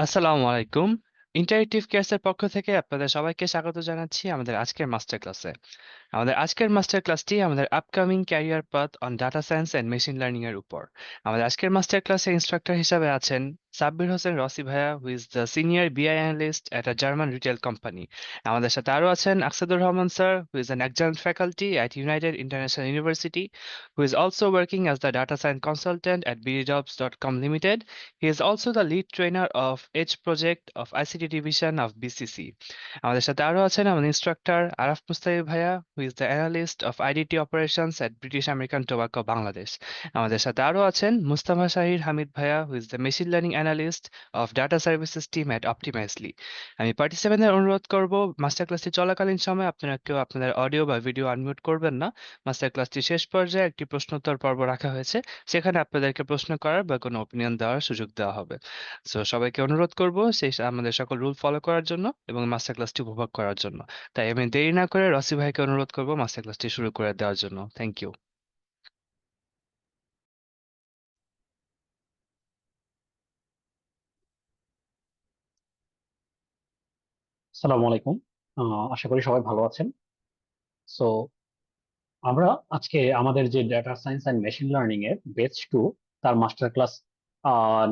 আসসালামু আলাইকুম। ইন্টারেক্টিভ কেয়ার্সের পক্ষ থেকে আপনাদের সবাইকে স্বাগত জানাচ্ছি আমাদের আজকের মাস্টার ক্লাসে। আমাদের আজকের মাস্টার ক্লাসটি আমাদের upcoming career path on data science and machine learning এর উপর। আমাদের আজকের মাস্টার ক্লাসে ইনস্ট্রাক্টর হিসাবে আছেন সাব্বির হোসেন রসি ভাইয়া, who is the senior BI analyst at a German retail company. আমাদের সাথে আরও আছেন Aksadur Rahman sir, who is an adjunct faculty at United International University, who is also working as the data science consultant at bdjobs.com limited. He is also the lead trainer of Edge project of ICT division of BCC. আমাদের সাথে আরো আছেন আমাদের instructor Araf Mustafi ভাইয়া, who is the analyst of আইডিটি operations এট British American tobacco Bangladesh. আমাদের সাথে আরো আছেন মুস্তাফা শাহির হামিদ ভাইয়া, who is the machine learning analyst of data services team at Optimizely. আমি পার্টিসিপেন্টদের অনুরোধ করব মাস্টার ক্লাসটি চলাকালীন সময় আপনারা কেউ আপনাদের অডিও বা ভিডিও আনমিউট করবেন না। মাস্টার ক্লাসটি শেষ পর্যায়ে একটি প্রশ্নোত্তর পর্ব রাখা হয়েছে, সেখানে আপনাদেরকে প্রশ্ন করার বা কোনো ওপিনিয়ন দেওয়ার সুযোগ দেওয়া হবে। সো সবাইকে অনুরোধ করব সেই আমাদের সকল রুল ফলো করার জন্য এবং মাস্টার ক্লাসটি উপভোগ করার জন্য। তাই আমি দেরি না করে রসি ভাইকে অনুরোধ করব মাস্টার ক্লাসটি শুরু করে দেওয়ার জন্য। Thank you. আসসালামু আলাইকুম। আশা করি সবাই ভালো আছেন। সো আমরা আজকে আমাদের যে data science and machine learning এর বেচ 2 তার মাস্টার ক্লাস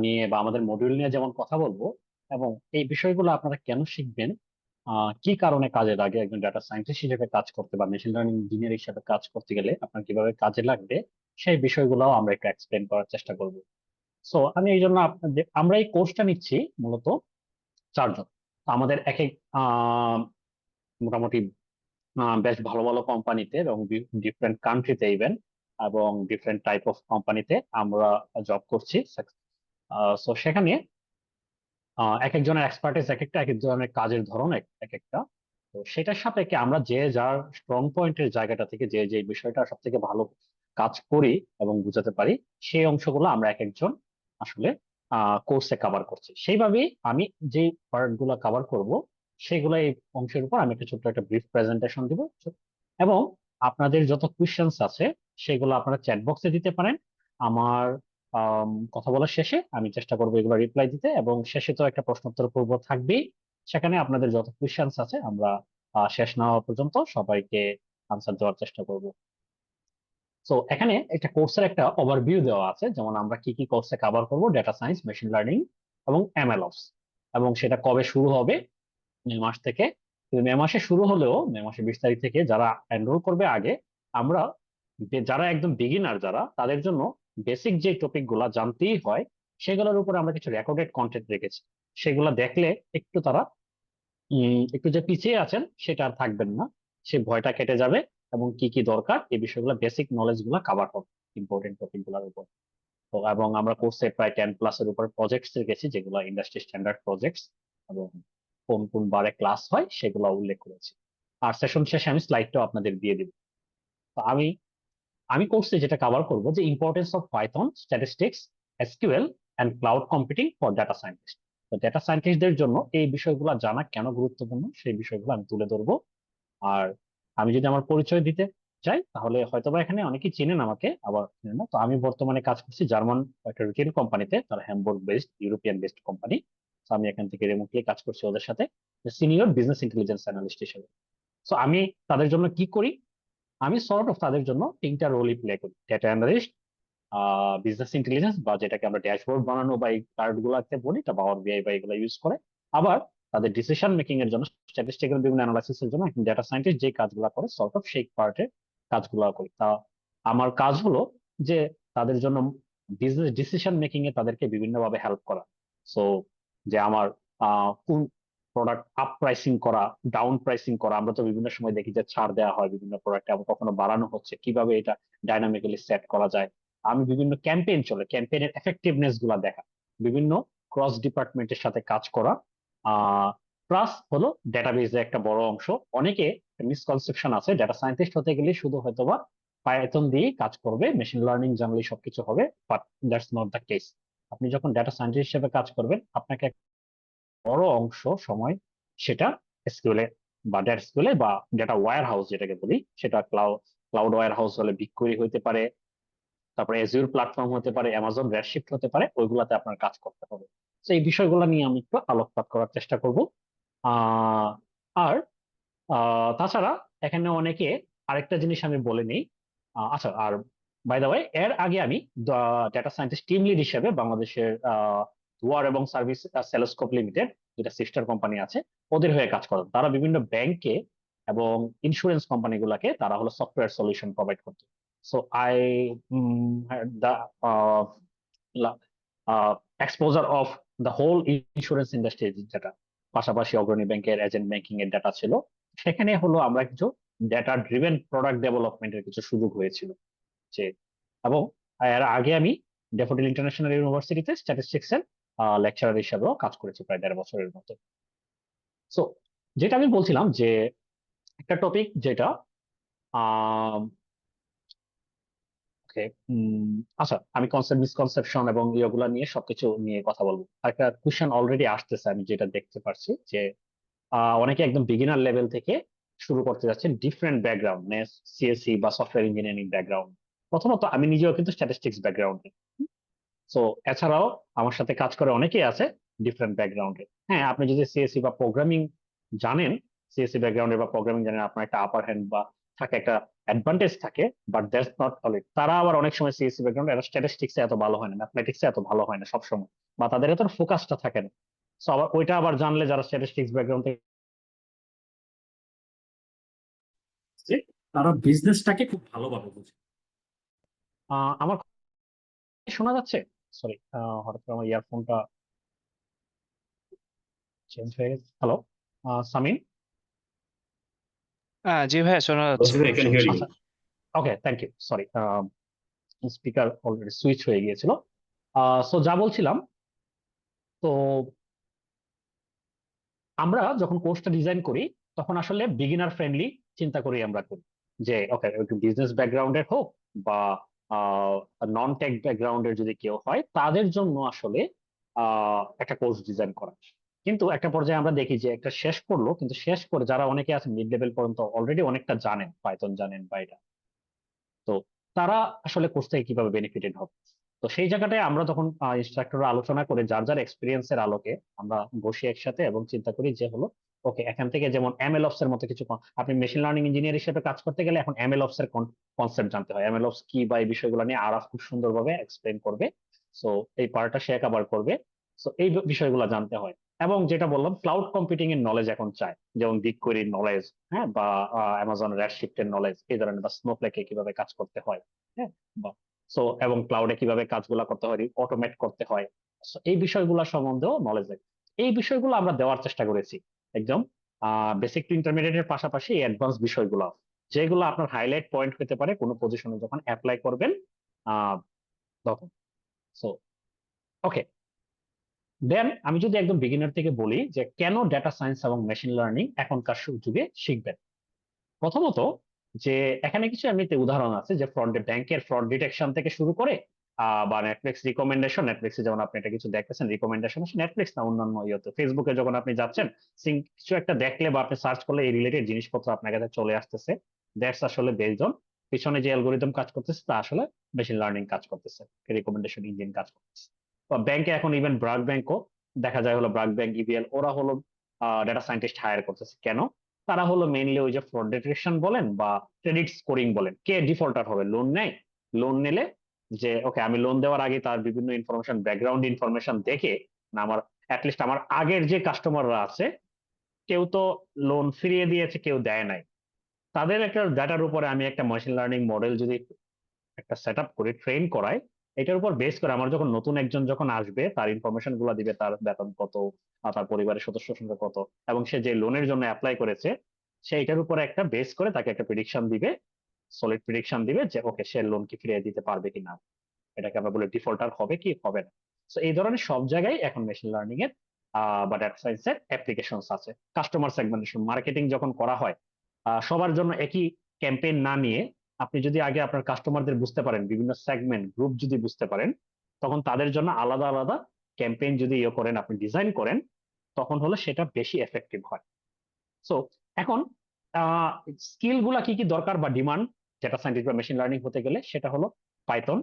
নিয়ে বা আমাদের মডিউল নিয়ে যেমন কথা বলবো, এবং এই বিষয়গুলো আপনারা কেন শিখবেন, কি কারণে কাজে লাগে একজন ডেটা সায়েন্টিস্ট হিসেবে কাজ করতে বা মেশিন লার্নিং ইঞ্জিনিয়ার হিসেবে কাজ করতে গেলে আপনার কিভাবে কাজে লাগবে, সেই বিষয়গুলো আমরা একটু এক্সপ্লেন করার চেষ্টা করব। সো আমি এই জন্য আমরা এই কোর্সটা নিচ্ছি মূলত 4 জন। তো আমাদের এক এক মোটামুটি বেশ ভালো ভালো কোম্পানিতে এবং ডিফারেন্ট কান্ট্রিতে ইভেন, এবং ডিফারেন্ট টাইপ অফ কোম্পানিতে আমরা জব করছি। সো সেখানে এক একজনের এক্সপার্টিস এক একটা, এক এক ধরনের কাজের ধরন এক একটা। তো সেটার সাপেক্ষে আমরা যে যার স্ট্রং পয়েন্টের জায়গাটা থেকে যে যে বিষয়টা সব থেকে ভালো কাজ করি এবং বুঝাতে পারি, সেই অংশগুলো আমরা এক একজন আসলে কোর্সে কভার করছি। সেইভাবেই আমি যে পার্ট গুলো কভার করব, সেগুলো এই অংশের উপর আমি একটা ছোট্ট একটা ব্রিফ প্রেজেন্টেশন দিব। এবং আপনাদের যত কোয়েশ্চেন্স আছে সেগুলো আপনারা চ্যাট বক্সে দিতে পারেন। আমার কথা বলার শেষে আমি চেষ্টা করবো এগুলো রিপ্লাই দিতে, এবং শেষে তো একটা প্রশ্নোত্তর পর্ব থাকবেই। সেখানে আপনাদের যত কোয়েশ্চেন্স আছে আমরা শেষ না হওয়া পর্যন্ত সবাইকে আনসার দেওয়ার চেষ্টা করব। তো এখানে একটা কোর্সের একটা ওভারভিউ দেওয়া আছে, যেমন আমরা কি কি কোর্সে কভার করব, ডেটা সায়েন্স, মেশিন লার্নিং এবং এমএলওপস। এবং সেটা কবে শুরু হবে, মে মাস থেকে। কিন্তু মে মাসে শুরু হলেও মে মাসে 20 তারিখ থেকে যারা এনরোল করবে আগে, আমরা যারা একদম বিগিনার যারা, তাদের জন্য বেসিক যে টপিক গুলা জানতেই হয়, সেগুলোর উপরে আমরা কিছু রেকর্ডেড কন্টেন্ট রেখেছি। সেগুলো দেখলে একটু তারা একটু যে পিছিয়ে আছেন সেটা আর থাকবেন না, সে ভয়টা কেটে যাবে। এবং কি কি দরকার এই বিষয়গুলো, বেসিক নলেজ গুলা কাভার হবে ইম্পর্টেন্ট টপিক গুলোর উপর। তো এবং আমরা কোর্সে প্রায় 10+ এর উপর প্রজেক্টস রেখেছি, যেগুলো ইন্ডাস্ট্রি স্ট্যান্ডার্ড প্রজেক্টস, এবং কোন কোন বারে ক্লাস হয় সেগুলো উল্লেখ করেছি। আর সেশন শেষে আমি স্লাইডটাও আপনাদের দিয়ে দিব। তো আমি আমি কোর্সে যেটা কভার করব, যে importance of Python, statistics, SQL and cloud computing for data scientist. তো ডাটা সায়েন্টিস্টদের জন্য এই বিষয়গুলো জানা কেন গুরুত্বপূর্ণ, সেই বিষয়গুলো আমি তুলে ধরবো। আর আমি যদি আমার পরিচয় দিতে চাই, তাহলে হয়তোবা এখানে অনেকেই চেনেন আমাকে, আবার চেনেন না। তো আমি বর্তমানে কাজ করছি জার্মান একটা রিটেল কোম্পানিতে, তার Hamburg based, European based company. তো আমি এখান থেকে রিমোটলি কাজ করছি ওদের সাথে, সিনিয়র বিজনেস ইন্টেলিজেন্স অ্যানালিস্ট হিসেবে। তো আমি তাদের জন্য কি করি, আমি সর্ট অফ তাদের জন্য 3টা রোলই প্লে করি: ডেটা অ্যানালিস্ট, বিজনেস ইন্টেলিজেন্স বা যেটাকে আমরা ড্যাশবোর্ড বানানো বা এই কার্ড গুলাতে বলি, এটা পাওয়ার বিআই বা এগুলো ইউজ করে। আবার তাদের ডিসিশন মেকিং এর জন্য, স্ট্যাটিস্টিক্যাল বিভিন্ন অ্যানালাইসিস এর জন্য একজন ডেটা সায়েন্টিস্ট যে কাজগুলো করে, সর্ট অফ সেই পার্টের কাজগুলো করি। তা আমার কাজ হলো যে তাদের জন্য বিজনেস ডিসিশন মেকিং এ তাদেরকে বিভিন্নভাবে হেল্প করা। সো যে আমার কোন প্রোডাক্ট আপ প্রাইসিং করা, ডাউন প্রাইসিং করা, আমরা তো বিভিন্ন সময় দেখি যে ছাড় দেওয়া হয় বিভিন্ন প্রোডাক্টে, আবার কখনো বাড়ানো হচ্ছে, কিভাবে এটা ডাইনামিক্যালি সেট করা যায়। আমি বিভিন্ন ক্যাম্পেইন চলে, ক্যাম্পেইনের এফেক্টিভনেস গুলা দেখা, বিভিন্ন ক্রস ডিপার্টমেন্টের সাথে কাজ করা। প্লাস হলো ডেটাবেজে একটা বড় অংশ। অনেকে মিসকনসেপশন আছে, ডেটা সায়েন্টিস্ট হতে গেলে শুধু হয়তোবা পাইথন দিয়ে কাজ করবে, মেশিন লার্নিং জানলে সবকিছু হবে, but that's not the case. আপনি যখন ডেটা সায়েন্টিস্ট হিসেবে কাজ করবেন, আপনাকে একটা বড় অংশ সময় সেটা এসকিউএল এ বা ডেটা এসকিউএল বা ডেটা ওয়্যার হাউস যেটাকে বলি, সেটা ক্লাউড ওয়্যার হাউস হলে বিগকোয়েরি হইতে পারে, তারপরে এজিউর প্ল্যাটফর্ম হতে পারে, অ্যামাজন রেডশিফট হতে পারে, ওইগুলাতে আপনার কাজ করতে হবে। তো এই বিষয়গুলো নিয়ে আমি একটু আলোকপাত করার চেষ্টা করব। আহ আর তাছাড়া এখানে অনেকে আরেকটা জিনিস আমি বলে নিই। আচ্ছা, আর বাই দ্য ওয়ে, এর আগে আমি ডেটা সায়েন্টিস্ট টিম লিড হিসেবে বাংলাদেশের ওয়ার এবং সার্ভিস সেলোস্কোপ লিমিটেড, যেটা সিস্টার কোম্পানি আছে, ওদের হয়ে কাজ করেন। তারা বিভিন্ন ব্যাংকে এবং ইন্স্যুরেন্স কোম্পানিগুলোকে তারা হলো সফটওয়্যার সলিউশন প্রোভাইড করতো। So I the exposure of the whole insurance industry, যেটা পাশাপাশি অগ্রণী ব্যাংকের এজেন্ট ব্যাংকিং এর ডাটা ছিল। সেখানে হলো আমরা কিছু ডেটা ড্রিভেন প্রোডাক্ট ডেভেলপমেন্টের কিছু সুযোগ হয়েছিল যে, এবং এর আগে আমি ড্যাফোডিল ইন্টারন্যাশনাল ইউনিভার্সিটিতে স্ট্যাটিস্টিক্স এর লেকচারার হিসেবেও কাজ করেছি প্রায় 1.5 বছরের মতো। সো যেটা আমি বলছিলাম যে, একটা টপিক যেটা আহ ওকে, আচ্ছা, আমি কনসেপ্ট মিসকনসেপশন এবং ইয়েগুলা নিয়ে সবকিছু নিয়ে কথা বলবো। আর একটা কোশ্চেন অলরেডি আসতেছে, আমি যেটা দেখতে পারছি যে অনেকে একদম বিগিনার লেভেল থেকে শুরু করতে যাচ্ছেন ডিফারেন্ট ব্যাকগ্রাউন্ড, সিএসসি বা সফটওয়্যার ইঞ্জিনিয়ারিং ব্যাকগ্রাউন্ড। প্রথমত আমি নিজেও কিন্তু স্ট্যাটিস্টিক্স ব্যাকগ্রাউন্ডে। সো এছাড়াও আমার সাথে কাজ করে অনেকেই আছে ডিফারেন্ট ব্যাকগ্রাউন্ডে। হ্যাঁ, আপনি যদি সিএসসি বা প্রোগ্রামিং জানেন, সিএসসি ব্যাকগ্রাউন্ডে বা প্রোগ্রামিং জানেন, আপনার একটা আপার হ্যান্ড বা থাকে, একটা অ্যাডভান্টেজ থাকে। But that's not all it. তারা আবার অনেক সময় সিএসসি ব্যাকগ্রাউন্ড, এরা স্ট্যাটিস্টিক্সে এত ভালো হয় না, ম্যাথমেটিক্সে এত ভালো হয় না সবসময়, বা তাদের এত ফোকাসটা থাকে না। সো আবার ওইটা আবার জানলে, যারা স্ট্যাটিস্টিক্স ব্যাকগ্রাউন্ড থেকে আসছে, তারা বিজনেসটাকে খুব ভালোভাবে বোঝে। আমার শোনা যাচ্ছে? সরি, হঠাৎ করে আমার ইয়ারফোনটা চেঞ্জ হয়ে গেছে। হ্যালো, সামিন। জি ভাইয়া, শোনা Yes, যাচ্ছে, I কোনো can hear সমস্যা you. নেই। আচ্ছা, okay, thank you. Sorry, speaker already switch হয়ে গিয়েছিল। সো যা বলছিলাম, তো আমরা যখন কোর্সটা ডিজাইন করি, তখন আসলে বিগিনার ফ্রেন্ডলি চিন্তা করি। আমরা করি যে ওকে, একটু বিজনেস ব্যাকগ্রাউন্ডের হোক বা নন টেক ব্যাকগ্রাউন্ডের যদি কেউ হয়, তাদের জন্য আসলে একটা কোর্স ডিজাইন করা। কিন্তু একটা পর্যায়ে আমরা দেখি যে একটা শেষ করলো, কিন্তু শেষ করে যারা অনেকে আছেন মিড লেভেল পর্যন্ত অলরেডি অনেকটা জানেন, পাইথন জানেন বা এটা, তো তারা আসলে কোর্স থেকে কিভাবে বেনিফিটেড হবে। তো সেই জায়গাটায় আমরা তখন ইনস্ট্রাক্টররা আলোচনা করে যার যার এক্সপিরিয়েন্সের আলোকে আমরা বসি একসাথে এবং চিন্তা করি যে হলো ওকে, এখান থেকে যেমন এমএল অপস এর মতো কিছু আপনি মেশিন লার্নিং ইঞ্জিনিয়ার হিসেবে কাজ করতে গেলে এখন এমএল অপস এর কনসেপ্ট জানতে হয়। এমএল অপস কি বা এই বিষয়গুলো নিয়ে আরাফ খুব সুন্দরভাবে এক্সপ্লেন করবে। সো এই পার্টটা সে কভার করবে। সো এই বিষয়গুলো জানতে হয়। এবং যেটা বললাম, ক্লাউড কম্পিউটিং এর নলেজ এখন চায়, যেমন বিগকোয়েরির নলেজ, হ্যাঁ, বা অ্যামাজন রেডশিফট এর নলেজ, এই ধরনের, বা স্নোফ্লেকে কিভাবে কাজ করতে হয়, হ্যাঁ, বা সো এবং ক্লাউডে কিভাবে কাজগুলো করতে হয়, অটোমেট করতে হয়। So, এই বিষয়গুলো সম্বন্ধেও নলেজ। এই বিষয়গুলো আমরা দেওয়ার চেষ্টা করেছি একদম বেসিক টু ইন্টারমিডিয়েট এর পাশাপাশি অ্যাডভান্স বিষয়গুলো, যেগুলো আপনার হাইলাইট পয়েন্ট হতে পারে কোনো পজিশনে যখন অ্যাপ্লাই করবেন আহ তখন। সো ওকে, দেন আমি যদি একদম বিগিনার থেকে বলি যে কেন ডেটা সায়েন্স এবং মেশিন লার্নিং এখনকার যুগে শিখবেন। প্রথমত, যে এখানে কিছু এমনিতে উদাহরণ আছে, যে ব্যাংকের ফ্রড ডিটেকশন থেকে শুরু করে বা নেটফ্লিক্স রিকমেন্ডেশন, নেটফ্লিক্সে যেমন আপনি এটা কিছু দেখতেছেন, রিকমেন্ডেশন নেটফ্লিক্স না অন্যান্য ইয়েতে, ফেসবুকে যখন আপনি যাচ্ছেন, কিছু একটা দেখলে বা আপনি সার্চ করলে এই রিলেটেড জিনিসপত্র আপনার কাছে চলে আসতেছে। দ্যাটস আসলে বেসড অন পিছনে যে অ্যালগোরিদম কাজ করতেছে, তা আসলে মেশিন লার্নিং কাজ করতেছে, রিকমেন্ডেশন ইঞ্জিন কাজ করতেছে। তো ব্যাংকে এখন ইভেন ব্রাক ব্যাংকও দেখা যায় হলো, ব্রাক ব্যাংক, ইবিএল, ওরা হলো ডেটা সায়েন্টিস্ট হায়ার করতেছে। কেন? তারা হলো মেইনলি ওই যে ফ্রড ডিটেকশন বলেন বা ক্রেডিট স্কোরিং বলেন, কে ডিফল্টার হবে, লোন নেয়, লোন নিলে যে ওকে, আমি লোন দেওয়ার আগে তার বিভিন্ন ইনফরমেশন, ব্যাকগ্রাউন্ড ইনফরমেশন দেখে, না আমার অ্যাটলিস্ট আমার আগের যে কাস্টমাররা আছে, কেউ তো লোন ফিরিয়ে দিয়েছে, কেউ দেয় নাই, তাদের একটা ডাটার উপরে আমি একটা মেশিন লার্নিং মডেল যদি একটা সেট আপ করে ট্রেন করাই, এটার উপর বেস করে আমার যখন নতুন একজন যখন আসবে, তার ইনফরমেশন গুলো দিবে, তার বেতন কত, তার পরিবারের সদস্য সংখ্যা কত, এবং সে যে লোনের জন্য অ্যাপ্লাই করেছে, সে এটার উপরে একটা বেস করে তাকে একটা প্রেডিকশন দিবে, সলিড প্রেডিকশন দিবে যে ওকে, সে লোন কি ফিরিয়ে দিতে পারবে কি না, এটাকে আমরা বলি ডিফল্টার হবে কি হবে না। তো এই ধরনের সব জায়গায় এখন মেশিন লার্নিং এর বা ডেটা সায়েন্সের অ্যাপ্লিকেশন আছে। কাস্টমার সেগমেন্টেশন মার্কেটিং যখন করা হয়, সবার জন্য একই ক্যাম্পেইন না নিয়ে, আপনি যদি আগে আপনার কাস্টমারদের বুঝতে পারেন, বিভিন্ন সেগমেন্ট গ্রুপ যদি বুঝতে পারেন, তখন তাদের জন্য আলাদা আলাদা ক্যাম্পেইন যদি করেন, আপনি ডিজাইন করেন, তখন হলে সেটা বেশি এফেক্টিভ হয়। সো এখন স্কিল গুলা কি কি দরকার বা ডিমান্ড, ডেটা সায়েন্টিস্ট বা মেশিন লার্নিং হতে গেলে, সেটা হলো পাইথন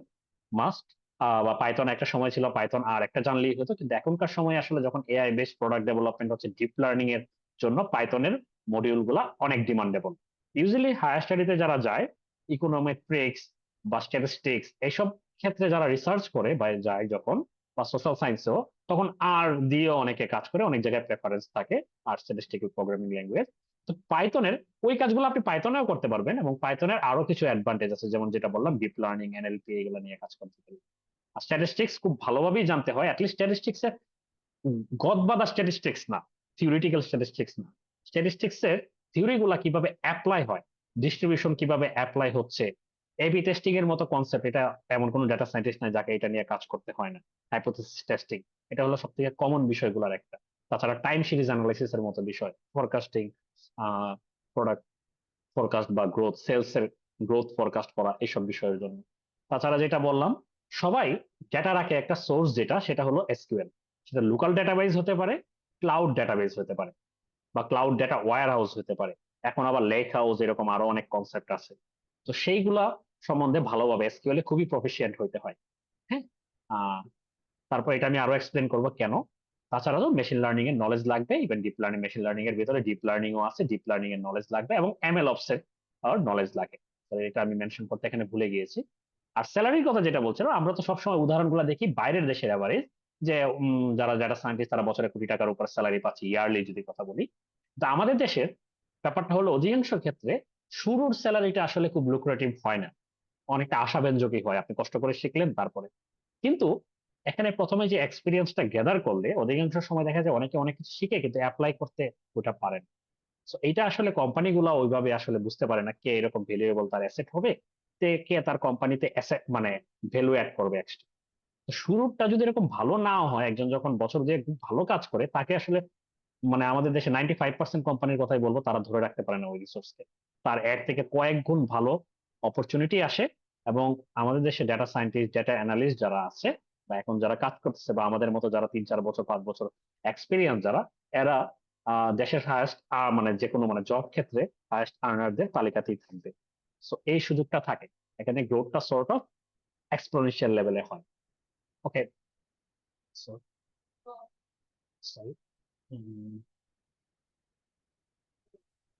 মাস্ট, বা পাইথন একটা সময় ছিল পাইথন আর একটা জানলেই হতো, কিন্তু এখনকার সময় আসলে যখন এআই বেসড প্রোডাক্ট ডেভেলপমেন্ট হচ্ছে, ডিপ লার্নিং এর জন্য পাইথনের মডিউল গুলা অনেক ডিমান্ডেবল। ইউজুয়ালি হায়ার স্টাডিতে যারা যায়, ইকোনমেট্রিক্স বা স্ট্যাটিস্টিক্স এইসব ক্ষেত্রে যারা রিসার্চ করে বা যায় যখন, বা সোশ্যাল সায়েন্সেও, তখন আর দিয়েও অনেকে কাজ করে, অনেক জায়গায় প্রেফারেন্স থাকে আর স্ট্যাটিস্টিক্যাল প্রোগ্রামিং ল্যাঙ্গুয়েজ। তো পাইথনের ওই কাজগুলো আপনি পাইথনেও করতে পারবেন, এবং পাইথনের আরো কিছু অ্যাডভান্টেজ আছে, যেমন যেটা বললাম ডিপ লার্নিং, এনএলপি, এগুলো নিয়ে কাজ করতে পারি। আর স্ট্যাটিস্টিক্স খুব ভালোভাবেই জানতে হয়, অ্যাটলিস্ট স্ট্যাটিস্টিক্স এর গদ বাঁধা স্ট্যাটিস্টিক্স না, থিওরিটিক্যাল স্ট্যাটিস্টিক্স না, স্ট্যাটিস্টিক্স এর থিওরি গুলা কিভাবে অ্যাপ্লাই হয়, ডিস্ট্রিবিউশন কিভাবে অ্যাপ্লাই হচ্ছে, এবি টেস্টিং এর মতো কনসেপ্ট, এটা এমন কোনো ডাটা সায়েন্টিস্ট নাই যাকে এটা নিয়ে কাজ করতে হয় না। হাইপোথেসিস টেস্টিং, এটা হলো সব থেকে কমন বিষয়গুলোর একটা। তাছাড়া টাইম সিরিজ অ্যানালাইসিস এর মতো বিষয়, ফরকাস্টিং, প্রোডাক্ট ফরকাস্ট বা গ্রোথ, সেলস এর গ্রোথ ফরকাস্ট করা, এইসব বিষয়ের জন্য। তাছাড়া যেটা বললাম, সবাই ডেটা রাখে একটা সোর্স, যেটা সেটা হলো এসকিউএল। সেটা লোকাল ডেটাবেস হতে পারে, ক্লাউড ডেটাবেস হতে পারে, বা ক্লাউড ডেটা ওয়্যার হাউস হতে পারে। এখন আবার লেক হাউস, এরকম আরো অনেক কনসেপ্ট আছে। তো সেইগুলা সম্বন্ধে ভালোভাবে এসকিউএল এ খুবই প্রফিসিয়েন্ট হইতে হয়। হ্যাঁ। আহ তারপর এটা আমি আরো এক্সপ্লেন করবো কেন। তাছাড়াও মেশিন লার্নিং এর নলেজ লাগবে, even deep learning, machine learning এর ভিতরে ডিপ লার্নিং ও আছে, ডিপ লার্নিং এর নলেজ লাগবে, এবং এমএল অপস এর নলেজ লাগে। তো এটা আমি মেনশন করতে এখানে ভুলে গিয়েছি। আর স্যালারির কথা যেটা বলছিলাম, আমরা তো সবসময় উদাহরণগুলো দেখি বাইরের দেশের এভারেজ, যে যারা যারা সায়েন্টিস্ট তারা বছরে কোটি টাকার উপর স্যালারি পাচ্ছে, ইয়ারলি যদি কথা বলি। তো আমাদের দেশের ব্যাপারটা হলো, অধিকাংশ ক্ষেত্রে শুরুর স্যালারিটা আসলে খুব লুক্রেটিভ হয় না, অনেকটা আশাব্যঞ্জকই হয়, আপনি কষ্ট করে শিখলেন তারপরে। কিন্তু এখানে প্রথমে যে এক্সপিরিয়েন্সটা গ্যাদার করলে, অধিকাংশ সময় দেখা যায় অনেকে অনেক কিছু শিখে কিন্তু অ্যাপ্লাই করতে ওটা পারেন। তো এটা আসলে কোম্পানিগুলো ওইভাবে আসলে বুঝতে পারে না কে এরকম ভ্যালুয়েবল তার অ্যাসেট হবে, কে তার কোম্পানিতে অ্যাসেট মানে ভ্যালু অ্যাড করবে এক্সট্রা। তো শুরুটা যদি এরকম ভালো না হয়, একজন যখন বছর দিয়ে খুব ভালো কাজ করে, তাকে আসলে আমাদের দেশে 95% কোম্পানির কথাই বলবো, তারা ধরে রাখতে পারে না ওই রিসোর্সকে। তার এর থেকে কয়েক গুণ ভালো অপরচুনিটি আসে। এবং আমাদের দেশে ডেটা সায়েন্টিস্ট, ডেটা অ্যানালিস্ট যারা আছে, বা এখন যারা কাজ করতেছে, বা আমাদের মতো যারা 3-4 বছর 5 বছর এক্সপিরিয়েন্স যারা, এরা দেশের হায়েস্ট যে কোনো জব ক্ষেত্রে হায়েস্ট আর্নারদের তালিকাতেই থাকবে। সো এই সুযোগটা থাকে, এখানে গ্রোথটা সর্ট অফ এক্সপোনেনশিয়াল লেভেলে হয়। ওকে। So sorry.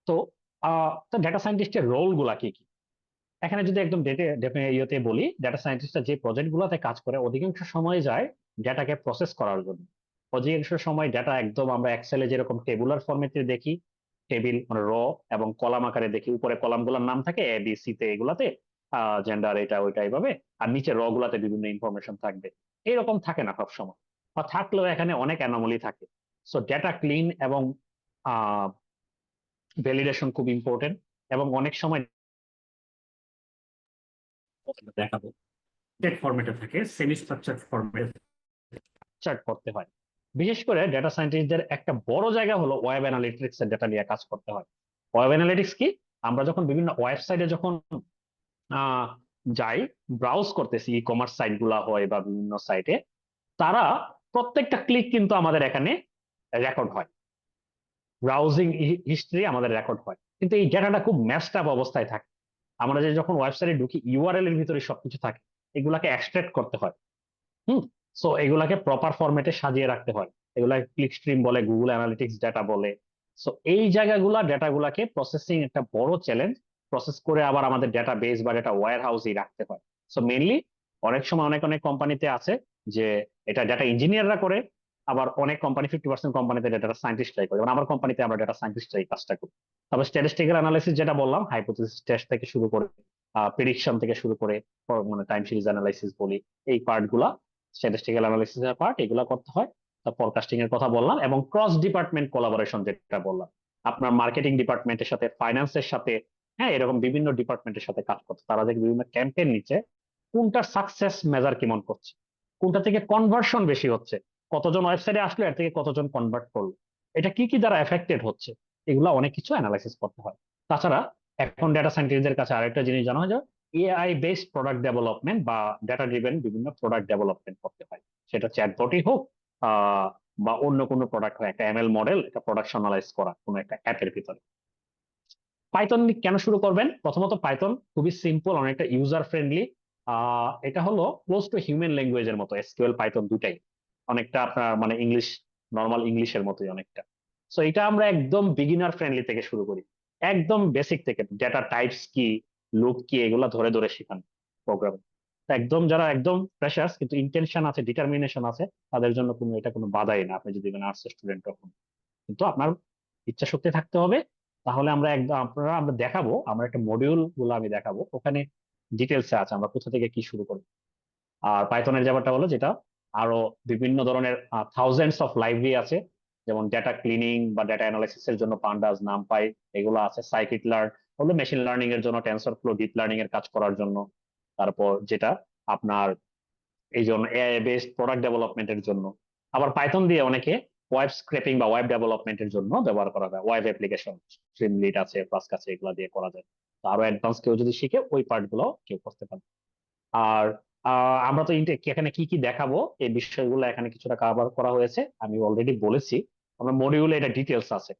তো তো ডেটা সায়েন্টিস্টের রোল গুলা কি কি? এখানে যদি একদম ইয়েতে বলি, ডেটা সায়েন্টিস্টরা যে প্রজেক্ট গুলাতে কাজ করে, অধিকাংশ সময় যায় ডেটাকে প্রসেস করার জন্য। অধিকাংশ সময় ডেটা একদম আমরা এক্সেলে যেরকম টেবুলার ফরম্যাটে দেখি, টেবিল র এবং কলাম আকারে দেখি, উপরে কলাম গুলার নাম থাকে এ বি সি তে, এগুলাতে জেন্ডার এটা ওইটা এইভাবে, আর নিচে র গুলাতে বিভিন্ন ইনফরমেশন থাকবে। এরকম থাকে না সব সময়, বা থাকলেও এখানে অনেক অ্যানোমালি থাকে। সো ডেটা ক্লিন এবং ভ্যালিডেশন খুব ইম্পর্টেন্ট। এবং অনেক সময় দেখাবো টেক্সট ফরম্যাটে থাকে, সেমি স্ট্রাকচার ফরম্যাটে চার্ট করতে হয়। বিশেষ করে ডেটা সায়েন্টিস্টদের একটা বড় জায়গা হলো ওয়েব অ্যানালিটিক্স এর ডেটা নিয়ে কাজ করতে হয়। ওয়েব অ্যানালিটিক্স কি? আমরা যখন বিভিন্ন ওয়েবসাইটে যখন আহ, যাই, ব্রাউজ করতেছি, ই কমার্স সাইট গুলা হয় বা বিভিন্ন সাইটে, তারা প্রত্যেকটা ক্লিক কিন্তু আমাদের এখানে রেকর্ড হয়, ব্রাউজিং হিস্ট্রি আমাদের রেকর্ড হয়, কিন্তু এই ডেটাটা খুব ম্যাচড আপ অবস্থায় থাকে। আমরা যে যখন ওয়েবসাইটে ঢুকি, ইউআরএল এর ভিতরে সবকিছু থাকে, এগুলাকে এক্সট্রাক্ট করতে হয়। হুম। সো এগুলাকে প্রপার ফরম্যাটে সাজিয়ে রাখতে হয়, এগুলা ক্লিক স্ট্রিম বলে, গুগল অ্যানালিটিক্স ডেটা বলে। সো এই জায়গাগুলা ডেটাগুলাকে প্রসেসিং একটা বড় চ্যালেঞ্জ, প্রসেস করে আবার আমাদের ডেটা বেস বা ডেটা ওয়্যার হাউসে রাখতে হয়। সো মেইনলি অনেক সময় অনেক অনেক কোম্পানিতে আছে যে এটা ডেটা ইঞ্জিনিয়াররা করে, আবার অনেক কোম্পানি 50% কোম্পানিতে ডেটা সায়েন্টিস্টরাই করে, যেমন আমার কোম্পানিতে আমরা ডেটা সায়েন্টিস্টরাই কাজটা করি। তবে স্ট্যাটিস্টিক্যাল অ্যানালাইসিস যেটা বললাম, হাইপোথেসিস টেস্ট থেকে শুরু করে প্রেডিকশন থেকে শুরু করে টাইম সিরিজ অ্যানালাইসিস বলি, এই পার্ট গুলা স্ট্যাটিস্টিক্যাল অ্যানালিসিস এর পার্ট, এগুলো করতে হয়। ফরকাস্টিং এর কথা বললাম, এবং ক্রস ডিপার্টমেন্ট কোলাবোরেশন যেটা বললাম, আপনার মার্কেটিং ডিপার্টমেন্টের সাথে, ফাইন্যান্সের সাথে, হ্যাঁ, এরকম বিভিন্ন ডিপার্টমেন্টের সাথে কাজ করতে, তারা যে বিভিন্ন ক্যাম্পেইন নিচ্ছে, কোনটার সাকসেস মেজার কেমন করছে, কোনটা থেকে কনভার্সন বেশি হচ্ছে, কতজন ওয়েবসাইটে আসলো, এর থেকে কতজন কনভার্ট করলো, এটা কি কি দ্বারা এফেক্টেড হচ্ছে, এগুলো অনেক কিছু অ্যানালাইসিস করতে হয়। তাছাড়া এখন ডেটা সায়েন্টিস্টদের কাছে আরেকটা জিনিস জানা হয়, যে এআই বেসড প্রোডাক্ট ডেভেলপমেন্ট বা ডেটা ড্রিভেন বিভিন্ন প্রোডাক্ট ডেভেলপমেন্ট করতে হয়। সেটা চ্যাটবটই হোক, আহ, বা অন্য কোনো প্রোডাক্ট হয়, একটা এমএল মডেল এটা প্রোডাকশনালাইজ করা কোনো একটা অ্যাপের ভিতরে। পাইথন কেন শুরু করবেন? প্রথমত পাইথন খুবই সিম্পল, অনেকটা ইউজার ফ্রেন্ডলি, এটা হলো ক্লোজ টু হিউম্যান ল্যাঙ্গুয়েজের মতো, এসকিউএল পাইথন দুটাই অনেকটা আপনার মানে ইংলিশ, নর্মাল ইংলিশের মতোই অনেকটা। সো এটা আমরা একদম বিগিনার ফ্রেন্ডলি থেকে শুরু করি, একদম বেসিক থেকে ডেটা টাইপস কি, লুপ কি, এগুলা ধরে ধরে শেখানো প্রোগ্রাম। একদম যারা একদম ফ্রেশার্স কিন্তু ইন্টেনশন আছে, ডিটারমিনেশন আছে, তাদের জন্য এটা কোনো বাধাই না, আপনি যদি আর্টস স্টুডেন্ট হন। কিন্তু আপনার ইচ্ছা শক্তি থাকতে হবে। তাহলে আমরা একদম আমরা দেখাবো, আমরা একটা মডিউল গুলো আমি দেখাবো, ওখানে ডিটেলসে আছে আমরা কোথা থেকে কি শুরু করব। আর পাইথনের ব্যাপারটা হলো যেটা আরো বিভিন্ন ধরনের থাউজেন্ডস অফ লাইব্রেরি আছে, যেমন ডেটা ক্লিনিং বা ডেটা অ্যানালাইসিস এর জন্য পান্ডাস, নামপাই, এগুলো আছে। সাইকিট লার্ন হলো মেশিন লার্নিং এর জন্য, টেনসর ফ্লো ডিপ লার্নিং এর কাজ করার জন্য। তারপর যেটা আপনার এই জন্য এআই বেসড প্রোডাক্ট ডেভেলপমেন্টের জন্য। আবার পাইথন দিয়ে অনেকে ওয়েব স্ক্রেপিং বা ওয়েব ডেভেলপমেন্টের জন্য ব্যবহার করা যায়, ওয়েব অ্যাপ্লিকেশন স্ট্রিমলিট আছে, ফ্লাস্ক আছে, এগুলো দিয়ে করা যায়। তো আরো অ্যাডভান্স কেউ যদি শিখে ওই পার্ট গুলো কেউ করতে পারে। আর আমরা তো এখানে কি কি দেখাবো এই বিষয়গুলো এখানে কিছুটা কভার করা হয়েছে, আমি অলরেডি বলেছি। আমরা মডিউলে এটা ডিটেলস আছে।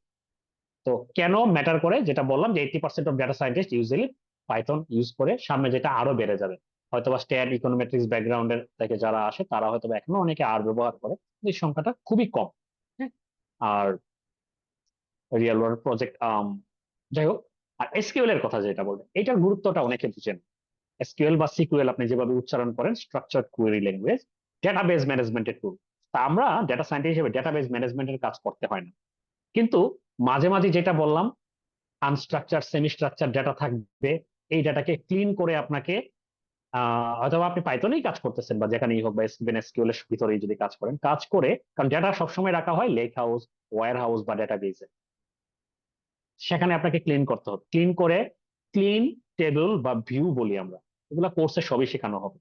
তো কেন ম্যাটার করে, যেটা বললাম যে 80% of data scientist usually Python use করে, সামনে যেটা আরো বেড়ে যাবে। হয়তোবা স্ট্যাট ইকোনোমেট্রিক্স ব্যাকগ্রাউন্ডের থেকে যারা আসে তারা হয়তো এখনো অনেকে আর ব্যবহার করে, এই সংখ্যাটা খুবই কম। হ্যাঁ। আর রিয়েল ওয়ার্ল্ড প্রজেক্ট, যাই হোক। আর এসকিউএল এর কথা যেটা বলবেন, এটার গুরুত্বটা অনেকে বুঝেন। এসকিউএল বা সিকিউএল আপনি যেভাবে উচ্চারণ করেন, স্ট্রাকচার্ড কোয়েরি ল্যাঙ্গুয়েজ, ডেটাবেজ ম্যানেজমেন্টের টুল। তা আমরা ডেটা সায়েন্টিস্ট হিসেবে ডেটাবেজ ম্যানেজমেন্টের কাজ করতে হয় না, কিন্তু মাঝে মাঝে যেটা বললাম, আনস্ট্রাকচার সেমি স্ট্রাকচার ডেটা থাকবে। এই ডেটাকে ক্লিন করে আপনাকে হয়তো আপনি পাইথনেই কাজ করতেছেন বা যেখানেই হোক, বা এসকিউএল এর ভিতরেই যদি কাজ করেন, কাজ করে, কারণ ডেটা সবসময় রাখা হয় লেক হাউস, ওয়্যার হাউস বা ডেটাবেজে, সেখানে আপনাকে ক্লিন করতে হবে। ক্লিন করে, ক্লিন টেবিল বা ভিউ বলি আমরা, এগুলা কোর্সে সবই শেখানো হবে।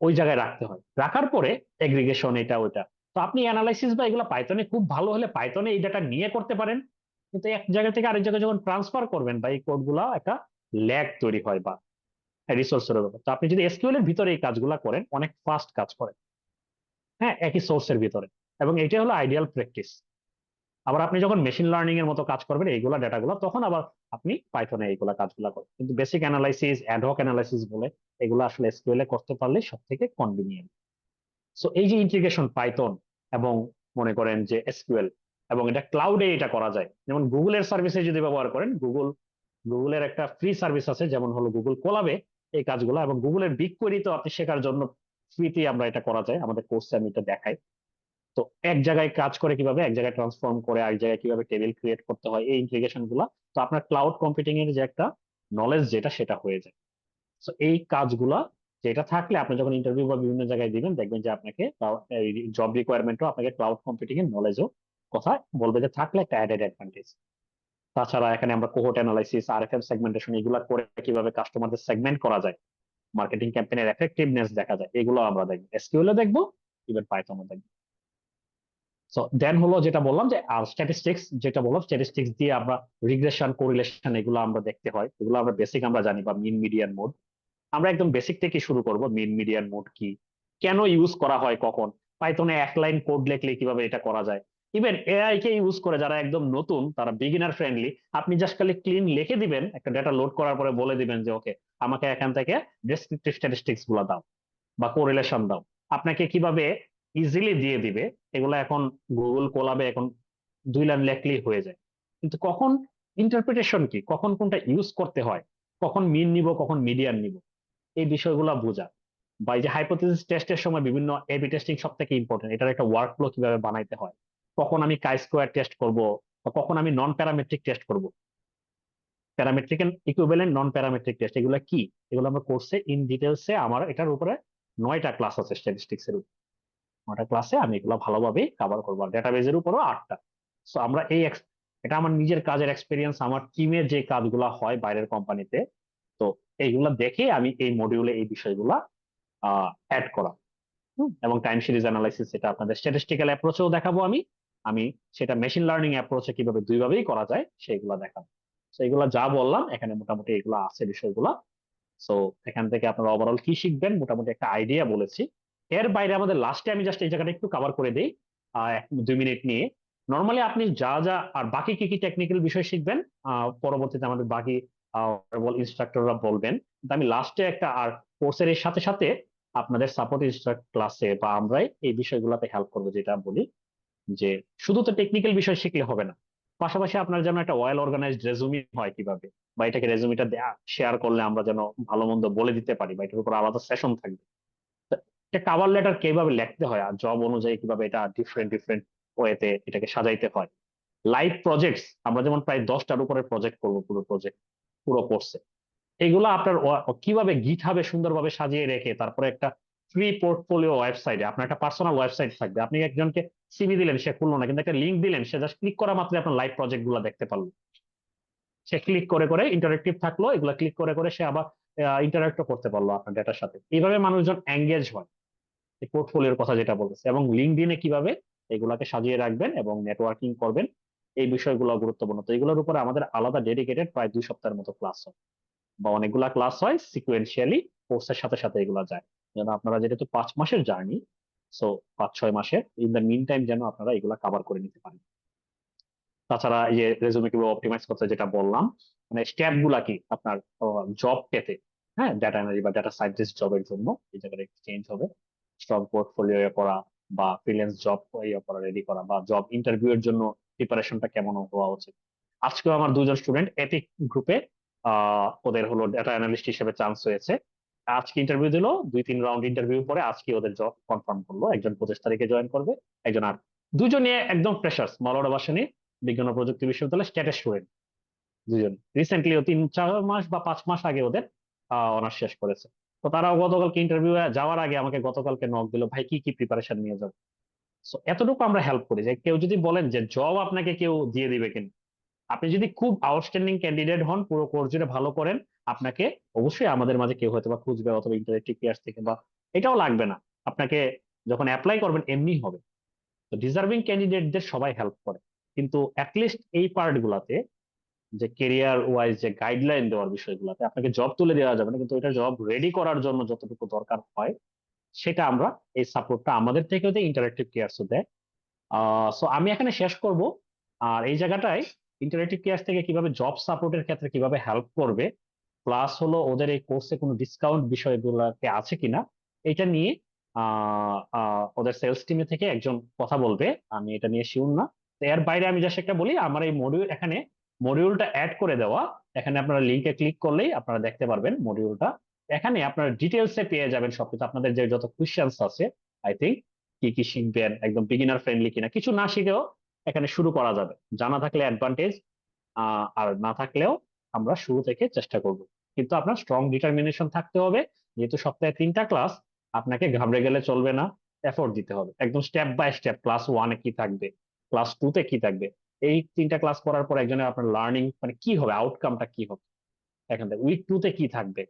ওই জায়গায় রাখতে হয়, রাখার পরে এগ্রিগেশন এটা ওইটা। তো আপনি অ্যানালাইসিস বা এগুলো পাইথনে খুব ভালো হলে পাইথনে এই ডাটা নিয়ে করতে পারেন, কিন্তু এক জায়গা থেকে আরেক জায়গায় যখন ট্রান্সফার করবেন বা এই কোড গুলা একটা ল্যাগ তৈরি হয় বা রিসোর্সের ব্যাপার। তো আপনি যদি এসকিউএল এর ভিতরে এই কাজগুলা করেন, অনেক ফাস্ট কাজ করে। হ্যাঁ, একই সোর্সের ভিতরে। এবং এটা হলো আইডিয়াল প্র্যাকটিস। আবার আপনি যখন মেশিন লার্নিং এর মতো কাজ করবেন এইগুলা ডেটাগুলো, তখন আবার আপনি পাইথনে এইগুলা কাজগুলা করেন। কিন্তু বেসিক অ্যানালাইসিস, অ্যাডহক অ্যানালাইসিস বলে, এগুলো আসলে এসকিউএল এ করতে পারলে সব থেকে কনভিনিয়েন্ট। সো এই যে ইন্টিগ্রেশন পাইথন এবং মনে করেন যে এসকিউএল, এবং এটা ক্লাউডে এটা করা যায়, যেমন গুগলের সার্ভিসে যদি ব্যবহার করেন, গুগলের একটা ফ্রি সার্ভিস আছে যেমন হলো গুগল কোলাবে, এই কাজগুলো, এবং গুগলের বিগ কোয়েরি তো আপনি শেখার জন্য ফ্রিতে আমরা এটা করা যায়, আমাদের কোর্সে আমি এটা দেখাই। তো এক জায়গায় কাজ করে কিভাবে, এক জায়গায় ট্রান্সফর্ম করে আরেক জায়গায় কিভাবে টেবিল ক্রিয়েট করতে হয়, এই ইন্টিগ্রেশন গুলা, তো আপনার ক্লাউড কম্পিউটিং এর যে একটা নলেজ যেটা, সেটা হয়ে যায়। তো এই কাজগুলা যেটা থাকলে আপনি যখন ইন্টারভিউ বা বিভিন্ন জায়গায় দিবেন, দেখবেন যে আপনাকে জব রিকোয়ারমেন্টও আপনাকে ক্লাউড কম্পিউটিং এর নলেজও কথা বলবে, যে থাকলে একটা অ্যাডেড অ্যাডভান্টেজ। তাছাড়া এখানে আমরা কোহোর্ট অ্যানালাইসিস, আরএফএম সেগমেন্টেশন, এগুলা করে কিভাবে কাস্টমারদের সেগমেন্ট করা যায়, মার্কেটিং ক্যাম্পেইনের এফেক্টিভনেস দেখা যায়, এগুলো আমরা দেখবো, এসকিউএল এ দেখবো, ইভেন পাইথনও দেখবো। সো দেন হলো যেটা বললাম যে, আর স্ট্যাটিস্টিক্স যেটা বললাম, স্ট্যাটিস্টিক্স দিয়ে আমরা রিগ্রেশন, কোরিলেশন, এগুলো আমরা দেখতে হয়, এগুলো আমরা বেসিক আমরা জানি, বা মিন মিডিয়ান মোড। আমরা একদম বেসিক থেকে শুরু করব, মিন মিডিয়ান মোড কি, কেন ইউজ করা হয়, কখন, পাইথনে এক লাইন কোড লিখলে কিভাবে এটা করা যায়। ইভেন এআই কে ইউজ করে যারা একদম নতুন, তারা বিগিনার ফ্রেন্ডলি, আপনি জাস্ট খালি ক্লিন লিখে দিবেন, একটা ডেটা লোড করার পরে বলে দিবেন যে ওকে, আমাকে এখান থেকে ডেসক্রিপটিভ স্ট্যাটিস্টিক্স গুলো দাও বা কোরিলেশন দাও, আপনাকে কিভাবে ইজিলি দিয়ে দিবে। এগুলো এখন গুগল কোলাবে এখন 2 লাইন লেখলেই হয়ে যায়। কিন্তু কখন ইন্টারপ্রিটেশন কি, কখন কোনটা ইউজ করতে হয়, কখন মিন নিব, কখন মিডিয়ান নিব, এই বিষয়গুলো বোঝা। বা এই যে হাইপোথিসিস টেস্টের সময় বিভিন্ন এবি টেস্টিং সব থেকে ইম্পর্টেন্ট, এটার একটা ওয়ার্ক ফ্লো কিভাবে বানাইতে হয়, কখন আমি কাই স্কোয়ার টেস্ট করব, বা কখন আমি নন প্যারামেট্রিক টেস্ট করব, parametric and equivalent non parametric test, এগুলো কি, এগুলো আমরা কোর্সে ইন ডিটেলসে, আমার এটার উপরে 9টা ক্লাস আছে স্ট্যাটিস্টিক্স এর উপর। 9টা ক্লাসে আমি এগুলো ভালোভাবে কভার করবো, আর ডেটাবেজের উপরও 8টা। সো আমরা এটা আমার নিজের কাজের এক্সপিরিয়েন্স, আমার টিমের যে কাজগুলো হয় বাইরের কোম্পানিতে, তো এইগুলা দেখে আমি এই মডিউলে এই বিষয়গুলা অ্যাড করা। এবং টাইম সিরিজ অ্যানালাইসিস, এটা আপনাদের স্ট্যাটিস্টিক্যাল অ্যাপ্রোচেও দেখাবো আমি। আমি সেটা মেশিন লার্নিং অ্যাপ্রোচে কিভাবে দুইভাবেই করা যায় সেইগুলা দেখাবো। তো এগুলা যা বললাম এখানে মোটামুটি এগুলো আছে বিষয়গুলা। সো এখান থেকে আপনারা ওভারঅল কি শিখবেন মোটামুটি একটা আইডিয়া বলেছি। এর বাইরে আমাদের লাস্টে আমি জাস্ট এই জায়গাটা একটু কভার করে দিই 2 মিনিট নিয়ে। নর্মালি আপনি যা যা আর বাকি কি কি টেকনিক্যাল বিষয় শিখবেন, পরবর্তীতে আমাদের বাকি ইনস্ট্রাক্টররা বলবেন। আমি লাস্টে একটা আর কোর্সের এর সাথে সাথে আপনাদের সাপোর্ট ক্লাসে বা আমরাই এই বিষয়গুলোতে হেল্প করবো, যেটা বলি যে শুধু তো টেকনিক্যাল বিষয় শিখলে হবে না, পাশাপাশি আপনার যেন একটা ওয়েল অর্গানাইজড রেজুমি হয় কিভাবে, বা এটাকে রেজুমিটা শেয়ার করলে আমরা যেন ভালো মন্দ বলে দিতে পারি, বা এটার উপর আলাদা সেশন থাকবে। তো একটা কাভার লেটার কিভাবে লিখতে হয় আর জব অনুযায়ী কিভাবে এটা ডিফারেন্ট ডিফারেন্ট ওয়েতে এটাকে সাজাইতে হয়। লাইভ প্রজেক্টস আমরা যেমন প্রায় 10টার উপরে প্রজেক্ট করবো পুরো প্রজেক্ট, পুরো কোর্সে। এগুলো আপনার কিভাবে গিটহাবে সুন্দরভাবে সাজিয়ে রেখে তারপরে একটা ফ্রি পোর্টফোলিও ওয়েবসাইটে আপনার একটা পার্সোনাল ওয়েবসাইট থাকবে। আপনি একজনকে সিভি দিলেন, সে খুললো না, কিন্তু একটা লিঙ্ক দিলেন, সে জাস্ট ক্লিক করা মাত্রই আপনার লাইভ প্রজেক্ট গুলো দেখতে পারলো। সে ক্লিক করে করে ইন্টারেক্টিভ থাকলো, এগুলা ক্লিক করে করে সে আবার ইন্টারাক্টও করতে পারলো আপনার ডেটার সাথে। এইভাবে মানুষজন এঙ্গেজ হয়, এই পোর্টফোলিওর কথা যেটা বলতেছে। এবং লিঙ্কডইনে কিভাবে এগুলাকে সাজিয়ে রাখবেন এবং নেটওয়ার্কিং করবেন, এই বিষয়গুলো গুরুত্বপূর্ণ। তো এগুলোর উপরে আমাদের আলাদা ডেডিকেটেড প্রায় 2 সপ্তাহের মতো ক্লাস হয়, বা অনেকগুলা ক্লাস হয় সিকুয়েন্সিয়ালি, কোর্সের সাথে সাথে এগুলা যায়, যেন আপনারা, যেহেতু 5 মাসের জার্নি, সো 5-6 মাসের ইন দ্য মিন টাইম যেন আপনারা এগুলা কভার করে নিতে পারেন। তাছাড়া এই যে রেজুমে কিভাবে অপটিমাইজ করতে যেটা বললাম, মানে স্টেপ গুলা কি আপনার জব পেতে, হ্যাঁ, ডাটা অ্যানালিস্ট বা ডাটা সায়েন্টিস্ট জবের জন্য এই জায়গাটা চেঞ্জ হবে। স্ট্রং পোর্টফোলিও করা, বা ফ্রিল্যান্স জব করা, রেডি করা, বা জব ইন্টারভিউ এর জন্য প্রিপারেশনটা কেমন হওয়া উচিত। আজকেও আমার 2জন স্টুডেন্ট এপিক গ্রুপে ওদের হলো ডাটা অ্যানালিস্ট হিসেবে চান্স হয়েছে। আজকে ইন্টারভিউ দিলো, 2-3 রাউন্ড ইন্টারভিউ পরে আজকে ওদের জব কনফার্ম করলো। একজন 25 তারিখে জয়েন করবে, একজন 8। দুজনে একদম ফ্রেশার্স, মাওলানা ভাসানী বিজ্ঞান ও প্রযুক্তি বিশ্ববিদ্যালয় স্ট্যাটাস স্টুডেন্ট। দুজন রিসেন্টলি 3-4 মাস বা 5 মাস আগে ওদের অনার্স শেষ করেছে। তো তারাও গতকালকে ইন্টারভিউ যাওয়ার আগে আমাকে গতকালকে নক দিল, ভাই কি কি প্রিপারেশন নিয়ে যাবো। সো এতটুকু আমরা হেল্প করি যে কেউ যদি বলেন যে জব আপনাকে কেউ দিয়ে দিবে কিনা, আপনি যদি খুব আউটস্ট্যান্ডিং ক্যান্ডিডেট হন, পুরো কোর্স জুড়ে ভালো করেন, আপনাকে অবশ্যই আমাদের মাঝে কেউ হয়তো বা খুঁজবে, অথবা ইন্টারেক্টিভ পেয়ার্স থেকে, বা এটাও লাগবে না আপনাকে, যখন অ্যাপ্লাই করবেন এমনি হবে। তো ডিজার্ভিং ক্যান্ডিডেটদের সবাই হেল্প করে, কিন্তু অ্যাটলিস্ট এই পার্ট গুলাতে, যে কেরিয়ার ওয়াইজ যে গাইডলাইন দেওয়ার বিষয়গুলোতে আপনাকে জব তুলে দেওয়া যাবে না, কিন্তু এটা জব রেডি করার জন্য যতটুকু দরকার হয় সেটা আমরা, এই সাপোর্টটা আমাদের থেকেও দেয়, ইন্টারেক্টিভ কেয়ারসও দেয়। সো আমি এখানে শেষ করব। আর এই জায়গাটায় ইন্টারেক্টিভ কেয়ার থেকে কিভাবে জব সাপোর্টের ক্ষেত্রে কিভাবে হেল্প করবে, প্লাস হলো ওদের এই কোর্সে কোনো ডিসকাউন্ট বিষয়গুলোকে আছে কিনা, এটা নিয়ে ওদের সেলস টিমে থেকে একজন কথা বলবে। আমি এটা নিয়ে শিওর না। তো এর বাইরে আমি জাস্ট একটা বলি, আমার এই মডিউল, এখানে মডিউলটা অ্যাড করে দেওয়া, এখানে আপনারা লিঙ্কে ক্লিক করলেই আপনারা দেখতে পারবেন মডিউলটা। এখানে আপনারা ডিটেলসে পেয়ে যাবেন সবকিছু, আপনাদের যে যত কোয়েশ্চেন্স আছে, আই থিঙ্ক কি কি শিখবেন, একদম বিগিনার ফ্রেন্ডলি কিনা, কিছু না শিখেও এখানে শুরু করা যাবে। জানা থাকলে অ্যাডভান্টেজ, আর না থাকলেও আমরা শুরু থেকে চেষ্টা করব। কিন্তু আপনার স্ট্রং ডিটারমিনেশন থাকতে হবে, যেহেতু সপ্তাহে 3টা ক্লাস, আপনাকে ঘাবড়ে গেলে চলবে না, এফোর্ট দিতে হবে একদম স্টেপ বাই স্টেপ। ক্লাস 1-এ কি থাকবে, ক্লাস 2-তে কি থাকবে, এই 3টা ক্লাস করার পর একজনের আপনার লার্নিং মানে কি হবে, আউটকামটা কি হবে, এখান থেকে উইক 2-তে কি থাকবে,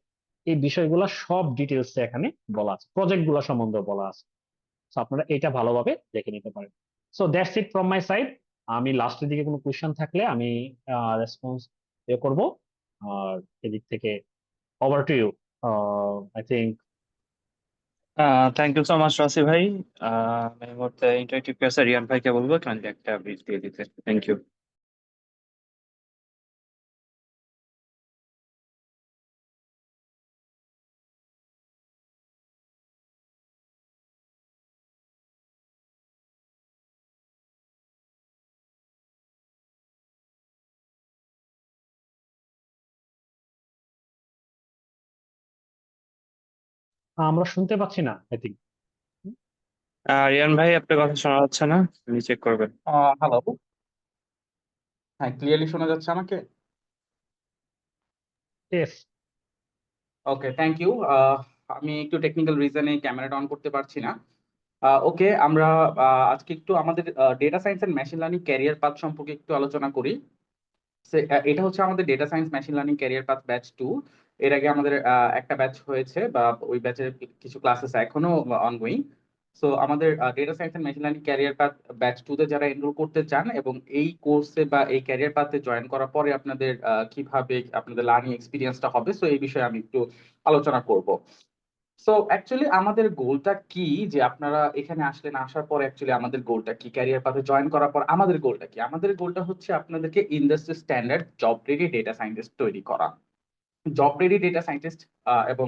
এই বিষয়গুলো সব ডিটেলস এখানে বলা আছে, প্রজেক্ট গুলো সম্বন্ধে বলা আছে। তো আপনারা এটা ভালোভাবে দেখে নিতে পারেন। So that's it from my side. আমি লাস্টের দিকে কোনো কোয়েশ্চেন থাকলে আমি রেসপন্স করব। আর এদিক থেকে over to you, I think. Thank you so much Rasi ভাই। আমি এই মুহূর্তে ইন্টারেক্টিভ ক্লাসে রিয়ান ভাইকে বলবো কাইন্ডলি একটা ব্রিফ দিয়ে দিতে। Thank you. আমরা শুনতে পাচ্ছি না, আই থিঙ্ক। রিয়ান ভাই আপনার কথা শোনা যাচ্ছে না, আপনি চেক করবেন। হ্যালো। হ্যাঁ, ক্লিয়ারলি শোনা যাচ্ছে আমাকে? ইয়েস। Okay, thank you. আমি একটু টেকনিক্যাল রিজনে ক্যামেরাটা অন করতে পারছি না। ওকে, আমরা আজকে একটু আমাদের data science and machine learning career path সম্পর্কে একটু আলোচনা করি। এটা হচ্ছে আমাদের data science machine learning career path batch 2। এর আগে আমাদের একটা ব্যাচ হয়েছে, বা ওই ব্যাচের কিছু ক্লাসেস এখনো অনগোয়িং। সো আমাদের data science and machine learning career path batch 2-তে যারা এনরোল করতে চান এবং এই কোর্সে বা এই ক্যারিয়ার পাথে জয়েন করার পরে আপনাদের কিভাবে আপনাদের লার্নিং এক্সপিরিয়েন্সটা হবে, সো এই বিষয়ে আমি একটু আলোচনা করব। সো অ্যাকচুয়ালি আমাদের গোলটা কি, যে আপনারা এখানে আসলেন, আসার পর অ্যাকচুয়ালি আমাদের গোলটা কি, ক্যারিয়ার পাথে জয়েন করার পর আমাদের গোলটা কি? আমাদের গোলটা হচ্ছে আপনাদেরকে industry standard job ready data scientist তৈরি করা। জব রেডি ডেটা সায়েন্টিস্ট এবং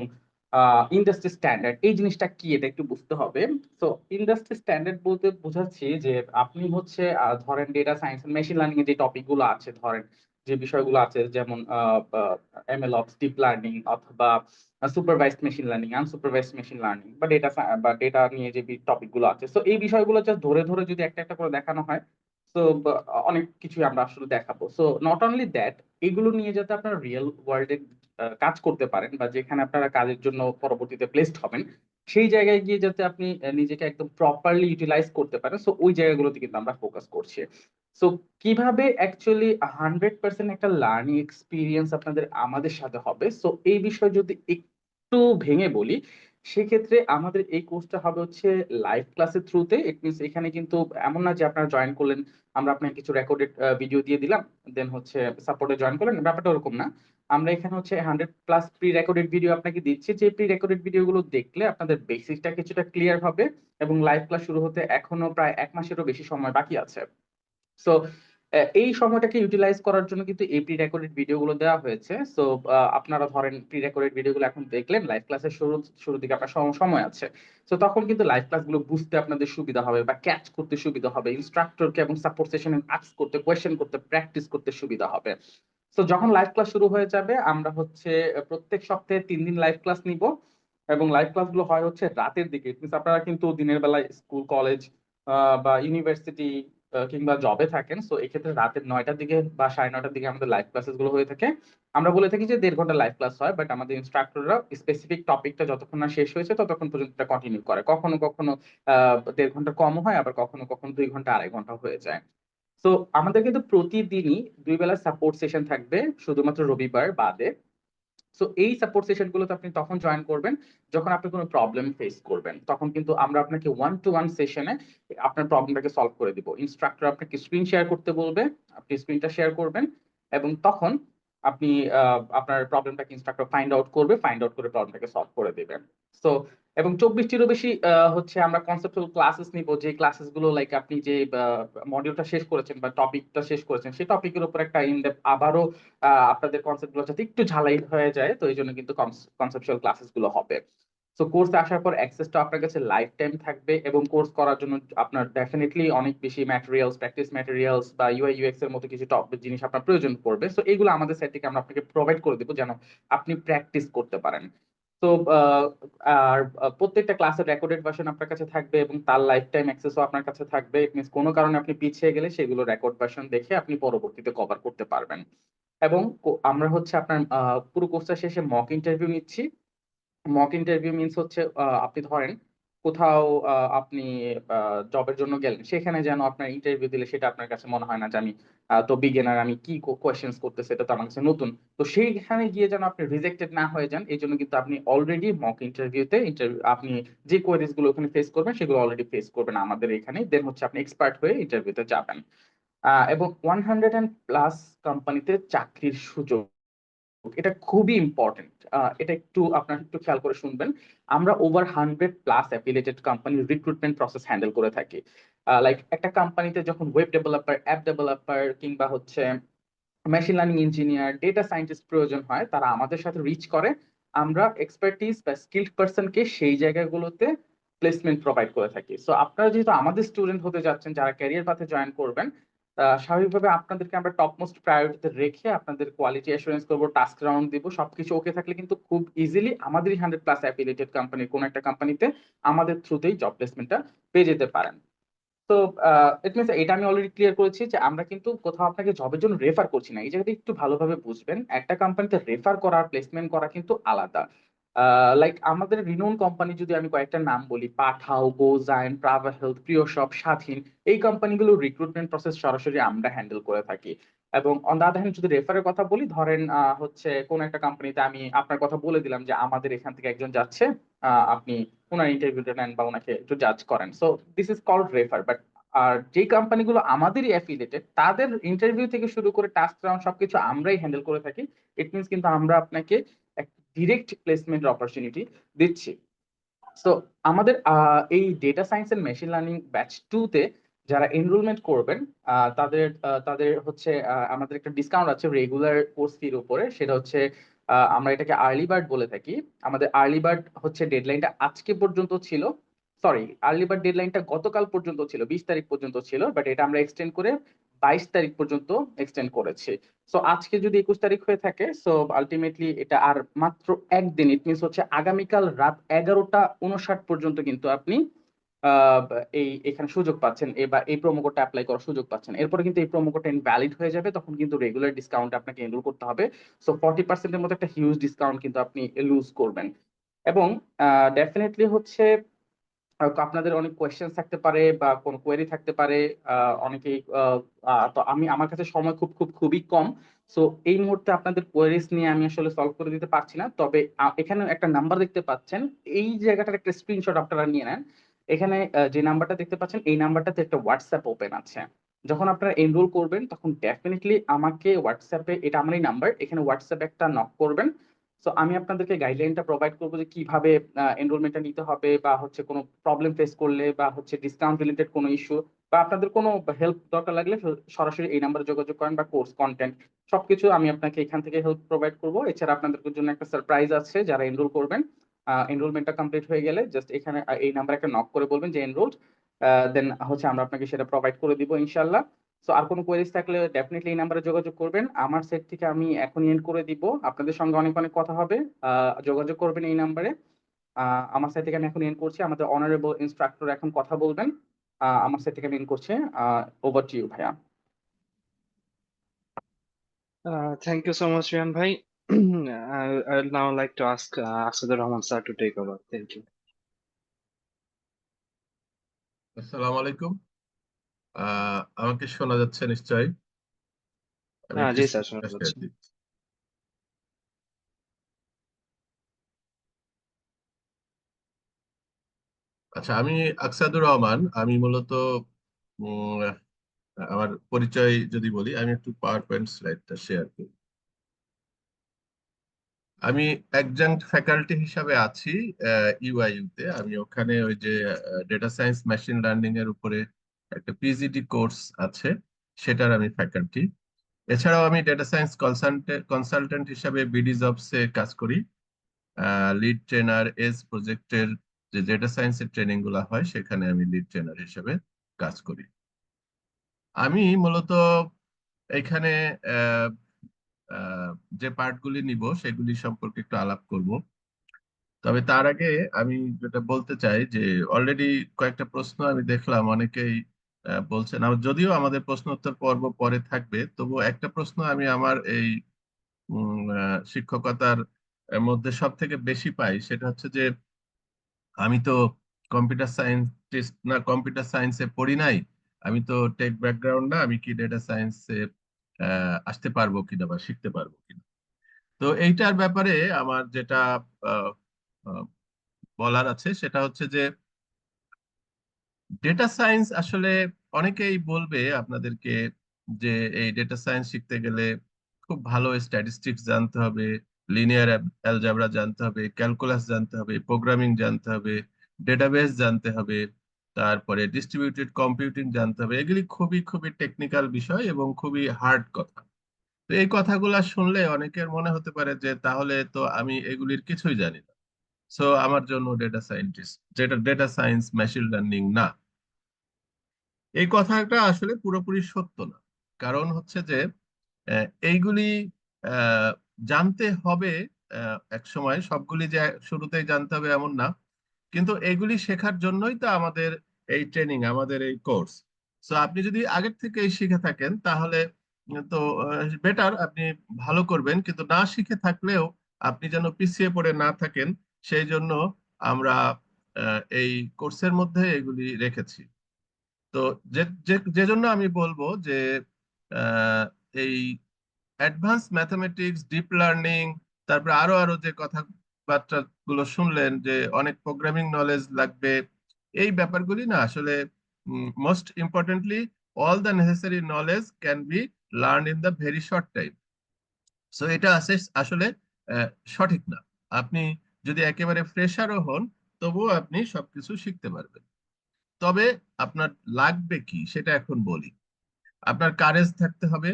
ইন্ডাস্ট্রি স্ট্যান্ডার্ড এই জিনিসটা কি এটা একটু বুঝতে হবে। তো ইন্ডাস্ট্রি স্ট্যান্ডার্ড বলতে বোঝাচ্ছি যে আপনি হচ্ছে ধরেন ডেটা সায়েন্স মেশিন লার্নিং এর যে টপিক গুলো আছে, ধরেন যে বিষয়গুলো আছে যেমন এমএল অপস, ডিপ লার্নিং, অথবা supervised machine learning, unsupervised machine learning, বা ডেটা নিয়ে যে টপিক গুলো আছে, তো এই বিষয়গুলো জাস্ট ধরে ধরে যদি একটা একটা করে দেখানো হয়, তো অনেক কিছুই আমরা আসলে দেখাবো। সো নট অনলি দ্যাট, এগুলো নিয়ে যাতে আপনারা রিয়েল ওয়ার্ল্ডে কাজ করতে পারেন বা যেখানে আপনারা কাজের জন্য পরবর্তীতে প্লেসড হবেন, সেই জায়গায় গিয়ে যাতে আপনি নিজেকে একদম প্রপারলি ইউটিলাইজ করতে পারেন, সো ওই জায়গাগুলোতে কিন্তু আমরা ফোকাস করছি। সো কিভাবে অ্যাকচুয়ালি 100% একটা লার্নিং এক্সপিরিয়েন্স আপনাদের আমাদের সাথে হবে, সো এই বিষয় যদি একটু ভেঙে বলি, সেক্ষেত্রে আমাদের এই কোর্সটা হবে হচ্ছে লাইভ ক্লাসের থ্রুতে। ইট মিনস এখানে কিন্তু এমন না যে আপনারা জয়েন করলেন, আমরা আপনাকে কিছু রেকর্ডেড ভিডিও দিয়ে দিলাম, দেন হচ্ছে সাপোর্টে জয়েন করলেন, ব্যাপারটা ওরকম না। আমরা এখানে হচ্ছে 100+ প্রি রেকর্ডেড ভিডিও আপনাকে দিচ্ছি, যে প্রি রেকর্ডেড ভিডিও গুলো দেখলে আপনাদের বেসিকটা কিছুটা ক্লিয়ার হবে, এবং লাইভ ক্লাস শুরু হতে এখনো প্রায় 1 মাসেরও বেশি সময় বাকি আছে। সো এই সময়টাকে ইউটিলাইজ করার জন্য কিন্তু এই প্রি রেকর্ডেড ভিডিওগুলো দেওয়া হয়েছে। সো আপনারা ধরেন প্রি রেকর্ডেড ভিডিওগুলো এখন দেখলেন, লাইভ ক্লাসের শুরুর দিকে আপনার সময় আছে, তো তখন কিন্তু লাইভ ক্লাসগুলো বুঝতে আপনাদের সুবিধা হবে বা ক্যাচ করতে সুবিধা হবে, ইনস্ট্রাক্টরকে এবং সাপোর্ট সেশনে আস্ক করতে, কোয়েশ্চেন করতে, প্র্যাকটিস করতে সুবিধা হবে। তো যখন লাইভ ক্লাস শুরু হয়ে যাবে, আমরা হচ্ছে প্রত্যেক সপ্তাহে 3 দিন লাইভ ক্লাস নিব, এবং লাইভ ক্লাসগুলো হয় হচ্ছে রাতের দিকে। It means আপনারা কিন্তু দিনের বেলায় স্কুল, কলেজ বা ইউনিভার্সিটি কিংবা জবে থাকেন, সো এক্ষেত্রে রাতের 9টার দিকে বা 9:30টার দিকে আমাদের লাইভ ক্লাসেস গুলো হয়ে থাকে। আমরা বলে থাকি যে 1.5 ঘন্টা লাইভ ক্লাস হয়, বাট আমাদের ইনস্ট্রাক্টররা স্পেসিফিক টপিকটা যতক্ষণ না শেষ হয়েছে ততক্ষণ পর্যন্ত কন্টিনিউ করে। কখনো কখনো 1.5 ঘন্টা কম হয়, আবার কখনো কখনো 2 ঘন্টা, 2.5 ঘন্টা হয়ে যায়। তো আমাদের কিন্তু প্রতিদিনই 2 বেলা সাপোর্ট সেশন থাকবে, শুধুমাত্র রবিবার বাদে। সো এই সাপোর্ট সেশন গুলোতে আপনি তখন জয়েন করবেন যখন আপনি কোনো প্রবলেম ফেস করবেন, তখন কিন্তু আমরা আপনাকে 1-to-1 সেশনে আপনার প্রবলেমটাকে সলভ করে দিব। ইনস্ট্রাক্টর আপনাকে স্ক্রিন শেয়ার করতে বলবে, আপনি স্ক্রিনটা শেয়ার করবেন, এবং তখন আপনি আপনার প্রবলেমটাকে ইনস্ট্রাক্টর ফাইন্ড আউট করবে, ফাইন্ড আউট করে প্রবলেমটাকে সলভ করে দিবেন। সো এবং 24টিরও বেশি হচ্ছে আমরা কনসেপচুয়াল ক্লাসেস নিব, যে ক্লাসেস গুলো লাইক আপনি যে মডিউলটা শেষ করেছেন বা টপিকটা শেষ করেছেন, সেই টপিকের উপর একটা ইনডেপথ আবারও আপনাদের কনসেপ্ট গুলো যাতে একটু ঝালাই হয়ে যায়, তো এই জন্য কিন্তু কনসেপচুয়াল ক্লাসেস গুলো হবে। সো কোর্সে আসার পর অ্যাক্সেসটা আপনার কাছে লাইফ টাইম থাকবে, এবং কোর্স করার জন্য আপনার ডেফিনেটলি অনেক বেশি ম্যাটেরিয়ালস, প্র্যাকটিস ম্যাটেরিয়ালস বা ইউআই ইউএক্স এর মতো কিছু টপ জিনিস আপনার প্রয়োজন পড়বে। সো এগুলো আমাদের সাইড থেকে আমরা আপনাকে প্রোভাইড করে দেবো যেন আপনি প্র্যাকটিস করতে পারেন। তো আর প্রত্যেকটা ক্লাসের রেকর্ডেড ভার্সন আপনার কাছে থাকবে, এবং তার লাইফ টাইম অ্যাক্সেসও আপনার কাছে থাকবে। ইট মিনস কোনো কারণে আপনি পিছিয়ে গেলে সেগুলো রেকর্ড ভার্সন দেখে আপনি পরবর্তীতে কভার করতে পারবেন। এবং আমরা হচ্ছে আপনার পুরো কোর্সটা শেষে মক ইন্টারভিউ নিচ্ছি। মক ইন্টারভিউ মিন্স হচ্ছে আপনি ধরেন কোথাও আপনি জবের জন্য গেলেন, সেখানে যেন আপনার ইন্টারভিউ দিলে সেটা আপনার কাছে মনে হয় না যে আমি তো বিগিনার, আমি কি কোয়েশ্চেন্স করতেছে এটা তো আমার কাছে নতুন, তো সেইখানে গিয়ে যেন আপনি রিজেক্টেড না হয়ে যান, এই জন্য কিন্তু আপনি অলরেডি মক ইন্টারভিউতে আপনি যে কোয়েরিজ গুলো ওখানে ফেস করবেন সেগুলো অলরেডি ফেস করবেন আমাদের এখানে, দেন হচ্ছে আপনি এক্সপার্ট হয়ে ইন্টারভিউতে যাবেন। এবং 100+ কোম্পানিতে চাকরির সুযোগ, এটা খুবই ইম্পর্টেন্ট। এটা একটু আপনার একটু খেয়াল করে শুনবেন। আমরা ওভার 100+ অ্যাফিলিয়েটেড কোম্পানির রিক্রুটমেন্ট প্রসেস হ্যান্ডেল করে থাকি। লাইক একটা কোম্পানিতে যখন ওয়েব ডেভেলপার, অ্যাপ ডেভেলপার কিংবা হচ্ছে machine learning engineer, data scientist প্রয়োজন হয়, তারা আমাদের সাথে রিচ করে। আমরা এক্সপার্টিস বা স্কিলড পারসনকে সেই জায়গাগুলোতে প্লেসমেন্ট প্রোভাইড করে থাকি। সো আপনারা যেহেতু আমাদের স্টুডেন্ট হতে যাচ্ছেন, যারা ক্যারিয়ার পাথে জয়েন করবেন, স্বাভাবিকভাবে আপনাদেরকে আমরা টপ মোস্ট প্রায়োরিটিতে রেখে আপনাদের কোয়ালিটি অ্যাসুরেন্স করবো, টাস্ক রাউন্ড দিব, সবকিছু ওকে থাকলে কিন্তু খুব ইজিলি আমাদেরই 100+ অ্যাফিলিয়েটেড কোম্পানির কোনো একটা কোম্পানিতে আমাদের থ্রুতেই জব প্লেসমেন্টটা পেয়ে যেতে পারেন। তো ইট মিনস এটা আমি অলরেডি ক্লিয়ার করেছি যে আমরা কিন্তু কোথাও আপনাকে জবের জন্য রেফার করছি না, এই জায়গাটা একটু ভালোভাবে বুঝবেন। একটা কোম্পানিতে রেফার করা আর প্লেসমেন্ট করা কিন্তু আলাদা। লাইক আমাদের রিনোন কোম্পানি যদি আমি কয়েকটা নাম বলি, পাঠাও, গোজাইন, প্রাভা হেলথ, প্রিয়শপ, স্বাধীন, এই কোম্পানিগুলো রিক্রুটমেন্ট প্রসেস সরাসরি আমরা হ্যান্ডেল করে থাকি। এবং অন দা আদার হ্যান্ড যদি রেফারের কথা বলি, ধরেন হচ্ছে কোন একটা কোম্পানিতে আমি আপনার কথা বলে দিলাম যে আমাদের এখান থেকে একজন যাচ্ছে, আপনি ওনার ইন্টারভিউটা নেন বা ওনাকে একটু জাজ করেন, so this is called refer. But আর যে কোম্পানিগুলো আমাদেরই অ্যাফিলিয়েটেড, তাদের ইন্টারভিউ থেকে শুরু করে টাস্ক রাউন্ড সবকিছু আমরাই হ্যান্ডেল করে থাকি। ইট মিনস কিন্তু আমরা আপনাকে ডিরেক্ট প্লেসমেন্ট অপরচুনিটি দিচ্ছি। সো আমাদের এই data science and machine learning batch 2 তে যারা এনরোলমেন্ট করবেন, তাদের হচ্ছে আমাদের একটা ডিসকাউন্ট আছে রেগুলার কোর্স ফির উপরে, সেটা হচ্ছে আমরা এটাকে আর্লি বার্ড বলে থাকি। আমাদের আর্লি বার্ড হচ্ছে ডেডলাইনটা আজকে পর্যন্ত ছিল, সরি আর্লি বার্ড ডেডলাইনটা গতকাল পর্যন্ত ছিল, 20 তারিখ পর্যন্ত ছিল, বাট এটা আমরা এক্সটেন্ড করে 22 তারিখ পর্যন্ত এক্সটেন্ড করেছি। সো আজকে যদি 21 তারিখ হয়ে থাকে, সো আলটিমেটলি এটা আর মাত্র একদিন, ইট মিনস হচ্ছে আগামীকাল রাত 11টা 59 পর্যন্ত কিন্তু আপনি আহ, এখানে সুযোগ পাচ্ছেন, বা এই প্রোমো কোডটা অ্যাপ্লাই করার সুযোগ পাচ্ছেন। এরপরে কিন্তু এই প্রোমো কোডটা ইনভ্যালিড হয়ে যাবে, তখন কিন্তু রেগুলার ডিসকাউন্ট আপনাকে এনরোল করতে হবে। সো 40%-এর মতো একটা হিউজ ডিসকাউন্ট কিন্তু আপনি লুজ করবেন। এবং ডেফিনেটলি হচ্ছে আপনাদের অনেক কোয়েশ্চেন থাকতে পারে বা কোনো কোয়েরি থাকতে পারে। অনেকেই তো আমার কাছে সময় খুবই কম। সো এই মুহূর্তে আপনাদের কোয়েরিজ নিয়ে আমি আসলে সলভ করে দিতে পারছি না, তবে এখানে একটা নাম্বার দেখতে পাচ্ছেন, এই জায়গাটার একটা স্ক্রিনশট আপনারা নিয়ে নেন। এখানে যে নাম্বারটা দেখতে পাচ্ছেন, এই নাম্বারটাতে একটা হোয়াটসঅ্যাপ ওপেন আছে। যখন আপনারা এনরোল করবেন তখন ডেফিনেটলি আমাকে হোয়াটসঅ্যাপে, এটা আমারই নাম্বার, এখানে হোয়াটসঅ্যাপে একটা নক করবেন। সো আমি আপনাদেরকে গাইডলাইনটা প্রোভাইড করবো যে কিভাবে এনরোলমেন্টটা নিতে হবে, বা হচ্ছে কোনো প্রবলেম ফেস করলে, বা হচ্ছে ডিসকাউন্ট রিলেটেড কোনো ইস্যু, বা আপনাদের কোনো হেল্প দরকার লাগলে সরাসরি এই নাম্বারে যোগাযোগ করেন, বা কোর্স কন্টেন্ট সবকিছু আমি আপনাকে এখান থেকে হেল্প প্রোভাইড করবো। এছাড়া আপনাদের জন্য একটা সারপ্রাইজ আছে যারা এনরোল করবেন। এনরোলমেন্টটা কমপ্লিট হয়ে গেলে জাস্ট এখানে এই নাম্বারে একটা নক করে বলবেন যে এনরোলড, দেন হচ্ছে আমরা আপনাকে সেটা প্রোভাইড করে দিব ইনশাল্লাহ। সো আর কোনো কোয়েরিজ থাকলে ডেফিনেটলি এই নাম্বারে যোগাযোগ করবেন। আমার সেট থেকে আমি এখনই এন্ড করে দিব, আপনাদের সঙ্গে অনেক অনেক কথা হবে। যোগাযোগ করবেন এই নাম্বারে। আমার সাইড থেকে আমি এখন এন্ড করছি, আমাদের অনারেবল ইনস্ট্রাক্টর এখন কথা বলবেন। আমার সাইড থেকে আমি এন্ড করছি। ওভার টু ইউ ভাইয়া। Thank you so much, Rian bhai. I'll now like to ask Asad Rahman sir to take over. Thank you. আসসালামু আলাইকুম। আমাকে শোনা যাচ্ছে নিশ্চয়ই? আমি একটু জি স্যার, শোনা স্ক্রিনটা শেয়ার যাচ্ছে। দিচ্ছি। আচ্ছা, আমি আকসাদুর রহমান। আমি মূলত উম, আমার পরিচয় যদি বলি, আমি একটু পাওয়ার পয়েন্ট স্লাইডটা শেয়ার করি। আমি অ্যাডজাংক্ট ফ্যাকাল্টি হিসাবে আছি ইউআইইউ তে। আমি ওখানে ওই যে ডেটা সায়েন্স মেশিন লার্নিং এর উপরে একটা পিজিডি কোর্স আছে, সেটার আমি ফ্যাকাল্টি। এছাড়াও আমি ডেটা সায়েন্স কনসালটেন্ট হিসাবে বিডি জবসে কাজ করি। লিড ট্রেনার এজ প্রজেক্টের যে ডেটা সায়েন্সের ট্রেনিং গুলো হয়, সেখানে আমি লিড ট্রেনার হিসেবে কাজ করি। আমি মূলত এখানে আহ, আহ, যে পার্টগুলি নিব সেগুলি সম্পর্কে একটু আলাপ করব। তবে তার আগে আমি যেটা বলতে চাই যে অলরেডি কয়েকটা প্রশ্ন আমি দেখলাম, অনেকেই বলছেন। যদিও আমাদের প্রশ্ন উত্তর পর্ব পরে থাকবে, তবু একটা প্রশ্ন আমি আমার এই শিক্ষকতার মধ্যে সব থেকে বেশি পাই, সেটা হচ্ছে যে আমি তো কম্পিউটার সায়েন্টিস্ট না, কম্পিউটার সায়েন্সে পড়ি নাই, আমি তো টেক ব্যাকগ্রাউন্ড না, আমি কি ডেটা সায়েন্সে আসতে পারবো কিনা বা শিখতে পারবো কিনা। তো এইটার ব্যাপারে আমার যেটা আহ, আহ, বলার আছে সেটা হচ্ছে যে ডেটা সায়েন্স আসলে অনেকেই বলবে আপনাদেরকে যে এই ডেটা সায়েন্স শিখতে গেলে খুব ভালো স্ট্যাটিস্টিক্স জানতে হবে, লিনিয়ার অ্যালজেব্রা জানতে হবে, ক্যালকুলাস জানতে হবে, প্রোগ্রামিং জানতে হবে, ডেটাবেস জানতে হবে, তারপরে ডিস্ট্রিবিউটেড কম্পিউটিং জানতে হবে। এগুলি খুবই খুবই টেকনিক্যাল বিষয় এবং খুবই হার্ড কথা। তো এই কথাগুলা শুনলে অনেকের মনে হতে পারে যে তাহলে তো আমি এগুলির কিছুই জানি না, সো আমার জন্য ডেটা সায়েন্টিস্ট, যেটা ডেটা সায়েন্স মেশিন লার্নিং না। এই কথাটা আসলে পুরোপুরি সত্য না। কারণ হচ্ছে যে এইগুলি আহ, জানতে হবে। এক সময় সবগুলি যে শুরুতেই জানতে হবে এমন না, কিন্তু এগুলি শেখার জন্যই তো আমাদের এই ট্রেনিং, আমাদের এই কোর্স। সো আপনি যদি আগের থেকে শিখে থাকেন তাহলে তো বেটার, আপনি ভালো করবেন। কিন্তু না শিখে থাকলেও আপনি যেন পিছিয়ে পড়ে না থাকেন, সেই জন্য আমরা এই কোর্সের মধ্যে এগুলি রেখেছি। তো যে যে যে জন্য আমি বলবো যে আহ, এই অ্যাডভান্স ম্যাথমেটিক্স, ডিপ লার্নিং, তারপরে আরো আরো যে কথাবার্তা গুলো শুনলেন যে অনেক প্রোগ্রামিং নলেজ লাগবে, এই ব্যাপারগুলি না আসলে most importantly all the necessary knowledge can be learn in the very short time. So এটা আসলে সঠিক না। আপনি যদি একেবারে ফ্রেশারও হন, তবুও আপনি সবকিছু শিখতে পারবেন। তবে আপনার লাগবে কি সেটা এখন বলি। আপনার কারেজ থাকতে হবে,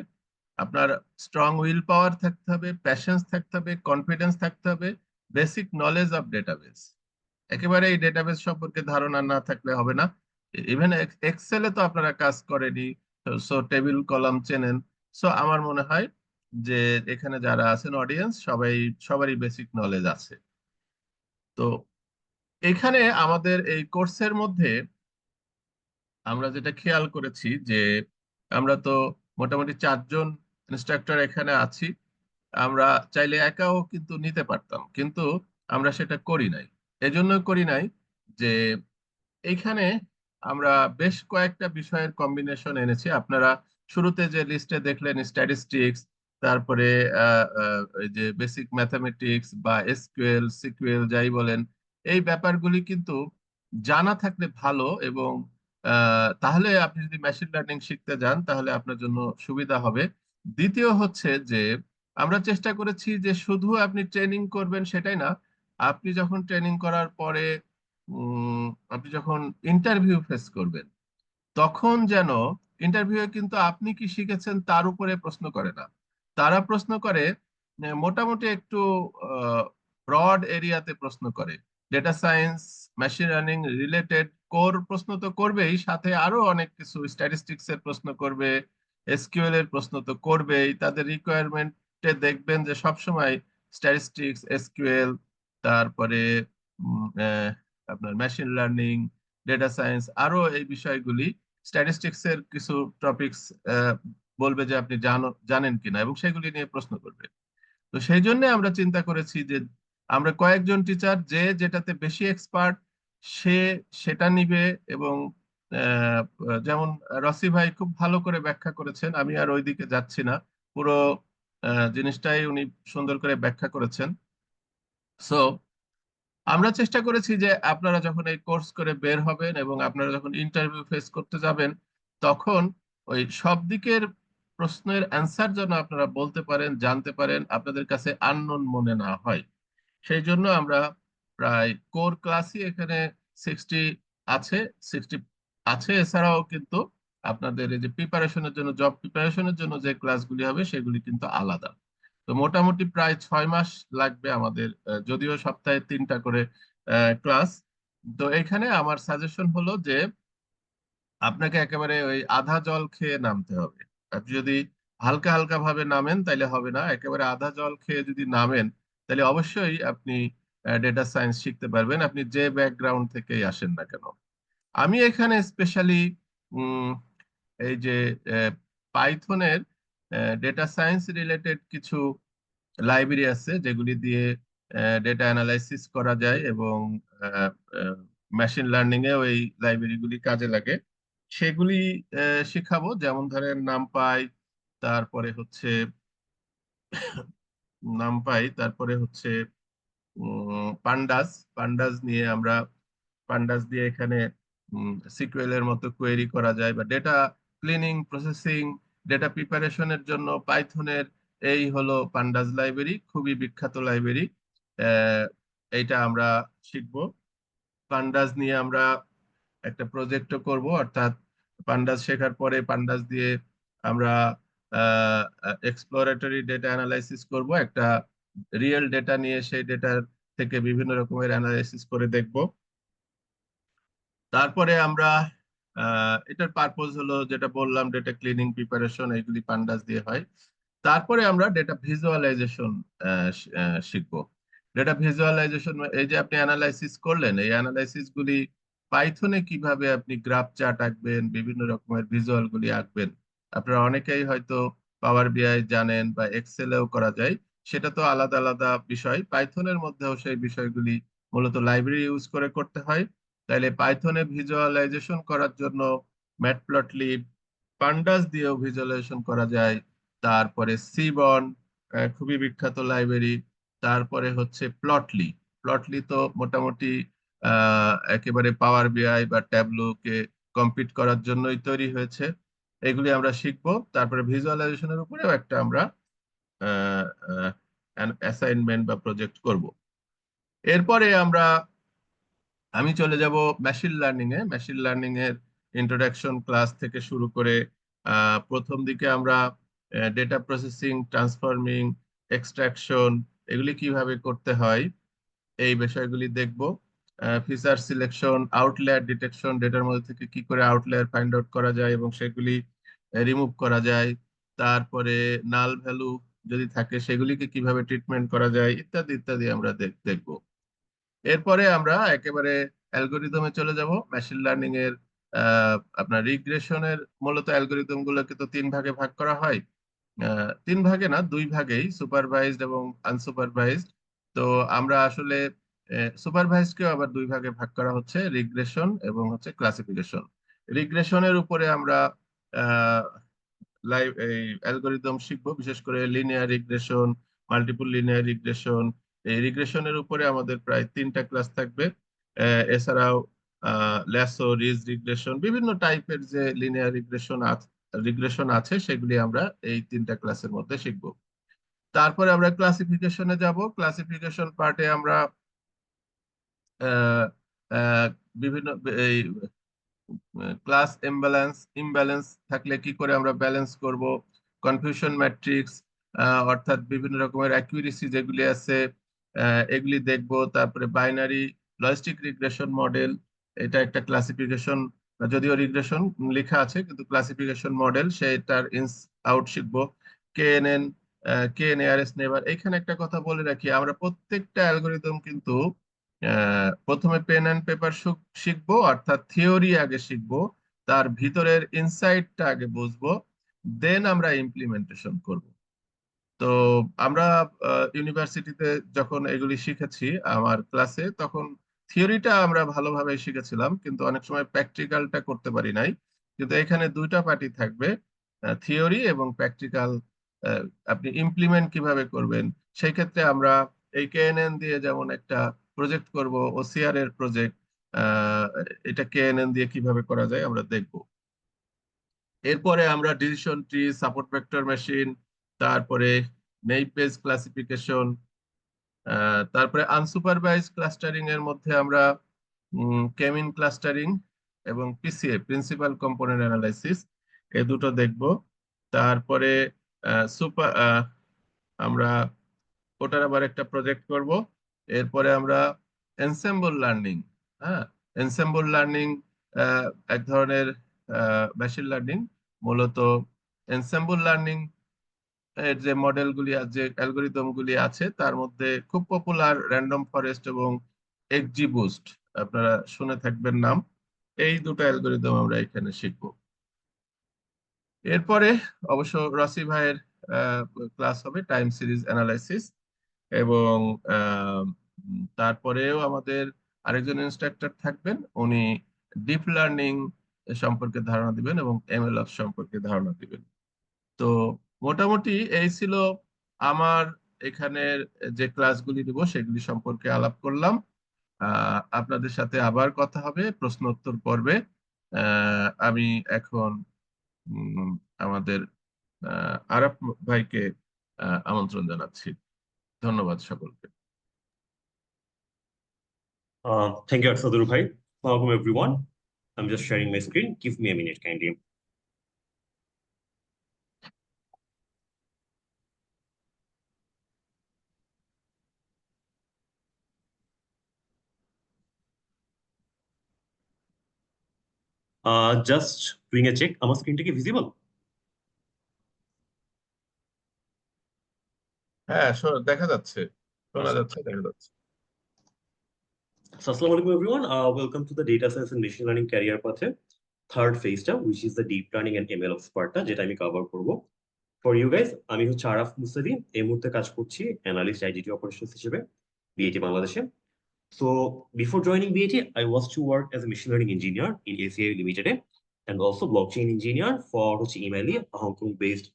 আপনার স্ট্রং উইল পাওয়ার থাকতে হবে, প্যাশন্স থাকতে হবে, কনফিডেন্স থাকতে হবে, বেসিক নলেজ অফ ডেটাবেস। একেবারে এই ডেটাবেস সম্পর্কে ধারণা না থাকলে হবে না। ইভেন এক্সেলে তো আপনারা কাজ করেনি, সো টেবিল কলাম চেনেন। সো আমার মনে হয় যে এখানে যারা আছেন অডিয়েন্স সবারই বেসিক নলেজ আছে। তো এখানে আমাদের এই কোর্সের মধ্যে আমরা যেটা খেয়াল করেছি যে আমরা তো মোটামুটি 4 জন ইনস্ট্রাক্টর এখানে আছি। আমরা চাইলে একাও কিন্তু নিতে পারতাম, কিন্তু আমরা সেটা করি নাই। এজন্য করি নাই যে এইখানে আমরা বেশ কয়েকটা বিষয়ের কম্বিনেশন এনেছি। আপনারা শুরুতে যে লিস্টে দেখলেন স্ট্যাটিস্টিক্স, তারপরে এই যে বেসিক ম্যাথামেটিক্স বা এসকিউএল সিকিউএল যাই বলেন, এই ব্যাপারগুলি কিন্তু জানা থাকলে ভালো। এবং তাহলে আপনি যদি মেশিন লার্নিং শিখতে যান তাহলে আপনার জন্য সুবিধা হবে। দ্বিতীয় হচ্ছে যে আমরা চেষ্টা করেছি যে শুধু আপনি ট্রেনিং করবেন সেটাই না, আপনি যখন ট্রেনিং করার পরে আপনি যখন ইন্টারভিউ ফেস করবেন তখন যেন ইন্টারভিউয়ে কিন্তু আপনি কি শিখেছেন তার উপরে প্রশ্ন করে না। তারা প্রশ্ন করে মোটামুটি একটু ব্রড এরিয়াতে প্রশ্ন করে। Data science, machine learning related core প্রশ্ন তো করবেই, সাথে আরো অনেক কিছু স্ট্যাটিস্টিক্স এর প্রশ্ন করবে, এসকিউএল এর প্রশ্ন তো করবেই। তাদের রিকোয়ারমেন্টে দেখবেন যে সবসময় স্ট্যাটিস্টিক্স, এসকিউএল, তারপরে আপনার মেশিন লার্নিং, ডেটা সায়েন্স, আরো এই বিষয়গুলি, স্ট্যাটিস্টিক্স এর কিছু টপিকস বলবে যে আপনি জানেন কিনা, এবং সেগুলি নিয়ে প্রশ্ন করবে। তো সেই জন্য আমরা চিন্তা করেছি যে আমরা কয়েকজন টিচার যে যেটাতে বেশি এক্সপার্ট সে সেটা নিবে। এবং আহ, যেমন রসি ভাই খুব ভালো করে ব্যাখ্যা করেছেন, আমি আর ওইদিকে যাচ্ছি না, পুরো জিনিসটাই উনি সুন্দর করে ব্যাখ্যা করেছেন। সো আমরা চেষ্টা করেছি যে আপনারা যখন এই কোর্স করে বের হবেন এবং আপনারা যখন ইন্টারভিউ ফেস করতে যাবেন তখন ওই সব দিকের প্রশ্নের অ্যান্সার যেন আপনারা বলতে পারেন, জানতে পারেন, আপনাদের কাছে আননোন মনে না হয়। সেই জন্য আমরা প্রায় কোর ক্লাসই এখানে 60 আছে, 60 আছে। এছাড়াও কিন্তু আপনাদের এই যে প্রিপারেশনের জন্য, জব প্রিপারেশনের জন্য যে ক্লাসগুলি হবে সেগুলি কিন্তু আলাদা। তো মোটামুটি প্রায় 6 মাস লাগবে আমাদের, যদিও সপ্তাহে 3টা করে ক্লাস। তো এখানে আমার সাজেশন হলো যে আপনাকে একেবারে ওই আধা জল খেয়ে নামতে হবে। আপনি যদি হালকা হালকা ভাবে নামেন তাহলে হবে না, একেবারে আধা জল খেয়ে যদি নামেন তাহলে অবশ্যই আপনি ডেটা সায়েন্স শিখতে পারবেন, আপনি যে ব্যাকগ্রাউন্ড থেকেই আসেন না কেন। আমি এখানে স্পেশালি এই যে পাইথনের ডেটা সায়েন্স রিলেটেড কিছু লাইব্রেরি আছে যেগুলি দিয়ে ডেটা অ্যানালাইসিস করা যায়, এবং মেশিন লার্নিং এও এই লাইব্রেরিগুলি কাজে লাগে, সেগুলি শিখাবো। যেমন ধরেন নামপাই, তারপরে হচ্ছে তারপরে হচ্ছে পান্ডাস। পান্ডাস নিয়ে আমরা পান্ডাস দিয়ে এখানে সিকিউএল এর মতো কোয়েরি করা যায়, বা ডেটা ক্লিনিং, প্রসেসিং, ডেটা প্রিপারেশনের জন্য পাইথনের এই হলো পান্ডাস লাইব্রেরি, খুবই বিখ্যাত লাইব্রেরি। এইটা আমরা শিখবো। পান্ডাস নিয়ে আমরা একটা প্রজেক্টও করব, অর্থাৎ পান্ডাস শেখার পরে পান্ডাস দিয়ে আমরা এক্সপ্লোরেটরি ডেটা অ্যানালাইসিস করব, একটা রিয়েল ডেটা নিয়ে সেই ডেটার থেকে বিভিন্ন রকমের অ্যানালাইসিস করে দেখব। তারপরে আমরা এটার পারপোজ হলো যেটা বললাম, ডেটা ক্লিনিং, প্রিপারেশন, এগুলি পান্ডাস দিয়ে হয়। তারপরে আমরা ডেটা ভিজুয়ালাইজেশন শিখবো। ডেটা ভিজুয়ালাইজেশন এই যে আপনি অ্যানালাইসিস করলেন, এই অ্যানালাইসিস গুলি পাইথনে কিভাবে আপনি গ্রাফ চার্ট আঁকবেন, বিভিন্ন রকমের ভিজুয়াল গুলি আঁকবেন। আপনারা অনেকেই হয়তো পাওয়ার বিআই জানেন, বা এক্সেলেও করা যায়, সেটা তো আলাদা আলাদা বিষয়। পাইথনের মধ্যেও সেই বিষয়গুলি মূলত লাইব্রেরি ইউজ করে করতে হয়। তাইলে পাইথনে ভিজুয়ালাইজেশন করার জন্য ম্যাটপ্লটলিব, পান্ডাস দিয়েও ভিজুয়ালাইজেশন করা যায়। তারপরে সিবন, খুবই বিখ্যাত লাইব্রেরি। তারপরে হচ্ছে প্লটলি। প্লটলি তো মোটামুটি একেবারে পাওয়ার বিআই বা ট্যাবলো কে কম্পিট করার জন্যই তৈরি হয়েছে। এগুলি আমরা শিখবো। তারপরে ভিজুয়ালাইজেশনের উপরেও একটা আমরা অ্যাসাইনমেন্ট বা প্রজেক্ট করব। এরপরে আমি চলে যাব মেশিন লার্নিং এ। মেশিন লার্নিং এর ইন্ট্রোডাকশন ক্লাস থেকে শুরু করে প্রথম দিকে আমরা ডেটা প্রসেসিং, ট্রান্সফর্মিং, এক্সট্রাকশন এগুলি কিভাবে করতে হয় এই বিষয়গুলি দেখব। ফিচার সিলেকশন, আউটলায়ার ডিটেকশন, ডেটার মধ্যে থেকে কি করে আউটলায়ার ফাইন্ড আউট করা যায় এবং সেগুলি রিমুভ করা যায়, তারপরে নাল ভ্যালু যদি থাকে সেগুলিকে কিভাবে ট্রিটমেন্ট করা যায় ইত্যাদি ইত্যাদি আমরা দেখব। এরপরে আমরা একেবারে অ্যালগোরিদমে চলে যাব। মেশিন লার্নিং এর আপনার রিগ্রেশনের মূলত অ্যালগোরিদম গুলোকে তো 3 ভাগে ভাগ করা হয়। 3 ভাগে না, 2 ভাগেই, সুপারভাইজড এবং আনসুপারভাইজড। তো আমরা আসলে সুপারভাইজডকেও আবার 2 ভাগে ভাগ করা হচ্ছে, রিগ্রেশন এবং হচ্ছে ক্লাসিফিকেশন। রিগ্রেশনের উপরে আমরা লাইভ এই অ্যালগোরিদম শিখবো, বিশেষ করে linear regression, multiple linear regression. এই রিগ্রেশনের উপরে আমাদের প্রায় 3টা ক্লাস থাকবে। এছাড়াও ল্যাসো, রিজ রিগ্রেশন, বিভিন্ন টাইপের যে লিনিয়ার রিগ্রেশন আছে সেগুলি আমরা এই 3টা ক্লাসের মধ্যে শিখবো। তারপরে আমরা ক্লাসিফিকেশনে যাব। ক্লাসিফিকেশন পার্টে আমরা আহ, আহ, বিভিন্ন এই ক্লাস ইমব্যালেন্স থাকলে কি করে আমরা ব্যালেন্স করব, কনফিউশন ম্যাট্রিক্স, অর্থাৎ বিভিন্ন রকমের অ্যাকুরেসি যেগুলি আছে এগুলি দেখব। তারপরে বাইনারি লজিস্টিক রিগ্রেশন মডেল, এটা একটা ক্লাসিফিকেশন, যদিও রিগ্রেশন লেখা আছে কিন্তু ক্লাসিফিকেশন মডেল, সেটার ইনস আউট শিখবো। কেএনএন, কে নিয়ারেস্ট নেইবার। এখানে একটা কথা বলে রাখি, আমরা প্রত্যেকটা অ্যালগোরিদম কিন্তু প্রথমে পেন অ্যান্ড পেপার শিখবো, অর্থাৎ থিওরি আগে শিখবো, তার ভিতরের ইনসাইটটা আগে বুঝবো, দেন আমরা ইমপ্লিমেন্টেশন করব। তো আমরা ইউনিভার্সিটিতে যখন এগুলি শিখেছি আমার ক্লাসে, তখন থিওরিটা আমরা ভালোভাবে শিখেছিলাম কিন্তু অনেক সময় প্র্যাকটিক্যালটা করতে পারি নাই। কিন্তু এখানে 2টা পার্টি থাকবে, থিওরি এবং প্র্যাকটিক্যাল। আপনি ইমপ্লিমেন্ট কিভাবে করবেন সেই ক্ষেত্রে আমরা এই কেএনএন দিয়ে যেমন একটা প্রজেক্ট করব, ওসিআর এর প্রজেক্ট, এটা কেএনএন দিয়ে কিভাবে করা যায় আমরা দেখব। এরপরে আমরা decision tree, support vector machine, তারপরে নেইভ বেস ক্লাসিফিকেশন, তারপরে আনসুপারভাইজ ক্লাস্টারিং এর মধ্যে আমরা কেমিন ক্লাস্টারিং এবং পিসিএ, প্রিন্সিপাল কম্পোনেন্ট অ্যানালাইসিস, এ দুটো দেখব। তারপরে সুপার আমরা ওটার আবার একটা প্রজেক্ট করব। এরপরে আমরা এনসেম্বল লার্নিং, হ্যাঁ, এনসেম্বল লার্নিং এক ধরনের মেশিন লার্নিং। মূলত এনসেম্বল লার্নিং এর যে মডেলগুলি যে অ্যালগোরিদম গুলি আছে তার মধ্যে খুব পপুলার র্যান্ডম ফরেস্ট এবং এক্সজিবুস্ট, আপনারা শুনে থাকবেন নাম। এই 2টা অ্যালগোরিদম আমরা এখানে শিখবো। এরপরে অবশ্য রসি ভাইয়ের ক্লাস হবে টাইম সিরিজ অ্যানালাইসিস, এবং তারপরেও আমাদের আরেকজন ইনস্ট্রাক্টর থাকবেন, উনি ডিপ লার্নিং সম্পর্কে ধারণা দিবেন এবং এমএলঅপস সম্পর্কে ধারণা দিবেন। তো মোটামুটি এই ছিল আমার এখানের যে ক্লাসগুলি দিব সেগুলি সম্পর্কে আলাপ করলাম। আপনাদের সাথে আবার কথা হবে প্রশ্ন উত্তর পর্বে। আমি এখন আমাদের আরাফ ভাইকে আমন্ত্রণ জানাচ্ছি। ধন্যবাদ সকলকে। Thank you, Sadur Bhai. Welcome, everyone. I'm just sharing my screen. Give me a minute, kindly. Just doing a check. আমার স্ক্রিনটা কি ভিজিবল? হ্যাঁ, দেখা যাচ্ছে, শোনা যাচ্ছে, দেখা যাচ্ছে। So, assalamu alaikum, everyone. Welcome to the data science and machine learning career path. Third phase টা, which is the deep learning and ML ops part টা, যেটা আমি কভার করব। For you guys, আমি হচ্ছে আরাফ মুসাদি, এই মুহূর্তে কাজ করছি অ্যানালিস্ট আইডিটি অপারেশনস হিসেবে বিএটি বাংলাদেশে। So before joining BAT, I was to work as a machine learning engineer in ACI Limited and also blockchain engineer for Emaili, a Hong Kong-based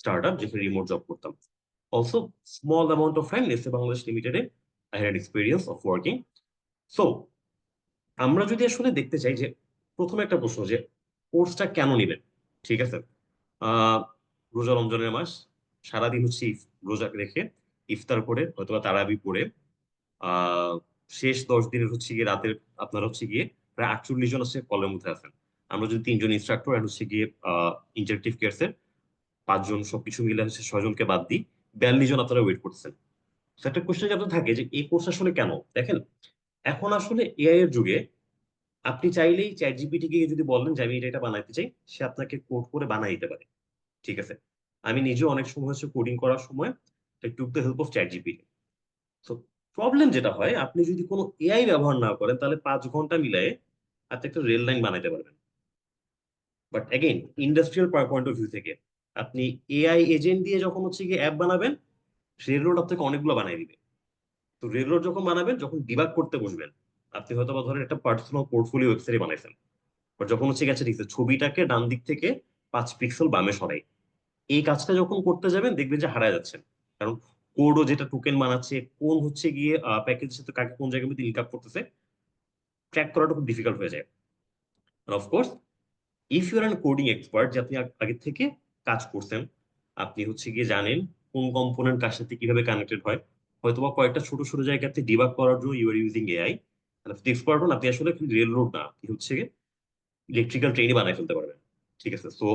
startup, যেখানে remote job করতাম. Also, small amount of time, Nestle Bangladesh Limited, I had experience of working. So, আমরা যদি আসলে দেখতে চাই যে প্রথমে একটা প্রশ্ন যে কোর্সটা কেন নেবেন, ঠিক আছে? রোজা রমজানের মাস, সারাদিন হচ্ছে রোজা রেখে ইফতার করে হয়তো তারাবি পড়ে শেষ 10 দিনের হচ্ছে গিয়ে রাতের আপনার হচ্ছে গিয়ে প্রায় 48 জন হচ্ছে কলের মধ্যে আছেন। আমরা যদি 3 জন ইনস্ট্রাক্টর আর হচ্ছে গিয়ে ইন্টারেক্টিভ কেয়ারসের 5 জন সবকিছু মিলে হচ্ছে 6 জনকে বাদ দিই, 42 জন আপনারা ওয়েট করতেছেন। তো একটা কোশ্চেন আপনার থাকে যে এই কোর্স আসলে কেন? দেখেন, এখন আসলে এআই এর যুগে আপনি চাইলেই চ্যাট জিপিটি কে যদি বলেন যে আমি এটা বানাইতে চাই, সে আপনাকে কোড করে বানাই দিতে পারে। ঠিক আছে, আমি নিজেও অনেক সময় হচ্ছে কোডিং করার সময় took the help of chat GPT. So problem যেটা হয়, আপনি যদি কোনো এআই ব্যবহার না করেন তাহলে 5 ঘন্টা মিলায়ে আপনি একটা রেল লাইন বানাইতে পারবেন। But again industrial point of view থেকে আপনি এআই এজেন্ট দিয়ে যখন হচ্ছে গিয়ে অ্যাপ বানাবেন, রেল রোড আপনাকে অনেকগুলো বানাই দিবে। তো রেল রোড যখন বানাবেন, যখন ডিবাগ করতে বসবেন, আপনি হয়তো বা ধরেন একটা পার্সোনাল পোর্টফোলিও ওয়েবসাইট বানাইছেন, বাট যখন হচ্ছে গেছে ঠিক আছে ছবিটাকে ডান দিক থেকে 5 পিক্সেল বামে সরাই, এই কাজটা যখন করতে যাবেন দেখবেন যে হারায় যাচ্ছেন। কারণ কোডও যেটা টোকেন বানাচ্ছে, কোন হচ্ছে গিয়ে প্যাকেজের সাথে কাকে কোন জায়গার মধ্যে লিঙ্ক আপ করতেছে, ট্র্যাক করাটা খুব ডিফিকাল্ট হয়ে যায়। Of course if you are an coding expert, যে আপনি আগে থেকে কাজ করছেন, আপনি হচ্ছে গিয়ে জানেন কোন কম্পোনেন্ট কার সাথে কিভাবে কানেক্টেড হয়, হয়তোবা কয়েকটা ছোট ছোট জায়গাতে ডিবাগ করার জন্য ইউ আর ইউজিং এআই, আপনি এক্সপার্ট হন, আপনি আসলে রেল রোড না, আপনি হচ্ছে ইলেকট্রিক্যাল ট্রেনই বানায় ফেলতে পারবেন। ঠিক আছে, সো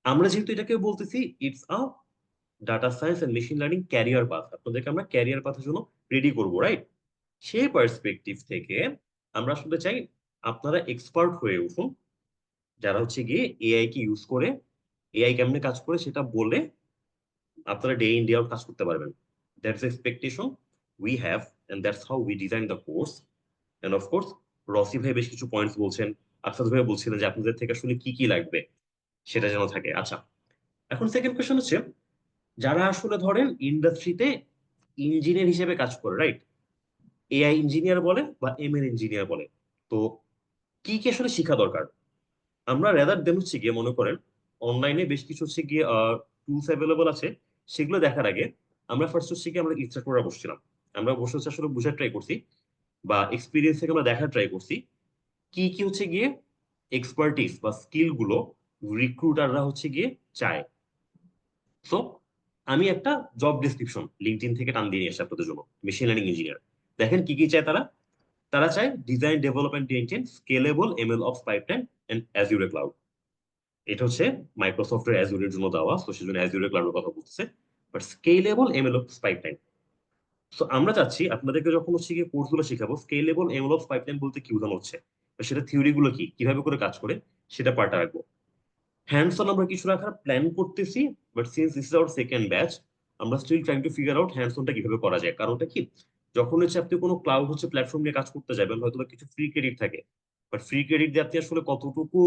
আমরা যেহেতু এটাকে বলতেছি it's a data science and machine learning career path, আপনাদেরকে আমরা ক্যারিয়ার পাথের জন্য রেডি করবো, রাইট? সেই পার্সপেক্টিভ থেকে আমরা আসলে চাই আপনারা এক্সপার্ট হয়ে উঠুন, যারা হচ্ছে গিয়ে এআই কে ইউজ করে এআই কেমনে কাজ করে সেটা বলে আপনারা ডে ইন ডে আউট কাজ করতে পারবেন। That's expectation we have, and that's how we design the course. And of course Rosi ভাই বেশ কিছু পয়েন্টস বলছেন, আফসাদ ভাই বলছিলেন যে আপনাদের থেকে আসলে কি কি লাগবে সেটা যেন থাকে। আচ্ছা, এখন সেকেন্ড কোয়েশ্চেন হচ্ছে, যারা আসলে ধরেন ইন্ডাস্ট্রিতে ইঞ্জিনিয়ার হিসেবে কাজ করে, রাইট? এআই ইঞ্জিনিয়ার বলে বা এমএল ইঞ্জিনিয়ার বলে, তো কি কি আসলে শেখা দরকার? আমরা রেদার দেন হচ্ছে গিয়ে মনে করেন অনলাইনে বেশ কিছু হচ্ছে গিয়ে টুলস অ্যাভেলেবল আছে, সেগুলো দেখার আগে আমরা ফার্স্ট হচ্ছে গিয়ে আমরা ইনস্ট্রাক্টররা বসছিলাম, আমরা বসে হচ্ছে আসলে বোঝার ট্রাই করছি বা এক্সপিরিয়েন্স থেকে আমরা দেখার ট্রাই করছি কি কি হচ্ছে গিয়ে এক্সপার্টিস বা স্কিল গুলো রিক্রুটাররা হচ্ছে গিয়ে চায়। সো আমি একটা জব ডিসক্রিপশন লিঙ্কডইন থেকে টান দিয়ে নিয়ে আসছি আপনাদের জন্য। মেশিন লার্নিং ইঞ্জিনিয়ার, দেখেন কি কি চায় তারা। তারা চায় design development maintain scalable ML of pipeline and Azure cloud. এটা হচ্ছে মাইক্রোসফটের অ্যাজুরের জন্য দেওয়া, তো সেজন্য অ্যাজুরে ক্লাউডের কথা বলতেছে, but scalable ML of pipeline. So আমরা চাচ্ছি আপনাদেরকে যখন হচ্ছে গিয়ে কোর্সগুলো শেখাবো, স্কেলেবল এমএল অফ পাইপলাইন বলতে কি বোঝানো হচ্ছে, বা সেটা থিওরি গুলো কি, কিভাবে করে কাজ করে, সেটা পার্টটা রাখবো। হ্যান্ডস অন আমরা কিছু রাখার প্ল্যান করতেছি, but since this is our second batch, আমরা still trying to figure out hands অনটা কিভাবে করা যায়। কারণটা কি, যখন হচ্ছে আপনি কোনো ক্লাউড হচ্ছে প্ল্যাটফর্ম নিয়ে কাজ করতে যাবেন, হয়তো বা কিছু ফ্রি ক্রেডিট থাকে, বাট ফ্রি ক্রেডিট দিয়ে আপনি আসলে কতটুকু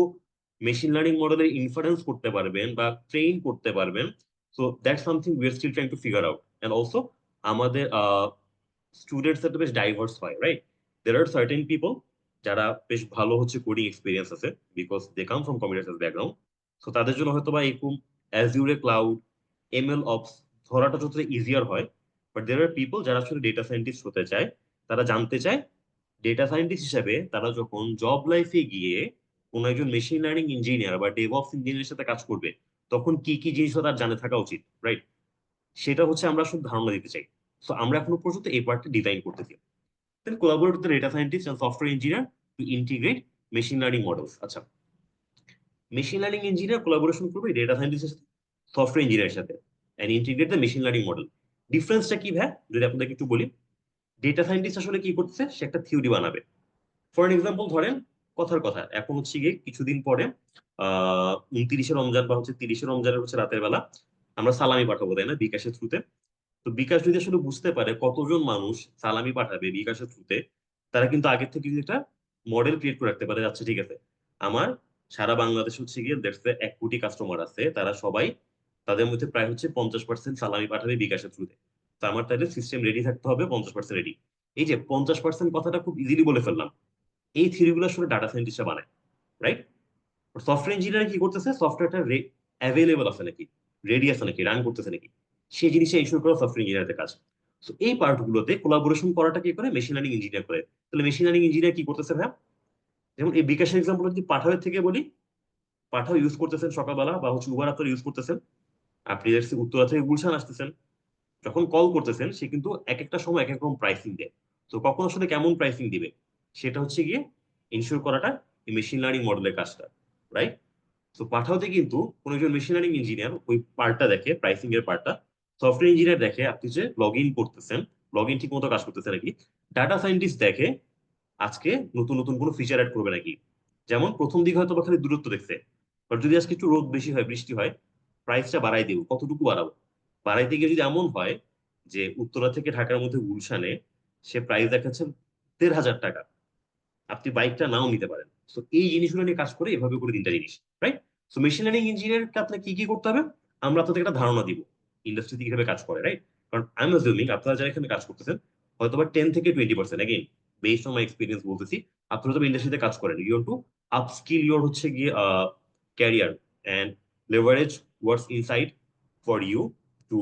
মেশিন লার্নিং মডেলের ইনফারেন্স করতে পারবেন বা ট্রেন করতে পারবেন, so that's something we are still trying to figure out. And also আমাদের স্টুডেন্টস তো বেশ ডাইভার্স হয়, right? There are certain people যারা বেশ ভালো হচ্ছে কোডিং এক্সপিরিয়েন্স আছে, because they come from computer science background. So তাদের জন্য হয়তো বা এরকম অ্যাজিউরে ক্লাউড, এমএল অপস ধরাটা যতটা ইজিয়ার হয়, বাট দের আর পিপল যারা আসলে ডেটা সায়েন্টিস্ট হতে চায়, তারা জানতে চায় ডেটা সায়েন্টিস্ট হিসেবে তারা যখন জব লাইফে গিয়ে কোন একজন মেশিন লার্নিং ইঞ্জিনিয়ার বা ডেভঅপস ইঞ্জিনিয়ারের সাথে কাজ করবে, তখন কি কি জিনিস তার জানে থাকা উচিত, রাইট? সেটা হচ্ছে আমরা আসলে ধারণা দিতে চাই। সো আমরা এখনো পর্যন্ত এই পার্টটা ডিজাইন করতেছি। Then collaborate with data scientist and software engineer to integrate machine learning models. আচ্ছা, মেশিন লার্নিং ইঞ্জিনিয়ার কোলাবোরেশন করবে ডেটা সায়েন্টিস্টের সাথে, সফটওয়্যার ইঞ্জিনিয়ারের সাথে, and integrate the machine learning model. ডিফারেন্সটা কি ভাই, যদি আপনাদেরকে একটু বলি, ডেটা সায়েন্টিস্ট আসলে কি করতেছে, সে একটা থিওরি বানাবে। ফর এক্সাম্পল ধরেন, কথার কথা, এখন হচ্ছে গিয়ে কিছুদিন পরে 29শে রমজান বা হচ্ছে 30শে রমজানের হচ্ছে রাতের বেলা আমরা সালামি পাঠাবো, তাই না, বিকাশের থ্রুতে। তো বিকাশ যদি আসলে বুঝতে পারে কতজন মানুষ সালামি পাঠাবে বিকাশের থ্রুতে, তারা কিন্তু আগের থেকে একটা মডেল ক্রিয়েট করে রাখতে পারে, যাচ্ছে ঠিক আছে আমার সারা বাংলাদেশ হচ্ছে গিয়ে 1 কোটি কাস্টমার আছে, তারা সবাই তাদের মধ্যে প্রায় হচ্ছে 50% সালামি পাঠাবে বিকাশের থ্রুতে। তো আমার তাহলে সিস্টেম রেডি থাকতে হবে 50% রেডি। এই যে 50% কথাটা খুব ইজিলি বলে ফেললাম, এই থিওরিগুলো আসলে ডাটা সায়েন্টিস্টরা বানায়, রাইট? সফটওয়্যার ইঞ্জিনিয়ার কি করতেছে, সফটওয়্যারটা অ্যাভেলেবল আছে নাকি, রেডি আছে নাকি, রান করতেছে নাকি, সেই জিনিসটা ইনশিওর করা সফটওয়্যার ইঞ্জিনিয়ারদের কাজ। তো এই পার্টগুলোতে কোলাবোরেশন করাটা কি করে, মেশিন লার্নিং ইঞ্জিনিয়ার করে। তাহলে মেশিন লার্নিং ইঞ্জিনিয়ার কি করতেছে ভাই, যেমন এই বিকাশের এক্সাম্পল যদি পাঠাওয়ের থেকে বলি, পাঠাও ইউজ করতেছেন সকালবেলা বা হচ্ছে উবার আপনারা ইউজ করতেছেন, আপনি উত্তরা থেকে গুলশান আসতেছেন, যখন কল করতেছেন সে কিন্তু এক একটা সময় এক এক রকম প্রাইসিং দেয়। তো কখন আসলে কেমন প্রাইসিং দিবে, সেটা হচ্ছে গিয়ে ইনশিওর করাটা এই মেশিন লার্নিং মডেলের কাজটা, রাইট? তো পাঠাওতে কিন্তু কোনো একজন মেশিন লার্নিং ইঞ্জিনিয়ার ওই পার্টটা দেখে, প্রাইসিং এর পার্টটা। সফটওয়্যার ইঞ্জিনিয়ার দেখে আপনি যে লগ ইন করতেছেন, লগ ইন ঠিক মতো কাজ করতেছে নাকি। ডাটা সায়েন্টিস্ট দেখে আজকে নতুন নতুন কোনো ফিচার অ্যাড করবে নাকি। যেমন প্রথম দিকে হয়তো বা খালি দূরত্ব দেখছে, বাট যদি আজকে একটু রোদ বেশি হয়, বৃষ্টি হয়, প্রাইসটা বাড়াই দেবো, কতটুকু বাড়াবো। বাড়াইতে গিয়ে যদি এমন হয় যে উত্তরা থেকে ঢাকার মধ্যে গুলশানে সে প্রাইস দেখাচ্ছে ১,৫০০ টাকা, আপনি বাইকটা নাও নিতে পারেন। তো এই জিনিসগুলো নিয়ে কাজ করে, এভাবে করে তিনটা জিনিস, রাইট। সো মেশিন লার্নিং ইঞ্জিনিয়ারকে আপনার কি কি করতে হবে, আমরা আপনাদের একটা ধারণা দিব ইন্ডাস্ট্রিতে কিভাবে কাজ করে, রাইট। কারণ আই এম অ্যাজিউমিং আপনারা যারা এখানে কাজ করতেছেন হয়তো বা 10 থেকে 20%, again based on my experience বলতেছি, আপনারা তো ইন্ডাস্ট্রিতে কাজ করেন, you want to upskill your হচ্ছে গিয়ে career and leverage what's inside for you to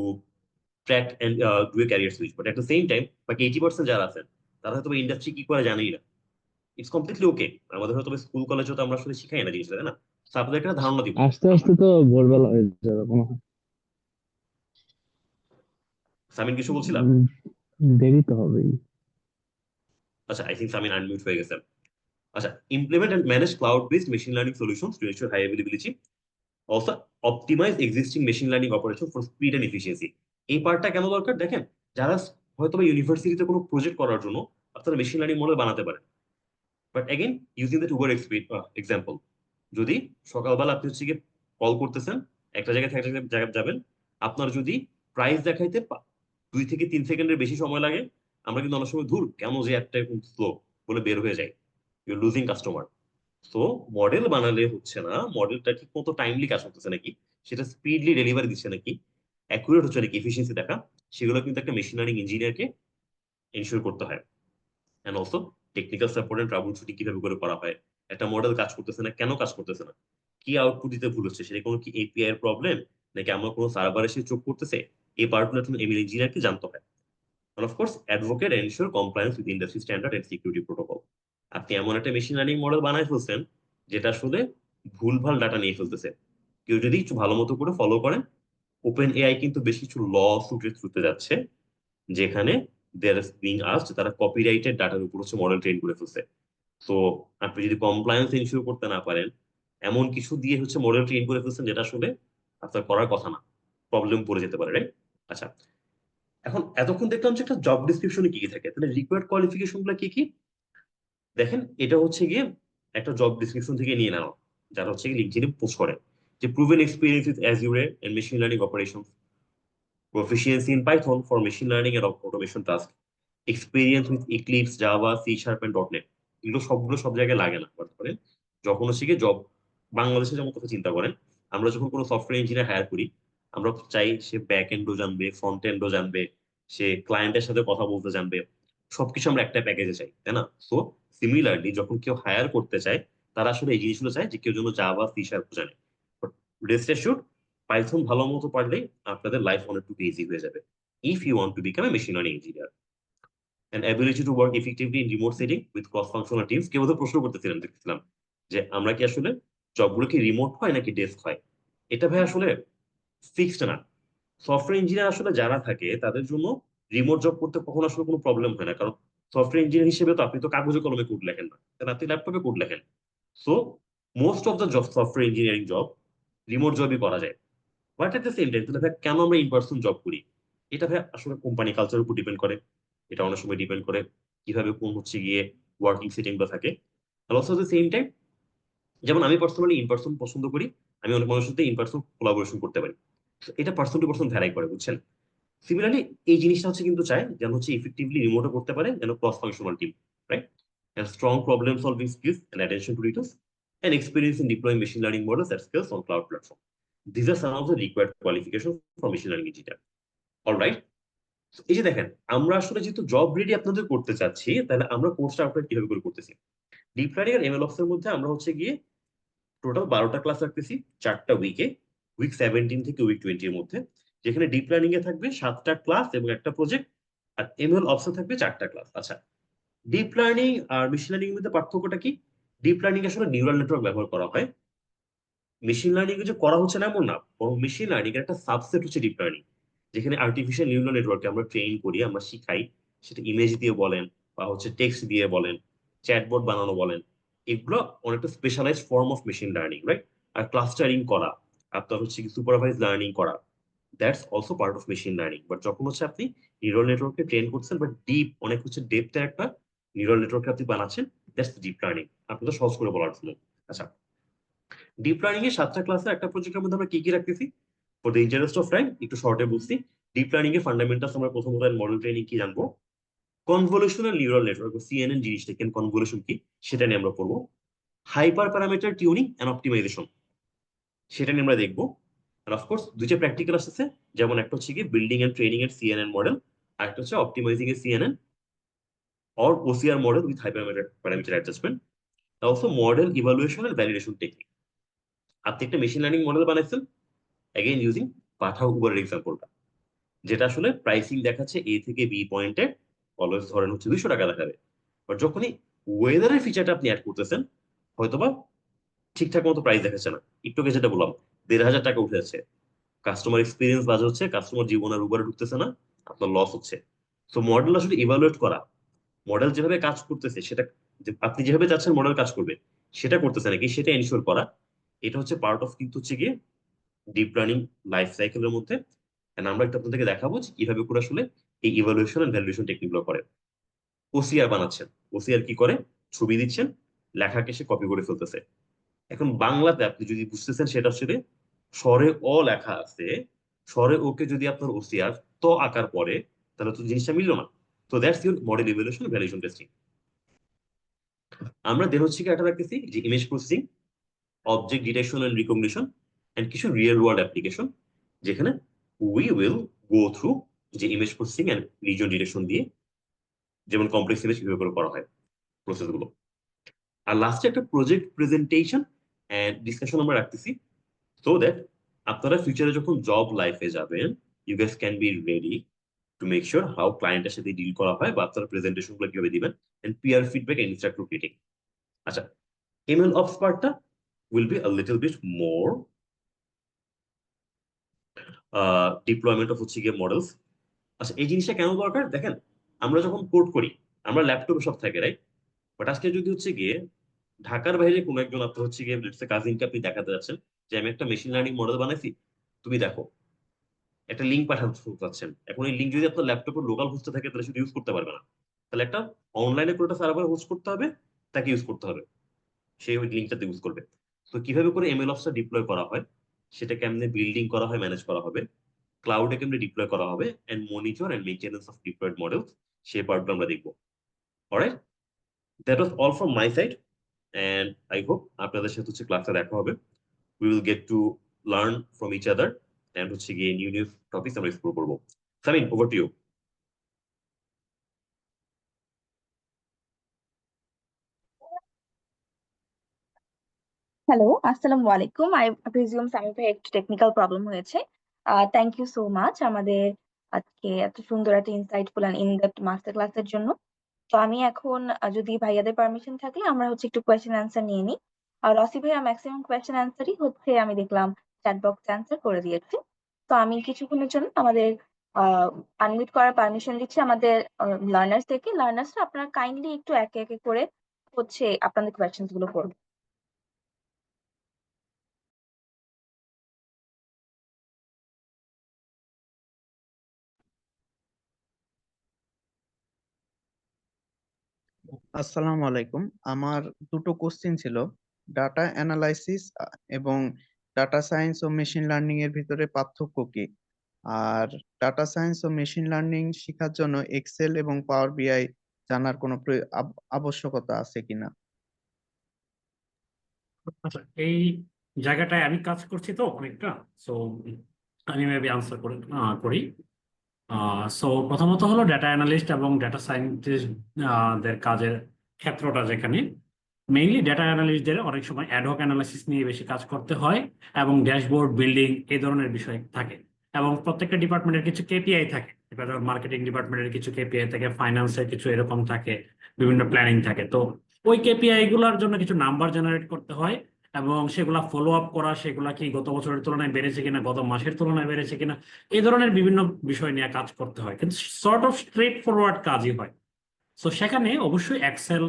track and do a career switch. But at the same time বাকি 80% যারা আছেন তারা হয়তো ইন্ডাস্ট্রি কি করে জানেই না। ইটস কমপ্লিটলি ওকে, আমাদের হয়তো স্কুল কলেজে তো আমরা আসলে শিখাই না জিনিসটা, তাই না। তো আপনাদের একটা ধারণা দিব। আস্তে আস্তে তো ভোরবেলা হয়ে যাবে মনে হয়। সামিন কিছু বলছিলাম। উম, দেরি তো হবেই। আচ্ছা, আই থিঙ্ক সামিন আনমিউট হয়ে গেছেন। আচ্ছা, implement and manage cloud based machine learning solutions to ensure high availability, also optimize existing machine learning operation for speed and efficiency. এই পার্টটা কেন দরকার দেখেন, যারা হয়তো বা ইউনিভার্সিটিতে কোনো প্রজেক্ট করার জন্য আপনারা মেশিন লার্নিং মডেল বানাতে পারেন, but again using that Uber example, যদি সকালবেলা আপনি হচ্ছে গিয়ে কল করতেছেন, একটা জায়গায় থেকে একটা জায়গায় যাবেন, আপনার যদি প্রাইস দেখাইতে 2 থেকে 3 সেকেন্ডের বেশি সময় লাগে, আমরা কিন্তু অনেক সময় ধুর কেন যে অ্যাপটা এরকম স্লো বলে বের হয়ে যায়, you losing customer. So model বানালে হচ্ছে না মডেলটা ঠিক মতো টাইমলি কাজ করতেছে নাকি, সেটা স্পিডলি ডেলিভারি দিচ্ছে নাকি, অ্যাকুরেট হচ্ছে নাকি, এফিসিয়েন্সি দেখা, সেগুলো কিন্তু একটা মেশিন লার্নিং ইঞ্জিনিয়ারকে এনশিওর করতে হয়। And also technical support and troubleshooting কিভাবে করে করা হয়, একটা মডেল কাজ করতেছে না কেন কাজ করতেছে না, কি আউটপুট দিতে ভুল হচ্ছে, সেটা কোনো কি এপিআই এর প্রবলেম নাকি আমার কোনো সার্ভার এসে চোখ করতেছে, এই পার্টগুলো এখন এমএল ইঞ্জিনিয়ারকে জানতে হয়। And of course, advocate and ensure compliance with industry standard and security protocol. আপনি এমন একটা মেশিন লার্নিং মডেল বানায় ফেলছেন যেটা আসলে ভুলভাল ডাটা নিয়ে ফেলতেছে, কেউ যদি একটু ভালো মতো করে ফলো করেন, ওপেন এআই কিন্তু বেশ কিছু ল সুটের থ্রুতে যাচ্ছে, যেখানে দেয়ার বিং আস্কড তারা কপিরাইটেড ডাটার উপর হচ্ছে মডেল ট্রেন করে ফেলছে। তো আপনি যদি কমপ্লায়েন্স এনশিওর করতে না পারেন, এমন কিছু দিয়ে হচ্ছে মডেল ট্রেন করে ফেলছেন যেটা আসলে আপনার করার কথা না, প্রবলেম পড়ে যেতে পারে, রাইট। আচ্ছা, এখন এতক্ষণ দেখলাম যে একটা জব ডিসক্রিপশনে কি কি থাকে, তাহলে রিকোয়ার্ড কোয়ালিফিকেশন গুলো কি কি দেখেন। এটা হচ্ছে গিয়ে একটা জব ডিসক্রিপশন থেকে নিয়ে নেওয়া, যারা হচ্ছে গিয়ে লিঙ্কডইনে পোস্ট করে, যে proven experience with Azure and machine learning operations, proficiency in Python for machine learning and automation task, experience with Eclipse, Java, C# and .NET। এগুলো সবগুলো সব জায়গায় লাগে না, বলতে পারেন যখন হচ্ছে গিয়ে জব, বাংলাদেশে যেমন কথা চিন্তা করেন, আমরা যখন কোনো সফটওয়্যার ইঞ্জিনিয়ার হায়ার করি, আমরা চাই সে ব্যাক এন্ডও জানবে, ফ্রন্ট এন্ডও জানবে, সে ক্লায়েন্টের সাথে কথা বলতে জানবে, সবকিছু আমরা একটা প্যাকেজে চাই, তাই না। সো সিমিলারলি যখন কেউ হায়ার করতে চায়, তারা আসলে এই জিনিসগুলো চায় যে কেউ যেন জাভা, C# জানে। রেস্ট অ্যাসিউরড, পাইথন ভালো মতো পারলেই আপনাদের লাইফ অনেকটুকু ইজি হয়ে যাবে, if you want to become a machine learning engineer. And ability to work effectively in remote setting with cross functional teams. কেউ তো প্রশ্ন করতেছিলেন, দেখছিলাম যে আমরা কি আসলে জবগুলো কি রিমোট হয় নাকি ডেস্ক হয়। এটা ভাই আসলে ফিক্সড না। সফটওয়্যার ইঞ্জিনিয়ার আসলে যারা থাকে তাদের জন্য রিমোট জব করতে কখনো আসলে কোনো প্রবলেম হয় না, কারণ সফটওয়্যার ইঞ্জিনিয়ার হিসেবে তো আপনি তো কাগজে কলমে কোড লেখেন না, তাহলে আপনি ল্যাপটপে কোড লেখেন। So most of the job, software engineering job remote জবই করা যায়। But at the same time তাহলে ভাই কেন আমরা ইন পার্সন জব করি, এটা ভাই আসলে কোম্পানি কালচারের উপর ডিপেন্ড করে, এটা অনেক সময় ডিপেন্ড করে কিভাবে কোন হচ্ছে গিয়ে ওয়ার্কিং সেটিং গুলো থাকে। Are also the same time, যেমন আমি পার্সোনালি ইন পার্সন পছন্দ করি, আমি অনেক মানুষের সাথে ইন পার্সন কোলাবোরেশন করতে পারি। So, এটা পার্সন টু পার্সন ভ্যারাই করে, বুঝছেন। সিমিলারলি এই জিনিসটা হচ্ছে কিন্তু চাই যেন হচ্ছে ইফেক্টিভলি রিমোটও করতে পারে, যেন cross functional team, right, and strong problem solving skills and attention to details and experience in deploying machine learning models at scale on cloud platform. These are some of the required qualifications for machine learning engineer. All right. So, এই যে দেখেন, আমরা আসলে যেহেতু job ready আপনাদের করতে চাচ্ছি, তাহলে আমরা কোর্সটা আপনাদের কিভাবে করে করতেছি। ডিপ লার্নিং আর এমএলঅপস এর মধ্যে আমরা হচ্ছে গিয়ে টোটাল 12টা ক্লাস রাখতেছি 4টা উইকে, উইক 17 থেকে উইক 20 এর মধ্যে, যেখানে ডিপ লার্নিং এ থাকবে 7টা ক্লাস এবং একটা প্রজেক্ট, আর এমএল অপসে থাকবে 4টা ক্লাস। আচ্ছা, ডিপ লার্নিং আর মেশিন লার্নিং এর মধ্যে পার্থক্যটা কি? ডিপ লার্নিং আসলে নিউরাল নেটওয়ার্ক ব্যবহার করা হয়, মেশিন লার্নিং যে করা হচ্ছে না এমন না, বরং মেশিন লার্নিং এর একটা সাবসেট হচ্ছে ডিপ লার্নিং, যেখানে আর্টিফিশিয়াল নিউরাল নেটওয়ার্ককে আমরা ট্রেন করি, আমরা শিখাই, সেটা ইমেজ দিয়ে বলেন বা হচ্ছে টেক্সট দিয়ে বলেন, চ্যাটবট বানানো বলেন, এগুলো অনেকটা specialized form of machine learning, right. আর ক্লাস্টারিং করা, আপনার হচ্ছে কি সুপারভাইজ লার্নিং করা, that's also part of machine learning. But যখন হচ্ছে আপনি নিউরাল নেটওয়ার্ককে ট্রেন করছেন, বাট ডিপ অনেক হচ্ছে ডেপথের একটা নিউরাল নেটওয়ার্ক আপনি বানাচ্ছেন, দ্যাটস ডিপ লার্নিং। আপনাদের সহজ করে বলার জন্য। আচ্ছা, ডিপ লার্নিং এর 7টা ক্লাসে একটা প্রজেক্টের মধ্যে আমরা কি কি রাখতেছি, for the interest of time একটু শর্টে বুঝছি। ডিপ লার্নিং এর ফান্ডামেন্টালস আমরা প্রথমত মডেল ট্রেনিং কি জানবো, কনভলিউশনাল নিউরাল নেটওয়ার্ক সিএনএন জিনিসটা কেন, কনভলিউশন কি সেটা নিয়ে আমরা পড়বো। Hyper parameter tuning and optimization সেটা নিয়ে আমরা দেখবো। আর অফকোর্স দুইটা প্র্যাকটিক্যাল আসছে, যেমন একটা হচ্ছে কি বিল্ডিং এন্ড ট্রেনিং এর সিএনএন মডেল, আর একটা হচ্ছে অপটিমাইজিং এর CNN or OCR model with hyper parameter adjustment. Also model evaluation and validation technique. আপনি একটা মেশিন লার্নিং মডেল বানাইছেন অ্যাগেইন ইউজিং পাঠাও উবারের এক্সাম্পলটা, যেটা আসলে প্রাইসিং দেখাচ্ছে এ থেকে বি পয়েন্টে, অলওয়েজ ধরেন হচ্ছে 200 টাকা দেখাবে। বাট যখনই ওয়েদারের ফিচারটা আপনি অ্যাড করতেছেন, হয়তোবা ঠিকঠাক মতো প্রাইস দেখাচ্ছে না, একটু আগে যেটা বললাম 1500 টাকা উঠে যাচ্ছে, কাস্টমার এক্সপিরিয়েন্স বাজে হচ্ছে, কাস্টমার জীবন আর উবারে ঢুকতেছে না, আপনার লস হচ্ছে। তো মডেল আসলে ইভালুয়েট করা, মডেল যেভাবে কাজ করতেছে সেটা আপনি যেভাবে চাচ্ছেন মডেল কাজ করবে সেটা করতেছে নাকি সেটা এনশিওর করা, এটা হচ্ছে পার্ট অফ কিন্তু হচ্ছে গিয়ে ডিপ লার্নিং লাইফ সাইকেলের মধ্যে। আমরা একটু আপনাদেরকে দেখাবো যে কিভাবে করে আসলে এই ইভালুয়েশন এন্ড ভ্যালুয়েশন টেকনিক গুলো করে। ওসিআর বানাচ্ছেন, ওসিআর কি করে, ছবি দিচ্ছেন, লেখাকে সে কপি করে ফেলতেছে। এখন বাংলাতে আপনি যদি বুঝতেছেন সেটা হচ্ছে স্বরে অ লেখা আছে, স্বরে ওকে যদি আপনার ওসিআর ত আকার পরে, তাহলে তো জিনিসটা মিললো না। তো that's your model evaluation validation testing. আমরা দেন হচ্ছে কি একটা রাখতেছি যে image processing, object detection and recognition and কিছু রিয়েল ওয়ার্ল্ড অ্যাপ্লিকেশন, যেখানে উই উইল গো থ্রু যে image processing and region detection দিয়ে যেমন কমপ্লেক্স ইমেজ কিভাবে করে করা হয় প্রসেস গুলো। আর লাস্টে একটা প্রজেক্ট প্রেজেন্টেশন এন্ড ডিসকাশন আমরা রাখতেছি, সো দ্যাট আপনারা ফিউচারে যখন জব লাইফে যাবেন, you guys can be ready to make sure how ক্লায়েন্টের সাথে ডিল করা হয় বা আপনারা প্রেজেন্টেশন গুলো কিভাবে দিবেন, and peer feedback and instructor critique. আচ্ছা, এমএল অপস পার্টটা will be a little bit more deployment of হচ্ছে গিয়ে মডেলস। আচ্ছা, এই জিনিসটা কেন দরকার দেখেন, আমরা যখন কোড করি আমরা ল্যাপটপে সব থাকে, রাইট? বাট আজকে যদি হচ্ছে গিয়ে ঢাকার বাইরে কোনো একজন আপনার হচ্ছে গিয়ে কাজিনকে আপনি দেখাতে যাচ্ছেন যে আমি একটা মেশিন লার্নিং মডেল বানাইছি, তুমি দেখো, একটা লিঙ্ক পাঠাতে চাচ্ছেন, এখন এই লিঙ্ক যদি আপনার ল্যাপটপের লোকাল হোস্টে থাকে তাহলে সেটা ইউজ করতে পারবে না, তাহলে একটা অনলাইনে কোনো একটা সার্ভার হোস্ট করতে হবে, তাকে ইউজ করতে হবে, সেই ওই লিঙ্কটাতে ইউজ করবে। তো কিভাবে করে এমএল অপসটা ডিপ্লয় করা হয়, সেটা কেমনে বিল্ডিং করা হয়, ম্যানেজ করা হবে, ক্লাউডে কেমনে ডিপ্লয় করা হবে, and monitor and maintenance of deployed models, সেই পার্টগুলো আমরা দেখবো। Alright, that was all from my side, and I hope আপনাদের সাথে হচ্ছে ক্লাসে দেখা হবে। We will get to learn from each other, and হচ্ছে গিয়ে নিউ নিউ টপিকস আমরা এক্সপ্লোর করবো। Samin, over to you. Hello, আসসালামু আলাইকুম। আই প্রিজিউম সামি ভাই একটু টেকনিক্যাল প্রবলেম হয়েছে। থ্যাংক ইউ সো মাচ আমাদের আজকে এত সুন্দর একটা insightful and in depth master ক্লাসের জন্য। তো আমি এখন যদি ভাইয়াদের পারমিশন থাকলে আমরা হচ্ছে একটু কোয়েশ্চেন অ্যান্সার নিয়ে নিই। আর রসি ভাইয়া ম্যাক্সিমাম কোয়েশ্চেন অ্যান্সারই হচ্ছে আমি দেখলাম চ্যাট বক্সে অ্যান্সার করে দিয়েছে। তো আমি কিছুক্ষণের জন্য আমাদের আনমিউট করার পারমিশন দিচ্ছি আমাদের লার্নার্স থেকে। লার্নার্সরা আপনারা কাইন্ডলি একটু একে একে করে হচ্ছে আপনাদের কোয়েশ্চেন্স গুলো করবেন। আসসালামু আলাইকুম। আমার দুটো কোশ্চেন ছিল, ডাটা অ্যানালাইসিস এবং ডাটা সায়েন্স ও মেশিন লার্নিং এর ভিতরে পার্থক্য কি, আর ডাটা সায়েন্স ও মেশিন লার্নিং শেখার জন্য এক্সেল এবং পাওয়ার বিআই জানার কোনো আবশ্যকতা আছে কিনা? আচ্ছা, এই জায়গাটায় আমি কাজ করছি তো অনেকটা, সো আমি মেবি আনসার করি। সো প্রথমত হলো ডেটা অ্যানালিস্ট এবং ডেটা সায়েন্টিস্ট দের কাজের ক্ষেত্রটা, যেখানে মেইনলি ডেটা অ্যানালিস্টদের অনেক সময় অ্যাডহক অ্যানালাইসিস নিয়ে বেশি কাজ করতে হয় এবং ড্যাশবোর্ড বিল্ডিং এই ধরনের বিষয় থাকে, এবং প্রত্যেকটা ডিপার্টমেন্টের কিছু কেপিআই থাকে। এবার মার্কেটিং ডিপার্টমেন্টের কিছু কেপিআই থাকে, ফাইন্যান্সের কিছু এরকম থাকে, বিভিন্ন প্ল্যানিং থাকে। তো ওই কেপিআই গুলোর জন্য কিছু নাম্বার জেনারেট করতে হয় এবং সেগুলা ফলো আপ করা, সেগুলা কি গত বছরের তুলনায় বেড়েছে কিনা, গত মাসের তুলনায় বেড়েছে কিনা, এই ধরনের বিভিন্ন বিষয় নিয়ে কাজ করতে হয়, কিন্তু সর্ট অফ স্ট্রেট ফরওয়ার্ড কাজই হয়। তো সেখানে অবশ্যই এক্সেল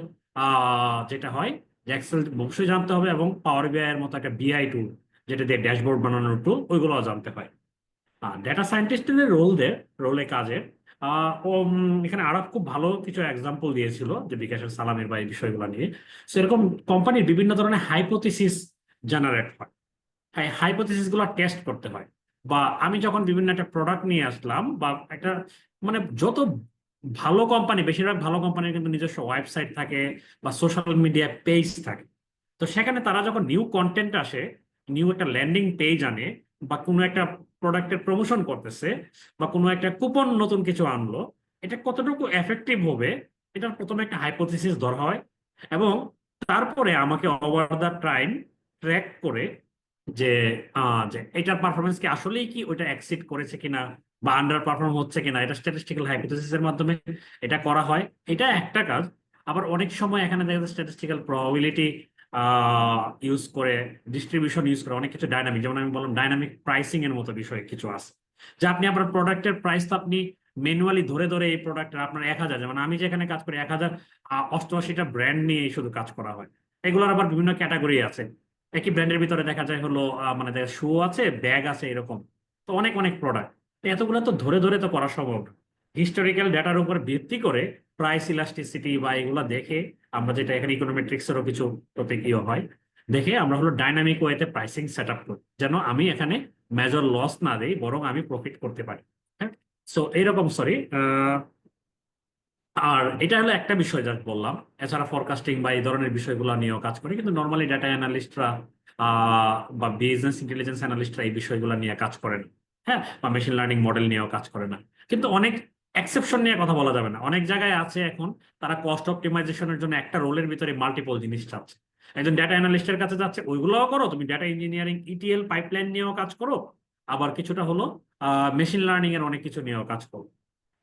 যেটা হয় যে এক্সেল অবশ্যই জানতে হবে এবং পাওয়ার বিআই এর মতো একটা বিআই টুল যেটা দিয়ে ড্যাশবোর্ড বানানোর টুল ওইগুলোও জানতে হয়। ডেটা সায়েন্টিস্টের রোলে কাজের এখানে আরব খুব ভালো কিছু এক্সাম্পল দিয়েছিল যে বিকাশের সালামের বা এই বিষয়গুলো নিয়ে। সেরকম কোম্পানির বিভিন্ন ধরনের হাইপোথিসিস জেনারেট হয়, হাইপোথিসিস গুলো টেস্ট করতে হয়। বা আমি যখন বিভিন্ন একটা প্রোডাক্ট নিয়ে আসলাম বা একটা মানে যত ভালো কোম্পানি, বেশিরভাগ ভালো কোম্পানির কিন্তু নিজস্ব ওয়েবসাইট থাকে বা সোশ্যাল মিডিয়া পেজ থাকে। তো সেখানে তারা যখন নিউ কন্টেন্ট আসে, নিউ একটা ল্যান্ডিং পেজ আনে বা কোনো একটা প্রোডাক্টের প্রমোশন করতেছে বা কোনো একটা কুপন নতুন কিছু আনলো, এটা কতটুকু এফেক্টিভ হবে এটার প্রথমে একটা হাইপোথিসিস ধরা হয় এবং তারপরে আমাকে ওভার দ্য টাইম ট্র্যাক করে যে এটার পারফরমেন্স কি আসলেই কি ওইটা এক্সিড করেছে কিনা বা আন্ডার পারফর্ম হচ্ছে কিনা, এটা স্ট্যাটিস্টিক্যাল হাইপোথিসিসের মাধ্যমে এটা করা হয়। এটা একটা কাজ। আবার অনেক সময় এখানে দেখা যায় স্ট্যাটিস্টিক্যাল প্রবাবিলিটি ইউজ করে, ডিস্ট্রিবিউশন ইউজ করে, অনেক কিছু ডাইনামিক, যেমন আমি বললাম ডাইনামিক প্রাইসিং এর মতো বিষয় কিছু আছে যে আপনি আপনার প্রোডাক্টের প্রাইস তো আপনি ম্যানুয়ালি ধরে ধরে এই প্রোডাক্টের আপনার 1000, যেমন আমি যেখানে কাজ করি 1088টা ব্র্যান্ড নিয়ে শুধু কাজ করা হয়। এগুলোর আবার বিভিন্ন ক্যাটাগরি আছে। একই ব্র্যান্ডের ভিতরে দেখা যায় হলো মানে শু আছে, ব্যাগ আছে, এরকম তো অনেক অনেক প্রোডাক্ট। এতগুলো তো ধরে ধরে তো করা সম্ভব না। হিস্টোরিক্যাল ডাটার উপর ভিত্তি করে প্রাইস ইলাস্টিসিটি বা এগুলো দেখে আমরা, যেটা এখানে ইকোনমেট্রিক্সেরও কিছু প্রতীকীয় হয়, দেখে আমরা হলো ডাইনামিক ওয়েতে প্রাইসিং সেট আপ করি যেন আমি এখানে মেজর লস না দেই, বরং আমি প্রফিট করতে পারি। হ্যাঁ, সো এইরকম সরি। আর এটা হলো একটা বিষয় যা বললাম। এছাড়া ফরকাস্টিং বা এই ধরনের বিষয়গুলো নিয়েও কাজ করি, কিন্তু নর্মালি ডাটা অ্যানালিস্টরা বা বিজনেস ইন্টেলিজেন্স অ্যানালিস্টরা এই বিষয়গুলো নিয়ে কাজ করে না। হ্যাঁ, বা মেশিন লার্নিং মডেল নিয়েও কাজ করে না। কিন্তু অনেক এক্সেপশন নিয়ে কথা বলা যাবে না, অনেক জায়গায় আছে এখন তারা কস্ট অপটিমাইজেশনের জন্য একটা রোলের ভিতরে মাল্টিপল জিনিস চাচ্ছে। একজন ডাটা অ্যানালিস্টের কাছে যাচ্ছে, ওইগুলোও করো, তুমি ডাটা ইঞ্জিনিয়ারিং ইটিএল পাইপলাইন নিয়েও কাজ করো, আবার কিছুটা হলো মেশিন লার্নিং এর অনেক কিছু নিয়েও কাজ করো।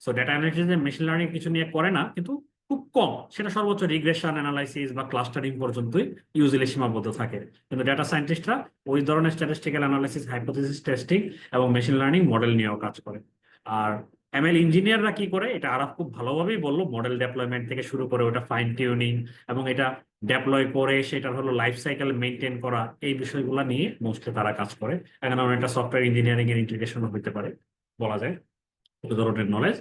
So data analysis machine learning কিছু নিয়ে করে না, কিন্তু খুব কম, সেটা সর্বোচ্চ রিগ্রেশন অ্যানালাইসিস বা ক্লাস্টারিং পর্যন্তই ইউজুয়ালি সীমাবদ্ধ থাকে। কিন্তু ডেটা সায়েন্টিস্টরা ওই ধরনের স্ট্যাটিস্টিক্যাল অ্যানালাইসিস, হাইপোথিসিস টেস্টিং এবং মেশিন লার্নিং মডেল নিয়েও কাজ করে। আর এমএল ইঞ্জিনিয়াররা কি করে, এটা আরব খুব ভালোভাবেই বললো, মডেল ডেপ্লয়মেন্ট থেকে শুরু করে ওটা ফাইন টিউনিং এবং এটা ডেপ্লয় করে সেটার হলো লাইফ সাইকেল মেনটেন করা, এই বিষয়গুলো নিয়ে মোস্টলি তারা কাজ করে। এখানে অনেকটা সফটওয়্যার ইঞ্জিনিয়ারিং এর ইন্টিগ্রেশনও হতে পারে বলা যায়, এই ধরনের নলেজ।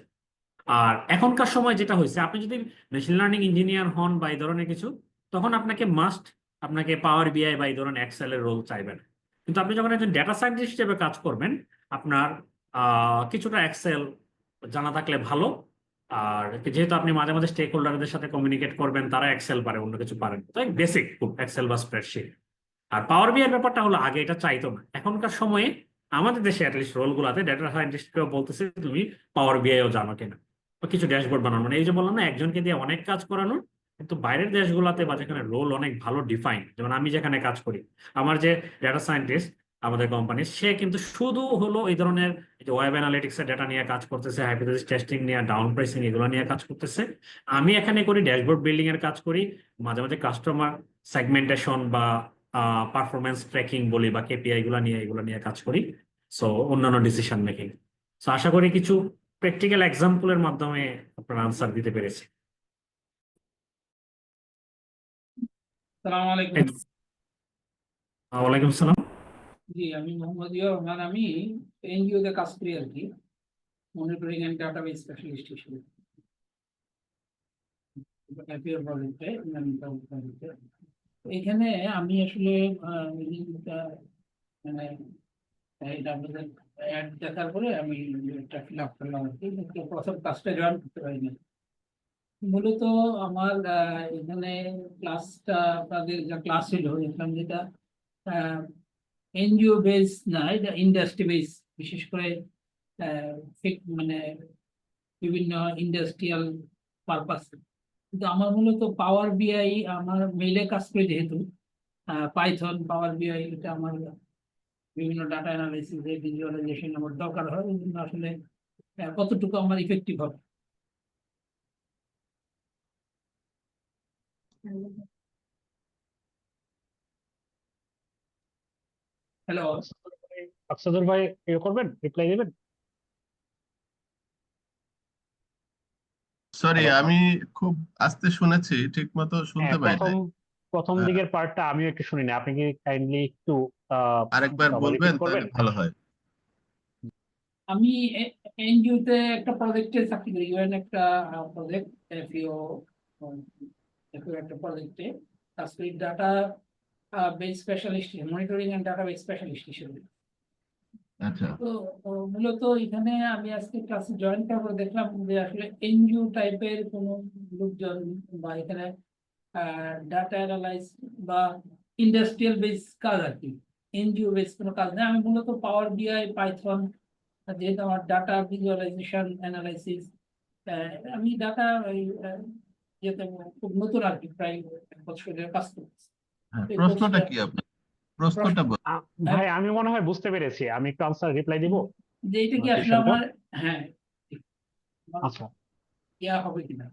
আর এখনকার সময় যেটা হয়েছে, আপনি যদি মেশিন লার্নিং ইঞ্জিনিয়ার হন বা এই ধরনের কিছু, তখন আপনাকে পাওয়ার বিআই বা এই ধরনের এক্সেল এর রোল চাইবেন। কিন্তু আপনি যখন একজন ডেটা সায়েন্টিস্ট হিসেবে কাজ করবেন, আপনার কিছুটা এক্সেল জানা থাকলে ভালো। আর যেহেতু আপনি মাঝে মাঝে স্টেক হোল্ডারদের সাথে কমিউনিকেট করবেন, তারা এক্সেল পারে, অন্য কিছু পারেন, তাই বেসিক খুব এক্সেল বা স্প্রেডশিট। আর পাওয়ার বিআই এর ব্যাপারটা হলো আগে এটা চাইতো না, এখনকার সময়ে আমাদের দেশে অ্যাটলিস্ট রোলগুলোতে ডেটা সায়েন্টিস্টকেও বলতেছে তুমি পাওয়ার বিআইও জানো কিনা, বা কিছু ড্যাশবোর্ড বানানো। মানে এই যে বললাম না, একজনকে দিয়ে অনেক কাজ করানোর, কিন্তু বাইরের দেশগুলোতে বা যেখানে রোল অনেক ভালো ডিফাইন, যেমন আমি যেখানে কাজ করি, আমার যে ডেটা সায়েন্টিস্ট আমাদের কোম্পানি, সে কিন্তু শুধু হলো এই ধরনের ওয়েব অ্যানালিটিক্স এর ডেটা নিয়ে কাজ করতেছে, হাইপোথিসিস টেস্টিং নিয়ে, ডাউন প্রাইসিং এগুলো নিয়ে কাজ করতেছে। আমি এখানে করি ড্যাশবোর্ড বিল্ডিং এর কাজ করি, মাঝে মাঝে কাস্টমার সেগমেন্টেশন বা পারফরমেন্স ট্র্যাকিং বলি বা কেপিআই এগুলো নিয়ে কাজ করি। সো অন্যান্য ডিসিশন মেকিং। সো আশা করি কিছু প্র্যাকটিক্যাল এক্সাম্পলের মাধ্যমে আপনার আনসার দিতে পেরেছি। সালাম আলাইকুম। ওয়ালাইকুম সালাম। জি, আমি মোহাম্মদ ইয়া রহমান। আমি এনজিও তে কাজ করি আর কি, মনিটরিং এন্ড ডাটাবেস স্পেশালিস্ট হিসেবে। এখানে আমি আসলে মানে অ্যাড দেখার পরে আমি এটা ফিল আপ করলাম আর কি, প্রথম কাজটা জয়েন করতে পারিনি। মূলত আমার এখানে ক্লাসটা, আপনাদের যা ক্লাস ছিল এখানে, যেটা এনজিও বেস না, এটা ইন্ডাস্ট্রি বেস, বিশেষ করে মানে বিভিন্ন ইন্ডাস্ট্রিয়াল পারপাস। কিন্তু আমার মূলত পাওয়ার বিআই, আমার মেইলে কাজ করে যেহেতু পাইথন, পাওয়ার বিআই এটা আমার বিভিন্ন ডাটা অ্যানালাইসিস, ভিজুয়ালাইজেশন আমার দরকার হয়। এই জন্য আসলে কতটুকু আমার ইফেক্টিভ হবে। হ্যালো, আফসাদুর ভাই করবেন, রিপ্লাই দেবেন? সরি, আমি খুব আস্তে শুনেছি, ঠিক মতো শুনতে পাই প্রথম নাই। প্রথম হ্যাঁ, দিকের পার্টটা আমিও একটু শুনি না, আপনি কি কাইন্ডলি একটু আরেকবার বলবেন রিপিট করবেন? তাহলে ভালো হয়। আমি এনজিওতে একটা প্রজেক্টে চাকরি করি, ইউএন একটা প্রজেক্ট, এফইও একটা প্রজেক্টে কাজ করি, database specialist, monitoring and database specialist হিসেবে। আচ্ছা, তো মূলত এখানে আমি আজকে ক্লাসে জয়েন করার পর দেখলাম যে আসলে এনজিও টাইপের কোনো লোকজন বা এখানে ডাটা অ্যানালাইজ বা ইন্ডাস্ট্রিয়াল বেস কাজ আর কি, এনজিও বেস কোনো কাজ নেই। আমি মূলত পাওয়ার বিআই, পাইথন, যেহেতু আমার ডাটা ভিজুয়ালাইজেশন অ্যানালাইসিস, আমি ডাটা যেহেতু খুব নতুন আর কি, প্রায় 1 বছরের কাজ করতেছি। হ্যাঁ, এই প্রশ্নটা কোর্সটা কি আপনার? প্রশ্নটা বল। ভাই আমি মনে হয় বুঝতে পেরেছি, আমি একটু আনসার রিপ্লাই দিব যে এটা কি আসলে কোয়েশ্চেনটা। আমার, হ্যাঁ, আচ্ছা ইয়া হবে কিনা।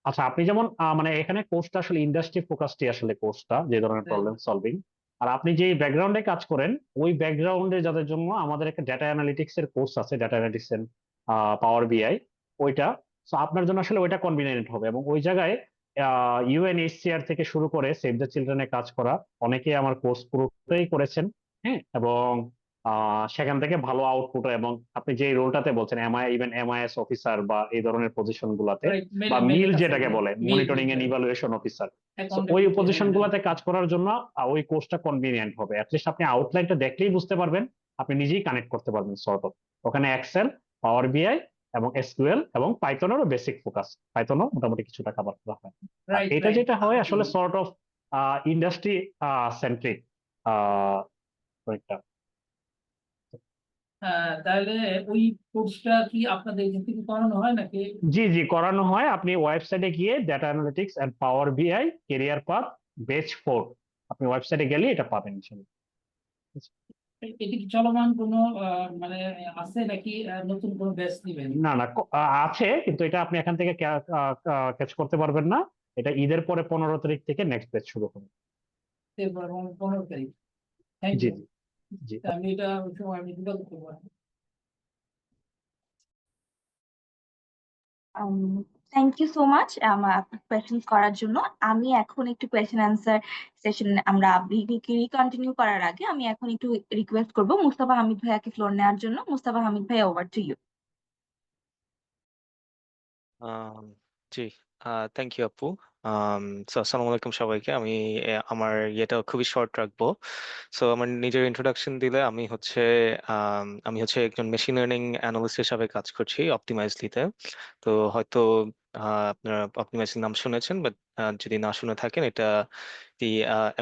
আচ্ছা, আপনি যেমন মানে এখানে কোর্সটা আসলে ইন্ডাস্ট্রি ফোকাসডই আসলে কোর্সটা, যে ধরনের প্রবলেম সলভিং। আর আপনি যে ব্যাকগ্রাউন্ডে কাজ করেন, ওই ব্যাকগ্রাউন্ডে যাদের জন্য আমাদের একটা ডেটা অ্যানালিটিক্স এর কোর্স আছে, ডেটা অ্যানালিটিক্স এর পাওয়ার বিআই, ওইটা। সো আপনার জন্য আসলে ওইটা কনভিনিয়েন্ট হবে, এবং ওই জায়গায় ইউএনএইচসিআর থেকে শুরু করে সেভ দ্য চিলড্রেনে কাজ করা অনেকেই আমার কোর্স পুরোটাই করেছেন। হ্যাঁ, এবং সেখান থেকে ভালো আউটপুট, এবং আপনি যে রোলটাতে বলছেন এমআইএস অফিসার বা এই ধরনের পজিশন গুলাতে, রাইট, বা মেলে মিল কাজ যেটাকে করবো, বলে MEAL monitoring MEAL and evaluation officer, ওই অ্যাকাউন্টেবিলিটি, পজিশন হ্যাঁ। গুলাতে কাজ করার জন্য ওই কোর্সটা কনভিনিয়েন্ট হবে। অ্যাটলিস্ট আপনি আউটলাইনটা দেখলেই বুঝতে পারবেন, আপনি নিজেই কানেক্ট করতে পারবেন সর্ট অফ। ওখানে এক্সেল, পাওয়ার বিআই এবং এসকিউএল এবং পাইথনেরও বেসিক ফোকাস, পাইথনও মোটামুটি কিছুটা কভার করা হয়। আর রাইট এটা রাইট যেটা হয় আসলে সর্ট অফ ইন্ডাস্ট্রি সেন্ট্রিক একটা। তাহলে ওই কোর্সটা কি আপনাদের এখান থেকে করানো হয় নাকি? জি জি, করানো হয়। আপনি ওয়েবসাইটে গিয়ে ডেটা অ্যানালিটিক্স এন্ড পাওয়ার বিআই কেরিয়ার পাথ বেচ 4, আপনি ওয়েবসাইটে গেলে এটা পাবেন ইনশাআল্লাহ। এটা কি চলমান কোনো মানে আছে নাকি নতুন কোনো ব্যাচ দিবেন? না না, আছে, কিন্তু এটা আপনি এখান থেকে ক্যাচ করতে পারবেন না। এটা ঈদের পরে 15 তারিখ থেকে নেক্সট ব্যাচ শুরু হবে। এরপর 15 তারিখ। থ্যাংক জি ইউ। জি জি। আমি এটা ওই সময় আমি দিতে পারবো। থ্যাংক ইউ সো মাচ আমার কোয়েশ্চেন করার জন্য। আমি এখন একটু কোয়েশ্চেন আনসার সেশন আমরা কন্টিনিউ করার আগে আমি এখন একটু রিকোয়েস্ট করব মুস্তাফা হামিদ ভাইয়াকে ফ্লোর নেওয়ার জন্য। মুস্তাফা হামিদ ভাইয়া, ওভার টু ইউ। আম, জি, থ্যাংক ইউ আপু। আসসালামু আলাইকুম সবাইকে। আমি আমার ইয়েটা খুবই শর্ট রাখবো। আমার নিজের ইন্ট্রোডাকশন দিলে, আমি হচ্ছে একজন মেশিন লার্নিং অ্যানালিস্ট হিসাবে কাজ করছি অপটিমাইজলিতে। তো হয়তো আপনারা অপটিমাইজলি নাম শুনেছেন, বাট যদি না শুনে থাকেন, এটা দি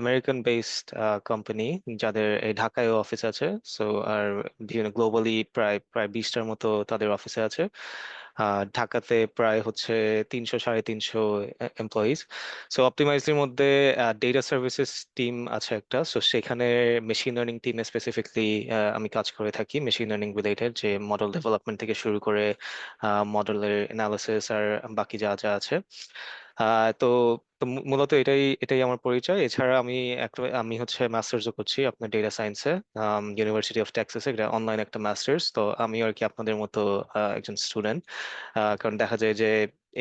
আমেরিকান বেসড কোম্পানি, যাদের এই ঢাকায় অফিস আছে। সো আর বিভিন্ন গ্লোবালি প্রায় প্রায় 20টার মতো তাদের অফিসে আছে। ঢাকাতে প্রায় হচ্ছে 300 সাড়ে 300 এমপ্লয়িজ। অপটিমাইজের মধ্যে ডেটা সার্ভিসেস টিম আছে একটা। সেখানে মেশিন লার্নিং টিমে স্পেসিফিকলি আমি কাজ করে থাকি, মেশিন লার্নিং রিলেটেড, যে মডেল ডেভেলপমেন্ট থেকে শুরু করে মডেলের অ্যানালিসিস আর বাকি যা যা আছে। তো তো মূলত এটাই এটাই আমার পরিচয়। এছাড়া আমি হচ্ছে মাস্টার্সও করছি আপনার ডেটা সায়েন্সে, ইউনিভার্সিটি অফ টেক্সাসে। এটা অনলাইন একটা মাস্টার্স। তো আমি আর কি আপনাদের মতো একজন স্টুডেন্ট। কারণ দেখা যায় যে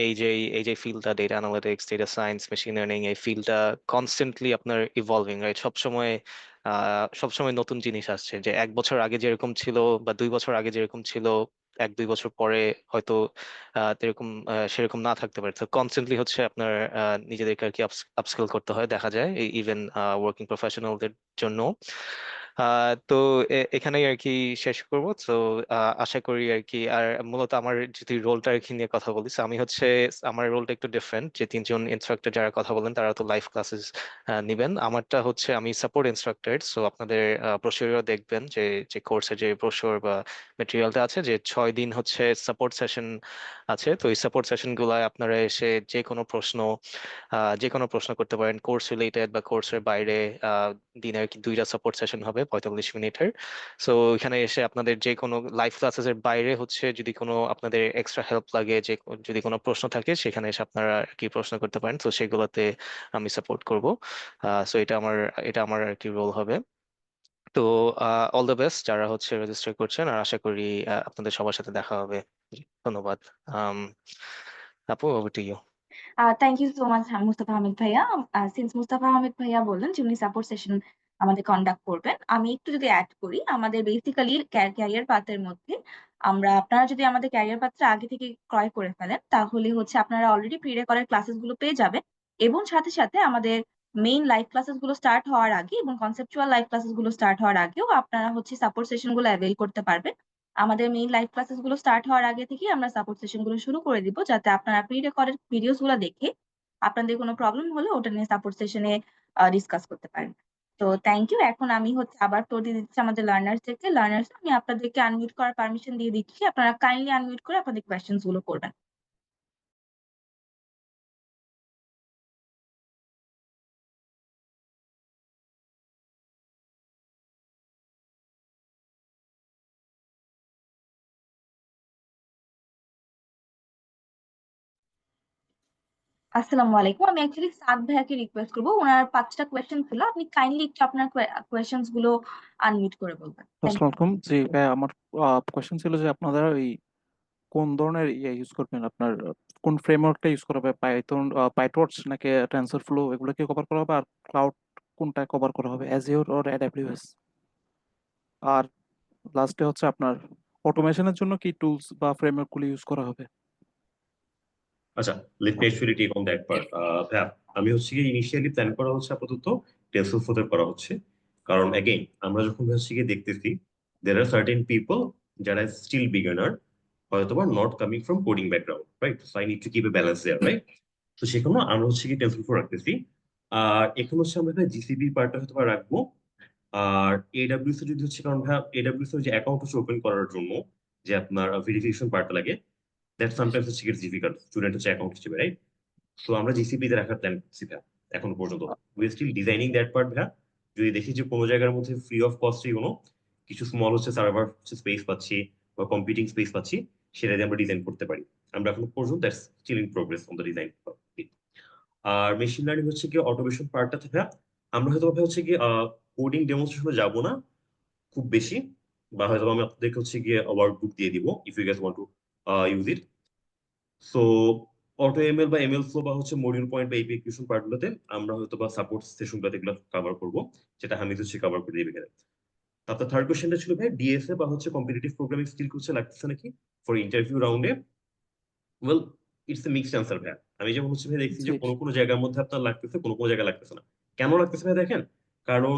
এই যে ফিল্ডটা, data analytics, data science, machine learning, এই ফিল্ডটা কনস্ট্যান্টলি আপনার ইভলভিং, রাইট? সবসময় নতুন জিনিস আসছে, যে 1 বছর আগে যেরকম ছিল বা 2 বছর আগে যেরকম ছিল, 1-2 বছর পরে হয়তো এরকম সেরকম না থাকতে পারে। তো কনস্ট্যান্টলি হচ্ছে আপনার নিজেদেরকে আর কি আপস্কিল করতে হয়, দেখা যায় ইভেন ওয়ার্কিং প্রফেশনালদের জন্য। তো এখানেই আর কি শেষ করবো। তো আশা করি আর কি। আর মূলত আমার যদি রোলটা আর কি নিয়ে কথা বলি, so আমি হচ্ছে, আমার রোলটা একটু ডিফারেন্ট। যে 3জন ইনস্ট্রাক্টর যারা কথা বলেন, তারা তো লাইভ ক্লাসেস নিবেন। আমারটা হচ্ছে আমি সাপোর্ট ইনস্ট্রাক্টর। সো আপনাদের ব্রোশারেও দেখবেন যে যে কোর্সের যে ব্রোশার বা মেটেরিয়ালটা আছে, যে 6 দিন হচ্ছে সাপোর্ট সেশন আছে। তো এই সাপোর্ট সেশন গুলায় আপনারা এসে যে কোনো প্রশ্ন করতে পারেন, কোর্স রিলেটেড বা কোর্সের বাইরে। দিনে আর কি 2টা সাপোর্ট সেশন হবে 45 মিনিটের। সো এখানে এসে আপনাদের যে কোনো লাইভ ক্লাসেস এর বাইরে হচ্ছে, যদি কোনো আপনাদের এক্সট্রা হেল্প লাগে, যদি কোনো প্রশ্ন থাকে, সেখানে এসে আপনারা কি প্রশ্ন করতে পারেন। তো সেগুলোতে আমি সাপোর্ট করব। সো এটা আমার আর কি রোল হবে। তো অল দ্য বেস্ট যারা হচ্ছে রেজিস্টার করছেন, আর আশা করি আপনাদের সবার সাথে দেখা হবে। জি, ধন্যবাদ। আম, আপু, over to you. Thank you so much Mustafa Ahmed ভাইয়া। সিন্স মুস্তাফা আহমেদ ভাইয়া বললেন যে উনি সাপোর্ট সেশন আমাদের কন্ডাক্ট করবেন, আমি একটু যদি অ্যাড করি, আমাদের বেসিক্যালি ক্যারিয়ার পাথের মধ্যে আপনারা যদি আমাদের ক্যারিয়ার পাথটা আগে থেকে ক্রয় করে ফেলেন তাহলে হচ্ছে আপনারা অলরেডি প্রি রেকর্ডেড ক্লাসেস গুলো পেয়ে যাবেন, এবং সাথে সাথে আমাদের মেইন লাইভ ক্লাসেস গুলো স্টার্ট হওয়ার আগে এবং কনসেপচুয়াল লাইভ ক্লাসেস গুলো স্টার্ট হওয়ার আগেও আপনারা হচ্ছে সাপোর্ট সেশন গুলো অ্যাভেল করতে পারবেন। আমাদের মেইন লাইভ ক্লাসেস গুলো স্টার্ট হওয়ার আগে থেকে আমরা সাপোর্ট সেশন গুলো শুরু করে দিব, যাতে আপনারা প্রি রেকর্ডেড ভিডিওস গুলো দেখে আপনাদের কোনো প্রবলেম হলে ওটা নিয়ে সাপোর্ট সেশনে ডিসকাস করতে পারেন। তো থ্যাংক ইউ। এখন আমি হচ্ছে আবার ফ্লোর দিয়ে দিচ্ছি আমাদের লার্নার্সদেরকে। লার্নার্স, আমি আপনাদেরকে আনমিউট করার পারমিশন দিয়ে দিচ্ছি, আপনারা কাইন্ডলি আনমিউট করে আপনাদের কোয়েশ্চেন্স গুলো করবেন। আসসালামু আলাইকুম। আমি অ্যাকচুয়ালি সাদ ভাইয়াকে রিকোয়েস্ট করবো, ওনার 5টা কোয়েশ্চেন ছিল, আপনি কাইন্ডলি একটু আপনার কোয়েশ্চেন্স গুলো আনমিউট করে বলবেন। থ্যাংক আসসালামু আলাইকুম। জি ভাই, আমার কোয়েশ্চেন ছিল যে আপনারা ওই কোন ধরনের ইউজ করবেন, আপনার কোন ফ্রেমওয়ার্কটা ইউজ করা হবে, পাইথন, পাইটর্চ নাকি টেনসরফ্লো, এগুলো কি কভার করা হবে? আর ক্লাউড কোনটা কভার করা হবে, অ্যাজিওর অর এডব্লিউএস? আর লাস্টে হচ্ছে আপনার অটোমেশনের জন্য কি টুলস বা ফ্রেমওয়ার্ক গুলো ইউজ করা হবে? আচ্ছা, let me actually take on that part. ভাইয়া, আমি হচ্ছে কি ইনিশিয়ালি প্ল্যান করা হচ্ছে আপাতত টেনসরফ্লোতে করা হচ্ছে, কারণ অ্যাগেইন আমরা যখন হচ্ছে গিয়ে দেখতেছি দেয়ার আর সার্টেন পিপল যারা স্টিল বিগিনার, হয়তোবা not coming from coding background, right? So I need to keep a balance there, right? তো সেখানে আমরা হচ্ছে কি টেনসরফ্লো রাখতেছি, আর এখানে হচ্ছে আমরা জিসিবি পার্টটা হয়তো রাখবো। আর এডব্লিউএস যদি হচ্ছে, কারণ ভাইয়া এডব্লিউএস এর যে অ্যাকাউন্ট হচ্ছে ওপেন করার জন্য যে আপনার ভেরিফিকেশন পার্টটা লাগে, দ্যাট সামটাইমস হচ্ছে গেটস ডিফিকাল্ট, স্টুডেন্ট হচ্ছে অ্যাকাউন্ট হিসেবে, রাইট? সো আমরা জিসিপি তে রাখার প্ল্যান করছি ভাইয়া এখনো পর্যন্ত। We still designing that part ভাইয়া। যদি দেখি যে কোনো জায়গার মধ্যে ফ্রি অফ কস্টে কিছু স্মল হচ্ছে সার্ভার হচ্ছে স্পেস পাচ্ছি বা কম্পিউটিং স্পেস পাচ্ছি, সেটা দিয়ে আমরা ডিজাইন করতে পারি। আমরা এখনো পর্যন্ত that's still in progress on the design. আর মেশিন লার্নিং হচ্ছে কি অটোমেশন পার্টটা থেকে আমরা হয়তো হচ্ছে কি কোডিং ডেমনস্ট্রেশনে যাব না খুব বেশি, বা হয়তো আমি আপনাদেরকে হচ্ছে গিয়ে ওয়ার্কবুক দিয়ে দিব if you guys want to use it. So auto ML বা এমএল ফ্লো বা হচ্ছে মডিউল পয়েন্ট বা এপিআই কিউশন পার্টগুলোতে আমরা হয়তো বা সাপোর্ট সেশনগুলোতে এগুলো কভার করব, যেটা হামিদ হচ্ছে কভার করে দিবে এখানে। আপনার থার্ড কোশ্চেনটা ছিল ভাই ডিএসএ বা হচ্ছে কম্পিটিটিভ প্রোগ্রামিং স্কিল হচ্ছে লাগতেছে নাকি ফর ইন্টারভিউ রাউন্ডে? Well, it's a mixed answer ভাই। আমি যেমন হচ্ছে ভাই দেখছি যে জি কোনো কোনো জায়গার মধ্যে আপনার লাগতেছে, কোনো কোনো জায়গায় লাগতেছে না। কেন লাগতেছে ভাই দেখেন, কারণ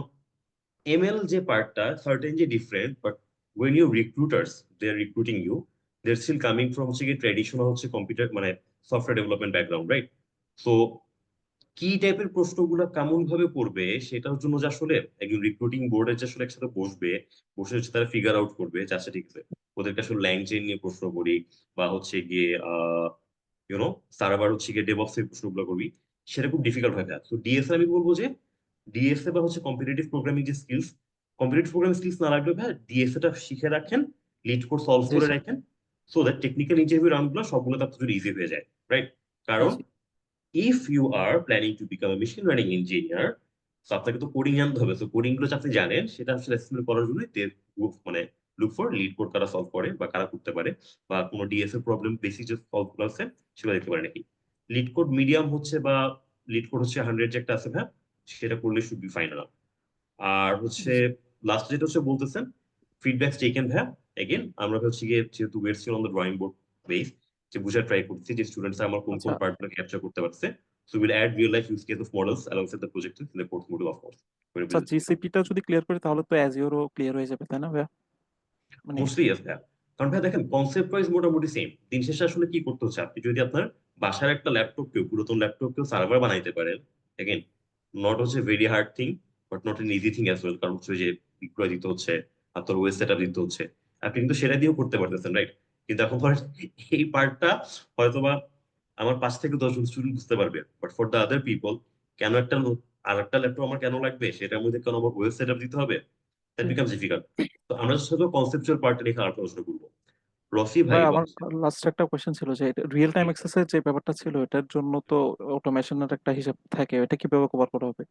এমএল যে পার্টটা certainly different, but when you recruiters they are recruiting you, they're still coming from হচ্ছে কি ট্র্যাডিশনাল হচ্ছে কম্পিউটার মানে software development background, right? So কি টাইপের প্রশ্নগুলো কেমন ভাবে পড়বে সেটার জন্য যে আসলে একজন রিক্রুটিং বোর্ডের যে আসলে একসাথে বসবে, বসে হচ্ছে তারা ফিগার আউট করবে যে আচ্ছা ঠিক আছে ওদেরকে আসলে ল্যাঙ্গুয়েজ নিয়ে প্রশ্ন করি বা হচ্ছে গিয়ে সার্ভার হচ্ছে গিয়ে ডেভঅপস এর প্রশ্নগুলো করবি, সেটা খুব ডিফিকাল্ট হয়ে যায়। তো ডিএসএ আমি বলবো যে ডিএসএ বা হচ্ছে কম্পিটিটিভ প্রোগ্রামিং যে স্কিলস, কম্পিটিটিভ প্রোগ্রামিং স্কিলস না লাগলে ভাই ডিএসএ টা শিখে রাখেন, লিড কোড সলভ জি করে স্যার। রাখেন, সো দ্যাট টেকনিক্যাল ইন্টারভিউ রাউন্ডগুলো সবগুলো আপনার ইজি হয়ে যায়, রাইট? কারণ জি if you are planning to become a machine learning engineer, so আপনাকে তো কোডিং জানতে হবে। তো কোডিং গুলো আপনি জানেন সেটা আসলে এস্টিমেট করার জন্য মানে লুক ফর লিড কোড কারা সলভ করে বা কারা করতে পারে, বা কোনো ডিএসএ প্রবলেম বেসিক যে সলভ গুলো আছে সেগুলো দেখতে পারে নাকি। লিড কোড মিডিয়াম হচ্ছে বা লিড কোড হচ্ছে 100 যে একটা আছে ভাই, সেটা করলে শুড বি ফাইন। আর হচ্ছে লাস্ট যেটা হচ্ছে বলতেছেন ফিডব্যাক টেকেন ভাইয়া, এগেন আমরা হচ্ছে গিয়ে যেহেতু ওয়ের ছিল on the drawing board base, যে বুঝার ট্রাই করছি যে স্টুডেন্টস আমার কোন আচ্ছা কোন পার্টগুলো ক্যাপচার করতে পারছে। So will add real life use case of models alongside the project in the course module of course. আচ্ছা, জিসিপিটা যদি ক্লিয়ার করি তাহলে তো অ্যাজিওরও ক্লিয়ার হয়ে যাবে, তাই না ভাইয়া? মানে মোস্টলি ইয়েস ভাইয়া, কারণ ভাই দেখেন কনসেপ্ট ওয়াইজ মোটামুটি সেম। দিন শেষে আসলে কি করতে হচ্ছে, আপনি যদি আপনার বাসার একটা ল্যাপটপ কেউ পুরাতন ল্যাপটপ কেউ সার্ভার বানাইতে পারেন, এগেন নট হচ্ছে very hard thing but not an easy thing as well, কারণ হচ্ছে যে বিক্রয় দিতে হচ্ছে, আপনার ওয়েব সেটআপ দিতে হচ্ছে, আপনি কিন্তু সেটা দিয়েও করতে পারতেছেন, রাইট? কিন্তু এখন ধরেন এই পার্টটা হয়তোবা আমার 5 থেকে 10 জন স্টুডেন্ট বুঝতে পারবে, but for the other people কেন একটা আর একটা ল্যাপটপ আমার কেন লাগবে, সেটার মধ্যে কেন আমার ওয়েব সেটআপ দিতে হবে, দ্যাট বিকামস ডিফিকাল্ট। তো আমরা শুধু কনসেপচুয়াল পার্ট নিয়ে আলোচনা করবো। রসি ভাই ভাই, বা আমার লাস্ট একটা কোয়েশ্চেন ছিল যে রিয়েল টাইম অ্যাক্সেসের যে ব্যাপারটা ছিল, এটার জন্য তো অটোমেশনের একটা হিসাব থাকে, এটা কিভাবে কভার করা হবে?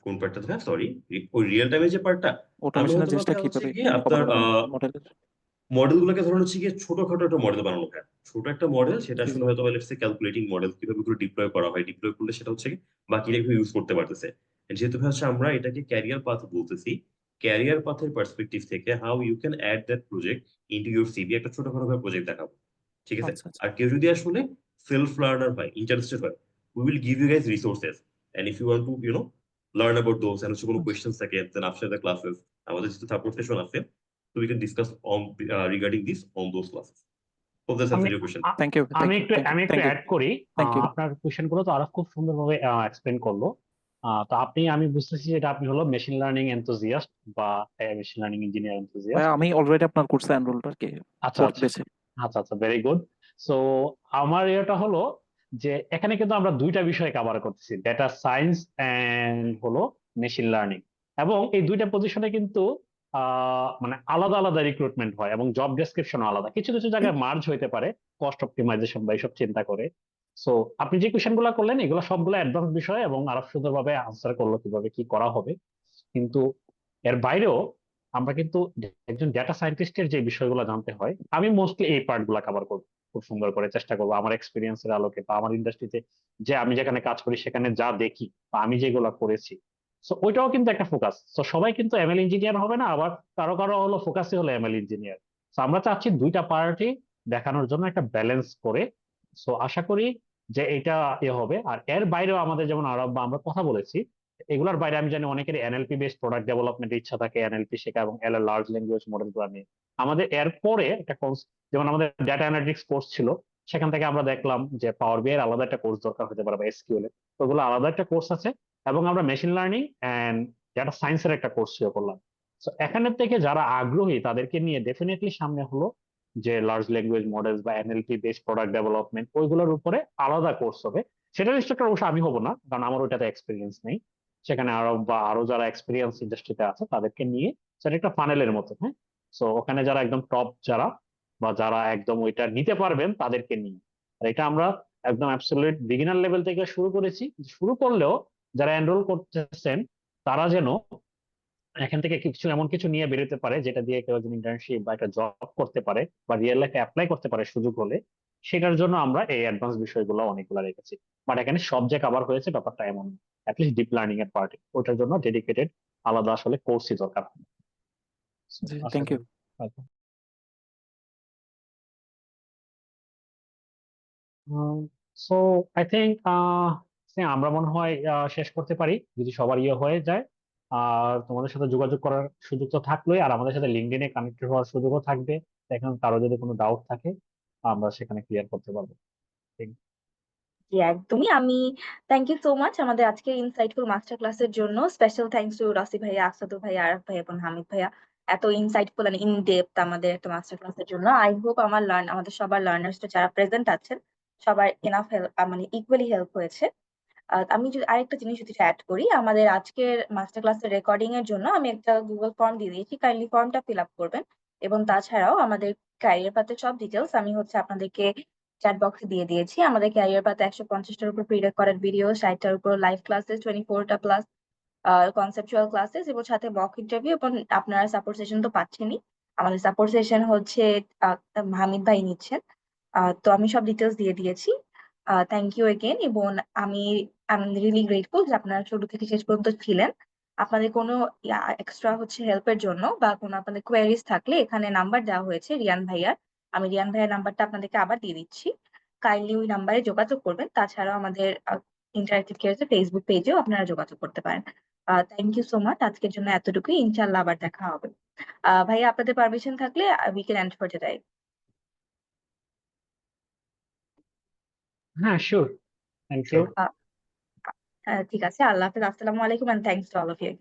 কোন পার্টটা থাকে সরি, ওই রিয়েল টাইমে যে পার্টটা আমরা অটোমেশনের হয়তো জিনিসটা ভাবে হচ্ছে কিভাবে কি মানে আপনার কভার করা হবে মডেলের? মডেলগুলোকে ধরুন হচ্ছে গিয়ে ছোটখাটো একটা মডেল বানানো হয়, ছোট একটা মডেল, সেটা জি আসলে জি হয়তো লেটস সে ক্যালকুলেটিং মডেল, কিভাবে করে ডিপ্লয় করা হয়, ডিপ্লয় করলে সেটা হচ্ছে কি বাকিরা কিভাবে ইউজ করতে পারতেছে। যেহেতু হচ্ছে আমরা এটাকে ক্যারিয়ার পাথ বলতেছি, ক্যারিয়ার পাথের পার্সপেক্টিভ থেকে how you can add that project into your CV, একটা ছোটখাটো ভাবে প্রজেক্ট দেখাবো, ঠিক আছে? আচ্ছা আচ্ছা আর কেউ যদি আসলে সেলফ লার্নার হয়, ইন্টারেস্টেড হয়, we will give you guys resources, and if you want to learn about those, and হচ্ছে কোনো আচ্ছা কোয়েশ্চেন্স থাকে, দেন আফটার দ্য ক্লাসেস আমাদের যেহেতু সাপোর্ট সেশন আছে, so we can discuss on regarding this on those classes. Hope this আমি answers your question. Thank you আমি thank you একটু থ্যাংক ইউ আমি একটু থ্যাংক ইউ অ্যাড করি। থ্যাংক ইউ আপনার কোয়েশ্চেন গুলো তো আরো খুব সুন্দরভাবে এক্সপ্লেন করলো। তো আমি বুঝতেছি যে এটা আপনি হলো মেশিন লার্নিং এনথুজিয়াস্ট বা মেশিন লার্নিং ইঞ্জিনিয়ার ভাই এনথুজিয়াস্ট। আমি অলরেডি আপনার কোর্সে এনরোলড আর কি আচ্ছা ফোর্থ আচ্ছা বেচে। আচ্ছা, ভেরি গুড। সো আমার এটা হলো যে এখানে কিন্তু আমরা দুইটা বিষয় কভার করতেছি, ডেটা সায়েন্স এন্ড হলো মেশিন লার্নিং, এবং এই দুইটা পজিশনে কিন্তু মানে আলাদা আলাদা রিক্রুটমেন্ট হয় এবং জব ডেসক্রিপশন আলাদা, কিছু কিছু জায়গায় মার্জ হইতে পারে কস্ট অপটিমাইজেশন বা এইসব চিন্তা করে। সো আপনি যে কোয়েশ্চেন গুলো করলেন এগুলো সবগুলো অ্যাডভান্স বিষয় এবং আরো সুন্দরভাবে আনসার করলো কিভাবে কি করা হবে। কিন্তু এর বাইরেও আমরা কিন্তু একজন ডেটা সায়েন্টিস্টের যে বিষয়গুলো জানতে হয়, আমি মোস্টলি এই পার্ট গুলা কভার করবো, খুব সুন্দর করে চেষ্টা করবো আমার এক্সপিরিয়েন্সের আলোকে বা আমার ইন্ডাস্ট্রিতে যে আমি যেখানে কাজ করি সেখানে যা দেখি বা আমি যেগুলো করেছি। সো ওইটাও কিন্তু একটা ফোকাস। তো সবাই কিন্তু এমএল ইঞ্জিনিয়ার হবে না, আবার কারো কারো হলো ফোকাসই হলো এমএল ইঞ্জিনিয়ার। তো আমরা চাচ্ছি দুইটা পার্টি দেখানোর জন্য একটা ব্যালেন্স করে। সো আশা করি যে এটা হবে। আর এর বাইরেও আমাদের যেমন আরব বা আমরা কথা বলেছি, এগুলোর বাইরে আমি জানি অনেকের এনএলপি বেসড প্রোডাক্ট ডেভেলপমেন্টের ইচ্ছা থাকে, এনএলপি শেখা এবং এল লার্জ ল্যাঙ্গুয়েজ মডেল গুলো নিয়ে। আমাদের এর পরে একটা কোর্স, যেমন আমাদের ডেটা অ্যানালিটিক্স কোর্স ছিল, সেখান থেকে আমরা দেখলাম যে পাওয়ার বিআই এর আলাদা একটা কোর্স দরকার হতে পারে বা এসকিউএল এর, তো ওগুলো আলাদা একটা কোর্স আছে। এবং আমরা মেশিন লার্নিং এন্ড ডেটা সায়েন্সের একটা কোর্স করলাম। তো এখানের থেকে যারা আগ্রহী তাদেরকে নিয়ে ডেফিনেটলি সামনে হলো যে লার্জ ল্যাঙ্গুয়েজ মডেলস বা এনএলপি বেসড প্রোডাক্ট ডেভেলপমেন্ট ওইগুলোর উপরে আলাদা কোর্স হবে। সেটার ইনস্ট্রাক্টর অবশ্য আমি হব না, কারণ আমার ওইটাতে এক্সপিরিয়েন্স নেই। সেখানে আরো যারা এক্সপিরিয়েন্স ইন্ডাস্ট্রিতে আছে তাদেরকে নিয়ে, সেটা একটা ফানেলের মতো, হ্যাঁ। সো ওখানে যারা একদম টপ যারা বা যারা একদম ওইটা নিতে পারবেন তাদেরকে নিয়ে। আর এটা আমরা একদম অ্যাবসলিউট বিগিনার লেভেল থেকে শুরু করেছি। শুরু করলেও যারা এনরোল করতেছেন তারা যেন এখান থেকে কিছু এমন কিছু নিয়ে বেরোতে পারে যেটা দিয়ে কেউ একজন ইন্টার্নশিপ বা একটা জব করতে পারে বা রিয়েল লাইফে অ্যাপ্লাই করতে পারে সুযোগ হলে। সেটার জন্য আমরা এই অ্যাডভান্স বিষয়গুলো অনেকগুলো রেখেছি। বাট এখানে সব যে কভার হয়েছে ব্যাপারটা এমন, অ্যাটলিস্ট ডিপ লার্নিং এর পার্টে ওটার জন্য ডেডিকেটেড আলাদা আসলে কোর্সই দরকার হয়। So, জি আশা থ্যাংক ইউ। করি হয়তো। সো আই থিঙ্ক আমরা মনে হয় শেষ করতে পারি যদি সবার ইয়ে হয়ে যায়। আর তোমাদের সাথে যোগাযোগ করার সুযোগ তো থাকলোই, আর আমাদের সাথে লিঙ্কডইনে কানেক্টেড হওয়ার সুযোগও থাকবে। এখন কারো যদি কোনো ডাউট থাকে আমরা সেখানে ক্লিয়ার করতে পারবো। জি একদমই। থ্যাংক ইউ সো মাচ আমাদের আজকের ইনসাইটফুল মাস্টার ক্লাসের জন্য। স্পেশাল থ্যাঙ্কস টু রাসি ভাইয়া, আসাদু ভাইয়া, আরাফ ভাইয়া এবং হামিদ ভাইয়া, এত ইনসাইটফুল এন্ড ইন ডেপথ আমাদের একটা মাস্টার ক্লাসের জন্য। আই হোপ আমাদের সবার লার্নার্স যারা প্রেজেন্ট আছেন সবার এনাফ হেল্প, মানে ইকুয়ালি হেল্প হয়েছে। আমি যদি আরেকটা জিনিস যদি অ্যাড করি, আমাদের আজকের মাস্টার ক্লাসের রেকর্ডিং এর জন্য আমি একটা গুগল ফর্ম দিয়ে দিয়েছি, কাইন্ডলি ফর্মটা ফিল আপ করবেন। এবং তাছাড়াও আমাদের ক্যারিয়ার পাথের সব ডিটেলস আমি আপনাদেরকে চ্যাট বক্সে দিয়ে দিয়েছি। আমাদের ক্যারিয়ার পাথে 150টার উপর প্রি রেকর্ডেড ভিডিও, 60টার উপর লাইভ ক্লাসেস, 24টা প্লাস কনসেপচুয়াল ক্লাসেস এবং সাথে মক ইন্টারভিউ। এবং আপনারা সাপোর্ট সেশন তো পাচ্ছেনই, আমাদের সাপোর্ট সেশন হচ্ছে হামিদ ভাই নিচ্ছেন। তো আমি সব ডিটেলস দিয়ে দিয়েছি। Thank you again. এবং আমি রিয়েলি গ্রেটফুল যে আপনারা শুরু থেকে শেষ পর্যন্ত ছিলেন। আপনাদের কোনো এক্সট্রা হেল্পের জন্য বা কোনো আপনাদের কোয়ারিজ থাকলে এখানে নাম্বার দেওয়া হয়েছে রিয়ান ভাইয়ার, আমি রিয়ান ভাইয়ার নাম্বারটা আপনাদেরকে আবার দিয়ে দিচ্ছি। কাইন্ডলি ওই নাম্বারে যোগাযোগ করবেন। তাছাড়াও আমাদের ইন্টারেক্টিভ কেয়ারস ফেসবুক পেজেও আপনারা যোগাযোগ করতে পারেন। Thank you so much. আজকের জন্য এতটুকুই, ইনশাল্লাহ আবার দেখা হবে। ভাইয়া আপনাদের পারমিশন থাকলে we can end for today. হ্যাঁ, শিওর। Thank you. ঠিক আছে, আল্লাহ হাফেজ, আসসালামু আলাইকুম, and thanks to all of you.